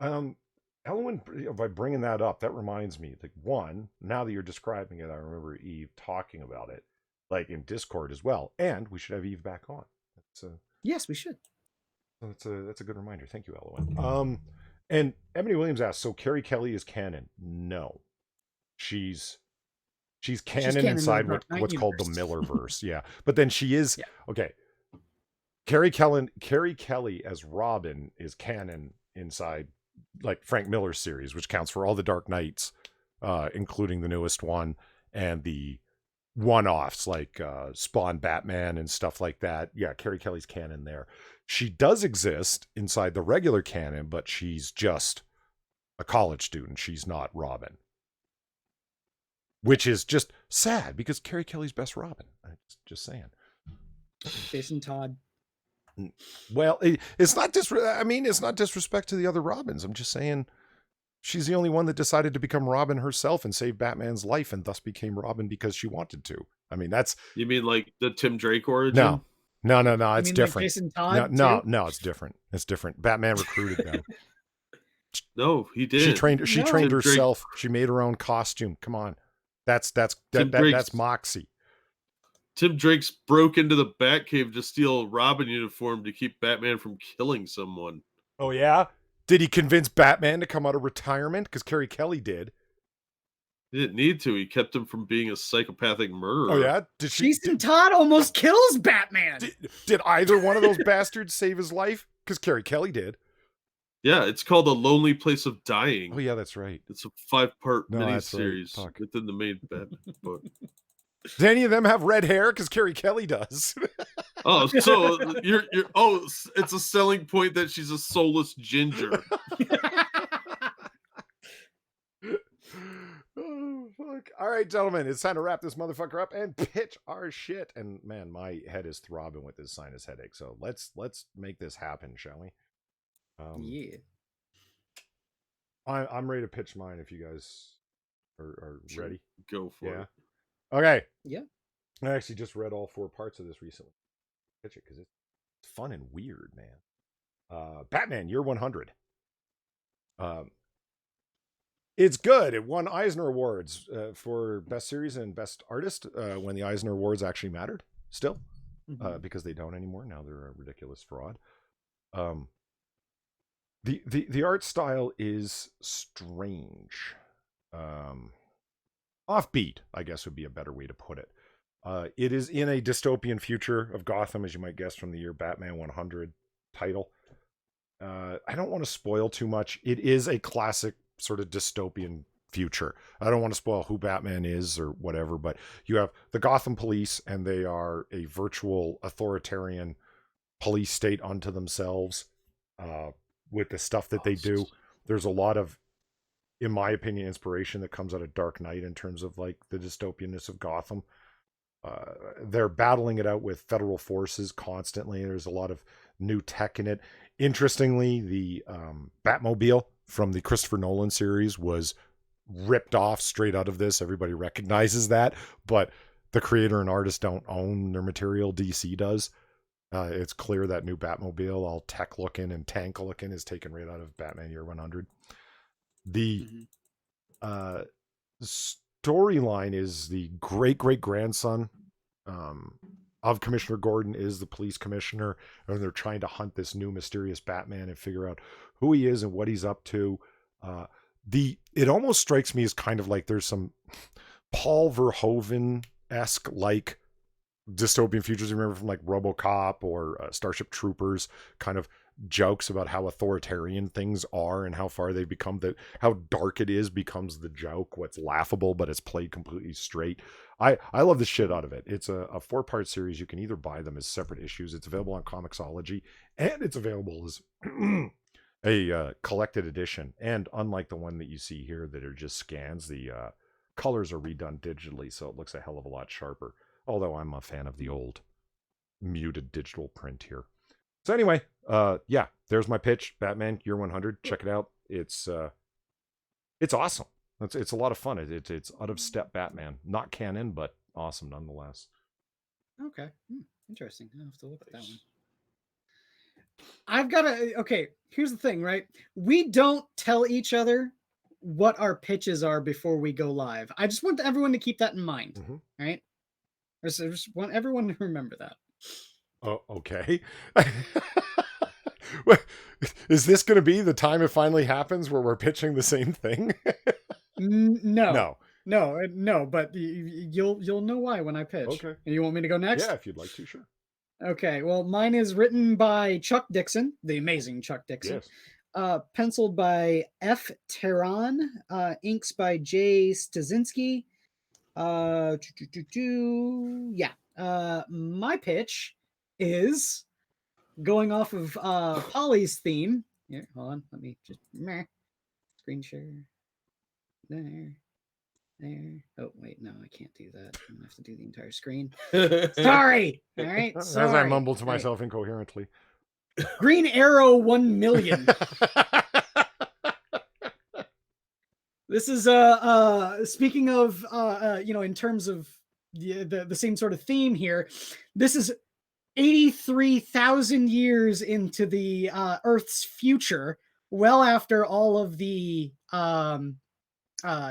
going? Elwin, by bringing that up, that reminds me, like, one, now that you're describing it, I remember Eve talking about it, like in Discord as well, and we should have Eve back on. Yes, we should. That's a good reminder. Thank you, Elwin. And Ebony Williams asked, so Carrie Kelly is canon? No, she's canon inside what's called the Millerverse. Yeah, but then she is okay. Carrie Kelly as Robin is canon inside like Frank Miller's series, which counts for all the Dark Knights, including the newest one and the one-offs like Spawn Batman and stuff like that. Yeah, Carrie Kelly's canon there. She does exist inside the regular canon, but she's just a college student. She's not Robin. Which is just sad because Carrie Kelly's best Robin. Just saying. Jason Todd. Well, it's not it's not disrespect to the other Robins. I'm just saying she's the only one that decided to become Robin herself and save Batman's life and thus became Robin because she wanted to. I mean, that's... You mean like the Tim Drake origin? No, it's different. Like Jason Todd, no, it's different. It's different. Batman recruited them. No, he did. She trained herself. She made her own costume. Come on. That's Moxie. Tim Drake's broke into the Batcave to steal a Robin uniform to keep Batman from killing someone. Oh, yeah? Did he convince Batman to come out of retirement? Because Carrie Kelly did. He didn't need to. He kept him from being a psychopathic murderer. Oh, yeah? Jason Todd almost kills Batman. Did either one of those bastards save his life? Because Carrie Kelly did. Yeah, it's called A Lonely Place of Dying. Oh, yeah, that's right. It's a 5-part miniseries right. within the main Batman book. Does any of them have red hair? Because Carrie Kelly does. Oh, so it's a selling point that she's a soulless ginger. Oh, fuck. All right, gentlemen, it's time to wrap this motherfucker up and pitch our shit. And man, my head is throbbing with this sinus headache. So let's make this happen, shall we? Yeah. I'm ready to pitch mine if you guys are Sure. ready. Go for Yeah. it. Okay. Yeah. I actually just read all 4 parts of this recently. Pitch it because it's fun and weird, man. Batman Year 100. It's good. It won Eisner Awards for Best Series and Best Artist when the Eisner Awards actually mattered still, because they don't anymore. Now they're a ridiculous fraud. The art style is strange. Offbeat, I guess would be a better way to put it. It is in a dystopian future of Gotham, as you might guess from the year Batman 100 title. I don't want to spoil too much. It is a classic sort of dystopian future. I don't want to spoil who Batman is or whatever, but you have the Gotham police, and they are a virtual authoritarian police state unto themselves with the stuff that they do. There's a lot of, in my opinion, inspiration that comes out of Dark Knight in terms of like the dystopianness of Gotham. They're battling it out with federal forces constantly. There's a lot of new tech in it. Interestingly, the Batmobile from the Christopher Nolan series was ripped off straight out of this. Everybody recognizes that, but the creator and artist don't own their material. DC does. It's clear that new Batmobile, all tech looking and tank looking, is taken right out of Batman Year 100. The storyline is the great-great-grandson of Commissioner Gordon is the police commissioner, and they're trying to hunt this new mysterious Batman and figure out who he is and what he's up to. It almost strikes me as kind of like there's some Paul Verhoeven-esque like dystopian futures. You remember from like RoboCop or Starship Troopers, kind of jokes about how authoritarian things are and how far they become, that how dark it is becomes the joke, what's laughable, but it's played completely straight. I love the shit out of it. It's a 4-part series. You can either buy them as separate issues. It's available on Comixology, and it's available as a collected edition. And unlike the one that you see here that are just scans, the colors are redone digitally, so it looks a hell of a lot sharper. Although I'm a fan of the old muted digital print here. So anyway, yeah, there's my pitch. Batman Year 100. Check it out. It's awesome. It's a lot of fun. It's out of step Batman, not canon, but awesome nonetheless. Okay, interesting. I'll have to look at that one. I've got to. Okay, here's the thing, right? We don't tell each other what our pitches are before we go live. I just want everyone to keep that in mind, right? I just want everyone to remember that. Oh, okay. Is this going to be the time it finally happens where we're pitching the same thing? No. But you'll know why when I pitch. Okay. And you want me to go next? Yeah, if you'd like to, sure. Okay. Well, mine is written by Chuck Dixon, the amazing Chuck Dixon. Yes. Penciled by F. Teran. Inks by J. Stasinski. My pitch is going off of Polly's theme. Here, hold on. Let me just screen share. There. Oh, wait, no, I can't do that. I'm gonna have to do the entire screen. Sorry. All right. Sorry. As I mumble to myself incoherently. Green Arrow 1 million. This is speaking of in terms of the same sort of theme here. This is 83,000 years into the Earth's future, well after all of the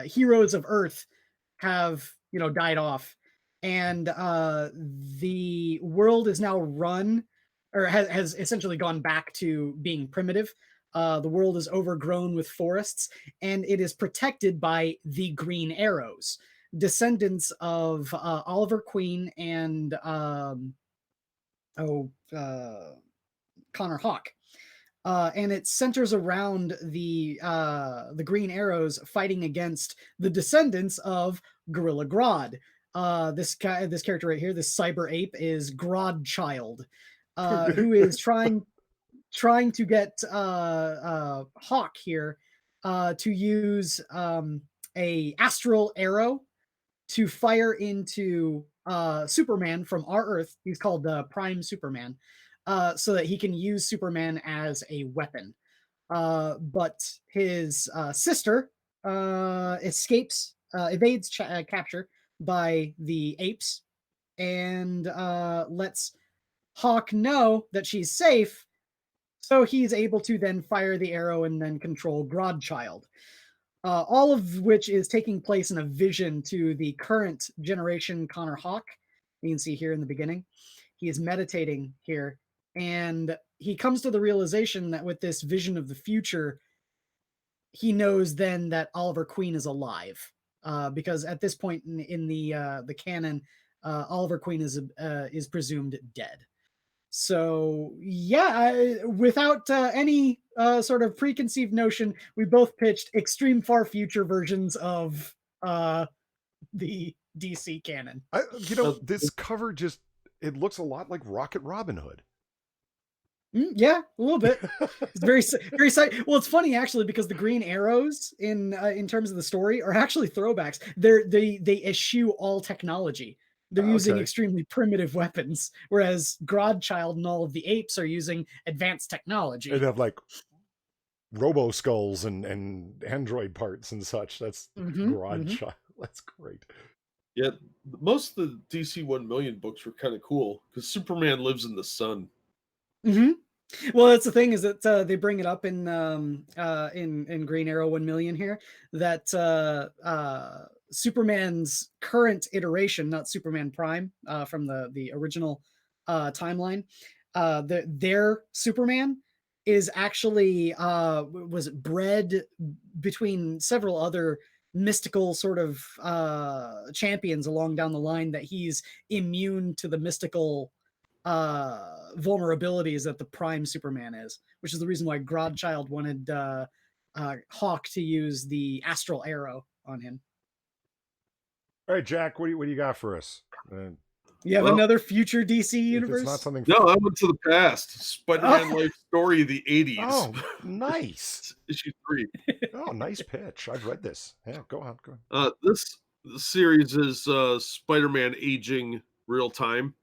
heroes of Earth have died off, and the world is now run, or has essentially gone back to being primitive. The world is overgrown with forests, and it is protected by the Green Arrows, descendants of Oliver Queen and Connor Hawke. And it centers around the Green Arrows fighting against the descendants of Gorilla Grodd. This character right here, this cyber ape, is Grodd-child, who is trying to get Hawk here to use a astral arrow to fire into Superman from our Earth. He's called Prime Superman, so that he can use Superman as a weapon. But his sister evades capture by the apes, and lets Hawk know that she's safe. So he's able to then fire the arrow and then control Godchild. All of which is taking place in a vision to the current generation Connor Hawk. You can see here in the beginning. He is meditating here, and he comes to the realization that with this vision of the future, he knows then that Oliver Queen is alive. Because at this point in the canon, Oliver Queen is presumed dead. So yeah, without any sort of preconceived notion, we both pitched extreme far future versions of the DC canon. This cover it looks a lot like Rocket Robin Hood. Yeah, a little bit. It's very well. It's funny actually, because the green arrows in terms of the story are actually throwbacks. They eschew all technology. They're using extremely primitive weapons, whereas Godchild and all of the apes are using advanced technology. They have like robo skulls and android parts and such. That's Godchild. That's great. Yeah, most of the DC 1 million books were kind of cool because Superman lives in the sun. Well, that's the thing, is that they bring it up in Green Arrow 1 million here, that Superman's current iteration, not Superman Prime, from the original timeline, their Superman is actually was bred between several other mystical sort of champions along down the line, that he's immune to the mystical vulnerabilities that the Prime Superman is, which is the reason why Godchild wanted Hawk to use the astral arrow on him. All right, Jack, what do you got for us? You have another future DC universe? It's not something. No, I went to the past. Spider-Man life story of the 80s. Oh, nice. Issue 3. Oh, nice pitch. I've read this. Yeah, go on. This series is Spider-Man aging real time.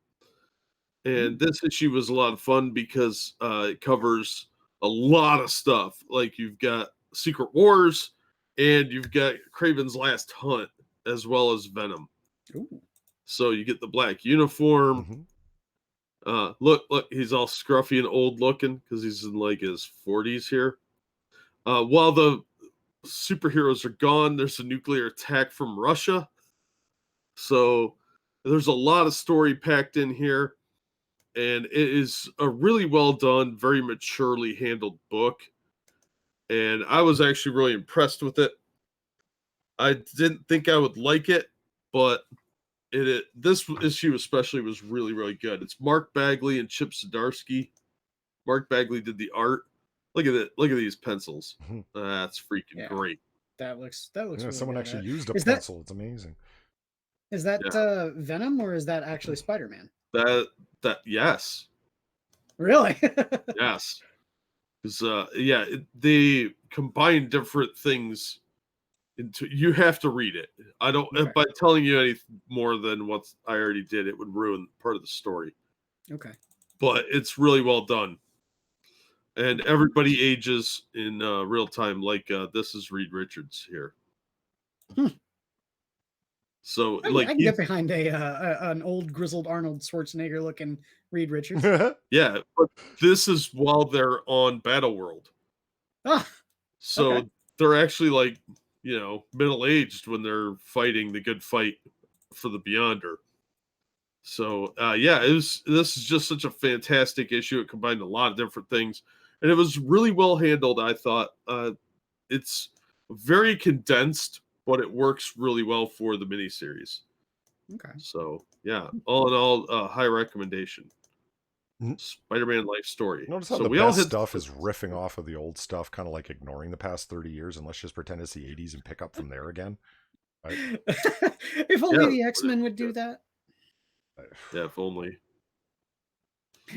And this issue was a lot of fun because it covers a lot of stuff. Like, you've got Secret Wars, and you've got Kraven's Last Hunt, as well as Venom. Ooh. So you get the black uniform. Look, he's all scruffy and old looking because he's in like his 40s here. While the superheroes are gone, there's a nuclear attack from Russia. So there's a lot of story packed in here. And it is a really well done, very maturely handled book. And I was actually really impressed with it. I didn't think I would like it, but this issue especially was really, really good. It's Mark Bagley and Chip Zdarsky. Mark Bagley did the art. Look at it. Look at these pencils. That's freaking great. That looks really someone good. actually used a pencil. It's amazing. Is that Venom, or is that actually Spider-Man? That yes. Really? Yes. Because they combine different things into. You have to read it. I don't. By telling you any more than what I already did, it would ruin part of the story. Okay. But it's really well done, and everybody ages in real time. Like this is Reed Richards here. So I can get behind an old grizzled Arnold Schwarzenegger looking Reed Richards. Yeah, but this is while they're on Battleworld. So they're actually like, middle-aged when they're fighting the good fight for the Beyonder. So this is just such a fantastic issue. It combined a lot of different things, and it was really well handled. I thought it's very condensed, but it works really well for the miniseries. Okay. So yeah, all in all, high recommendation. Spider-Man life story. Notice how the best stuff is riffing off of the old stuff, kind of like ignoring the past 30 years, and let's just pretend it's the 80s and pick up from there again. Right? If only the X-Men would do that. Yeah, if only.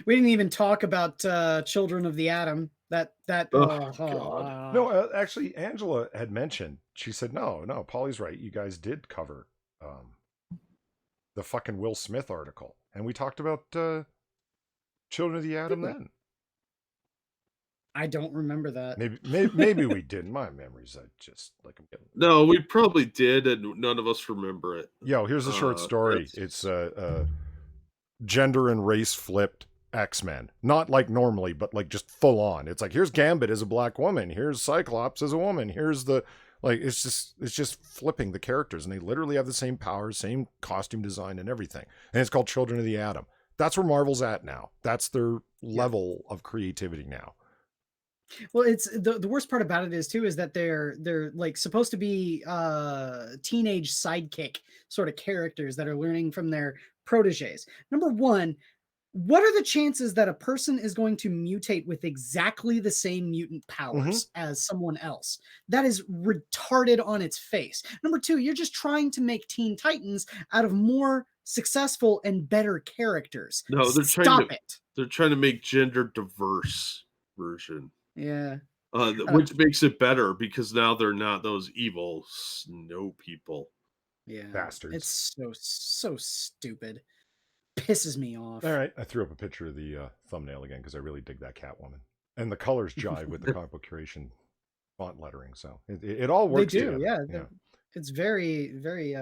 We didn't even talk about Children of the Atom. Actually, Angela had mentioned. She said, "No, Polly's right. You guys did cover the fucking Will Smith article, and we talked about Children of the Atom then. I don't remember that. Maybe we didn't. My memories, I just like I'm getting. No, we probably did, and none of us remember it. Yo, here's a short story. It's gender and race flipped X-Men. Not like normally, but like just full on. It's like, here's Gambit as a black woman. Here's Cyclops as a woman. Here's the, like, it's just flipping the characters. And they literally have the same powers, same costume design and everything. And it's called Children of the Atom. That's where Marvel's at now. That's their level of creativity now. Well, it's the worst part about it is that they're like supposed to be teenage sidekick sort of characters that are learning from their proteges. Number one, what are the chances that a person is going to mutate with exactly the same mutant powers as someone else? That is retarded on its face. Number two, you're just trying to make Teen Titans out of more successful and better characters. No, they're Stop it. They're trying to make gender diverse version. Yeah. Which makes it better because now they're not those evil snow people. Yeah. Bastards. It's so stupid. Pisses me off. All right. I threw up a picture of the thumbnail again because I really dig that Catwoman. And the colors jive with the comic book curation font lettering. So it all works together. Yeah. It's very, very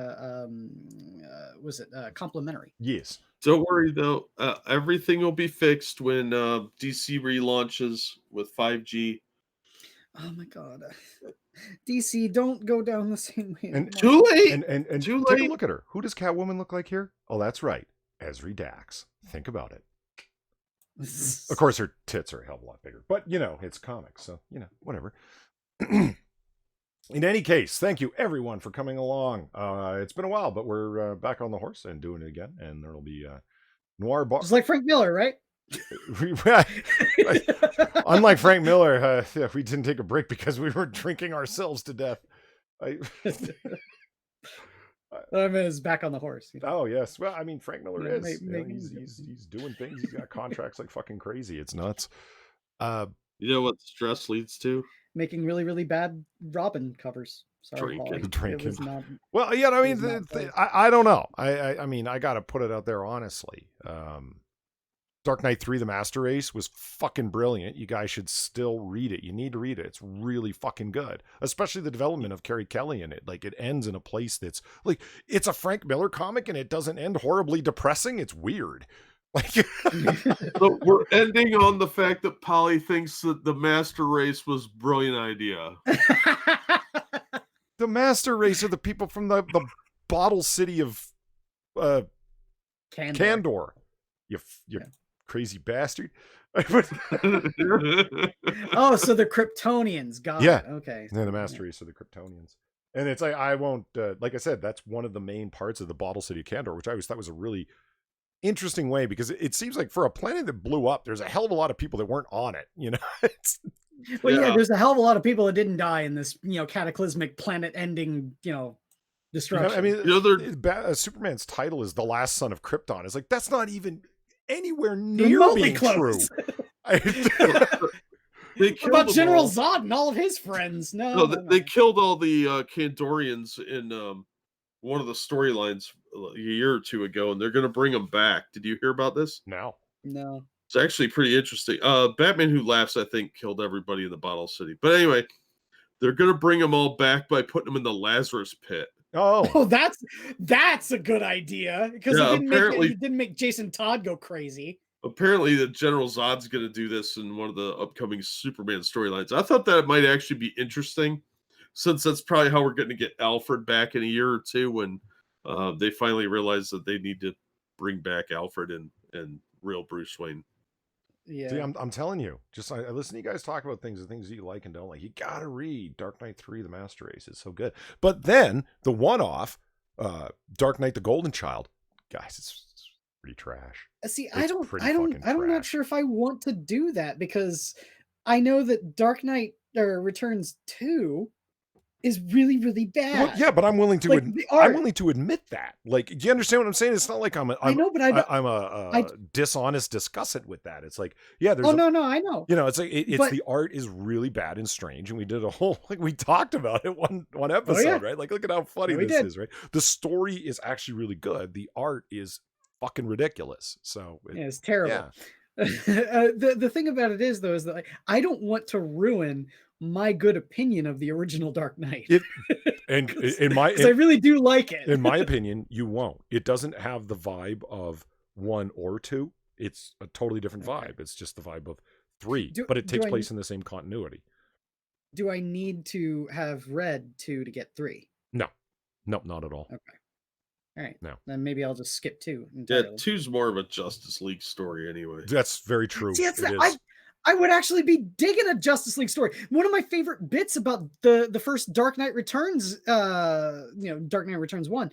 complimentary. Yes. Don't worry though, everything will be fixed when DC relaunches with 5G. Oh my god, DC, don't go down the same way. And too late. And too take late. a look at her. Who does Catwoman look like here? Oh, that's right, Ezri Dax. Think about it. Of course, her tits are a hell of a lot bigger, but it's comics, so whatever. In any case, thank you everyone for coming along. It's been a while, but we're back on the horse and doing it again, and there'll be Noir Bar. Just like Frank Miller, right? Unlike Frank Miller, we didn't take a break because we were drinking ourselves to death. I mean, it's back on the horse. Oh yes, well, I mean Frank Miller is. He's doing things. He's got contracts like fucking crazy. It's nuts. You know what stress leads to? Making really, really bad Robin covers. Sorry, drinking. Well, I mean, I don't know. I mean, I got to put it out there honestly. Dark Knight 3, The Master Race was fucking brilliant. You guys should still read it. You need to read it. It's really fucking good. Especially the development of Carrie Kelly in it. Like, it ends in a place that's like, it's a Frank Miller comic and it doesn't end horribly depressing. It's weird. Like, so we're ending on the fact that Polly thinks that The Master Race was a brilliant idea. The Master Race are the people from the bottle city of Kandor. You crazy bastard. Oh, so the Kryptonians. Got it. Okay. Yeah, the Master Race are the Kryptonians. And it's like, I won't, like I said, that's one of the main parts of the bottle city of Kandor, which I always thought was a really interesting way, because it seems like for a planet that blew up, there's a hell of a lot of people that weren't on it, there's a hell of a lot of people that didn't die in this cataclysmic planet ending destruction. I mean, Superman's title is The Last Son of Krypton. It's like, that's not even anywhere near being true. They killed about General Zod and all of his friends. No, they killed all the Kandorians in one of the storylines a year or two ago, and they're going to bring them back. Did you hear about this? No. It's actually pretty interesting. Batman Who Laughs, I think, killed everybody in the Bottle City. But anyway, they're going to bring them all back by putting them in the Lazarus Pit. Oh, that's a good idea, because it didn't make Jason Todd go crazy. Apparently, the General Zod's going to do this in one of the upcoming Superman storylines. I thought that might actually be interesting, since that's probably how we're going to get Alfred back in a year or two, when they finally realize that they need to bring back Alfred and real Bruce Wayne. Yeah. See, I'm telling you, just I listen to you guys talk about the things you like and don't like. You gotta read Dark Knight 3, The Master Race. It's so good. But then the one-off, Dark Knight, The Golden Child, guys, it's pretty trash. See, I'm not sure if I want to do that, because I know that Dark Knight Returns 2 is really, really bad. Well, yeah, but I'm willing to. Like, the art- I'm willing to admit that. Like, do you understand what I'm saying? It's not like I know, but I don't. I'm a dishonest discussant with that. It's like, yeah, there's. No, I know. You know, it's like it's But- the art is really bad and strange, and we did a whole like we talked about it one episode, right? Like, look at how funny Yeah, we this did. is, right? The story is actually really good. The art is fucking ridiculous. So Yeah, it's terrible. Yeah. The thing about it is, though, is that like, I don't want to ruin my good opinion of the original Dark Knight. And because in I really do like it. my opinion, you won't. It doesn't have the vibe of 1 or 2. It's a totally different Okay. vibe. It's just the vibe of 3, Do- but it do takes I place in the same continuity. Do I need to have read 2 to get 3? No, not at all. Okay. All right. No. Then maybe I'll just skip 2 Yeah, entirely. 2's more of a Justice League story anyway. That's very true. See, It is. I would actually be digging a Justice League story. One of my favorite bits about the first Dark Knight Returns, Dark Knight Returns 1,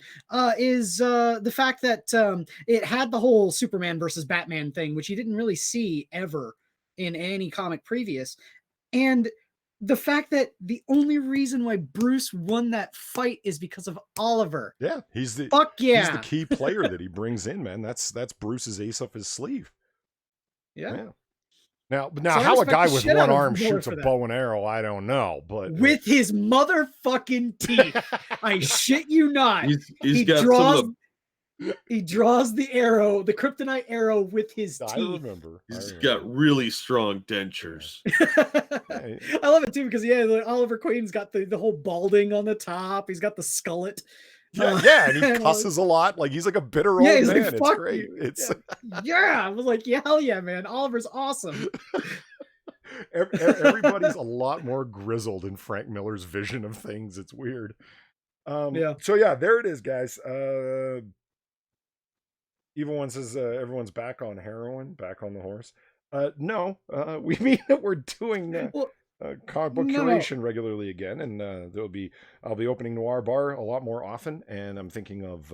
is the fact that it had the whole Superman versus Batman thing, which you didn't really see ever in any comic previous. And the fact that the only reason why Bruce won that fight is because of Oliver. Yeah, he's the Fuck yeah. he's the key player that he brings in, man. That's Bruce's ace up his sleeve. Yeah. Now So I how a respect guy the with shit one out of arm Miller shoots a for that. bow and arrow, I don't know, but With his motherfucking teeth. I shit you not. He's got some of the He draws the arrow, the kryptonite arrow, with his I teeth. remember. He's got really strong dentures. I love it too because like, Oliver Queen's got the whole balding on the top. He's got the skullet. Yeah, and he and cusses a lot. Like he's like a bitter old he's man. like, It's "Fuck great. you." It's Yeah, I was like, yeah, hell yeah, man. Oliver's awesome. everybody's a lot more grizzled in Frank Miller's vision of things. It's weird. Yeah. So yeah, there it is, guys. Evil One says everyone's back on heroin, back on the horse. No, we mean that we're doing Well, comic book no. curation regularly again, and I'll be opening Noir Bar a lot more often, and I'm thinking of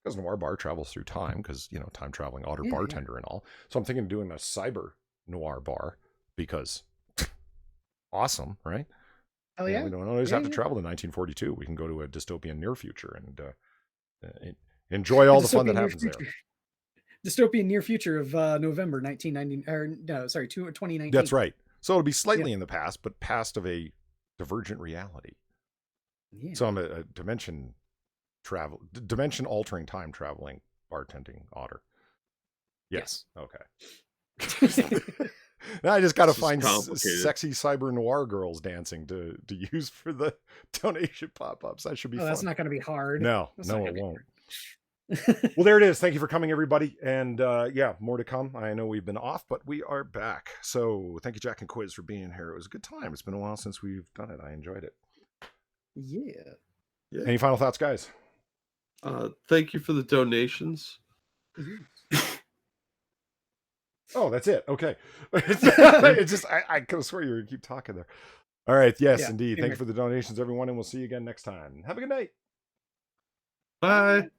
because Noir Bar travels through time, because time traveling otter Yeah, yeah. bartender and all. So I'm thinking of doing a cyber Noir Bar because awesome, right? Oh yeah. We don't always Yeah, have to yeah. travel to 1942. We can go to a dystopian near future and enjoy all the fun that Dystopian near happens there. future. Dystopian near future of November 1990, or no, sorry, 2019. That's right. So it'll be slightly in the past, but past of a divergent reality. Yeah. So I'm a dimension altering time traveling bartending otter. Yes. Okay. Now I just got to This is find complicated. sexy cyber noir girls dancing to use for the donation pop-ups. That should be fun. That's not going to be hard. No, That's no, not it gonna be won't. hard. Well, there it is. Thank you for coming, everybody. And yeah, more to come. I know we've been off, but we are back. So thank you, Jack and Quiz, for being here. It was a good time. It's been a while since we've done it. I enjoyed it. Yeah. Any final thoughts, guys? Thank you for the donations. Oh, that's it. Okay. It's just, I could have sworn you were going to keep talking there. All right. Yes, Yeah, indeed. same Thank you here. for the donations, everyone. And we'll see you again next time. Have a good night. Bye.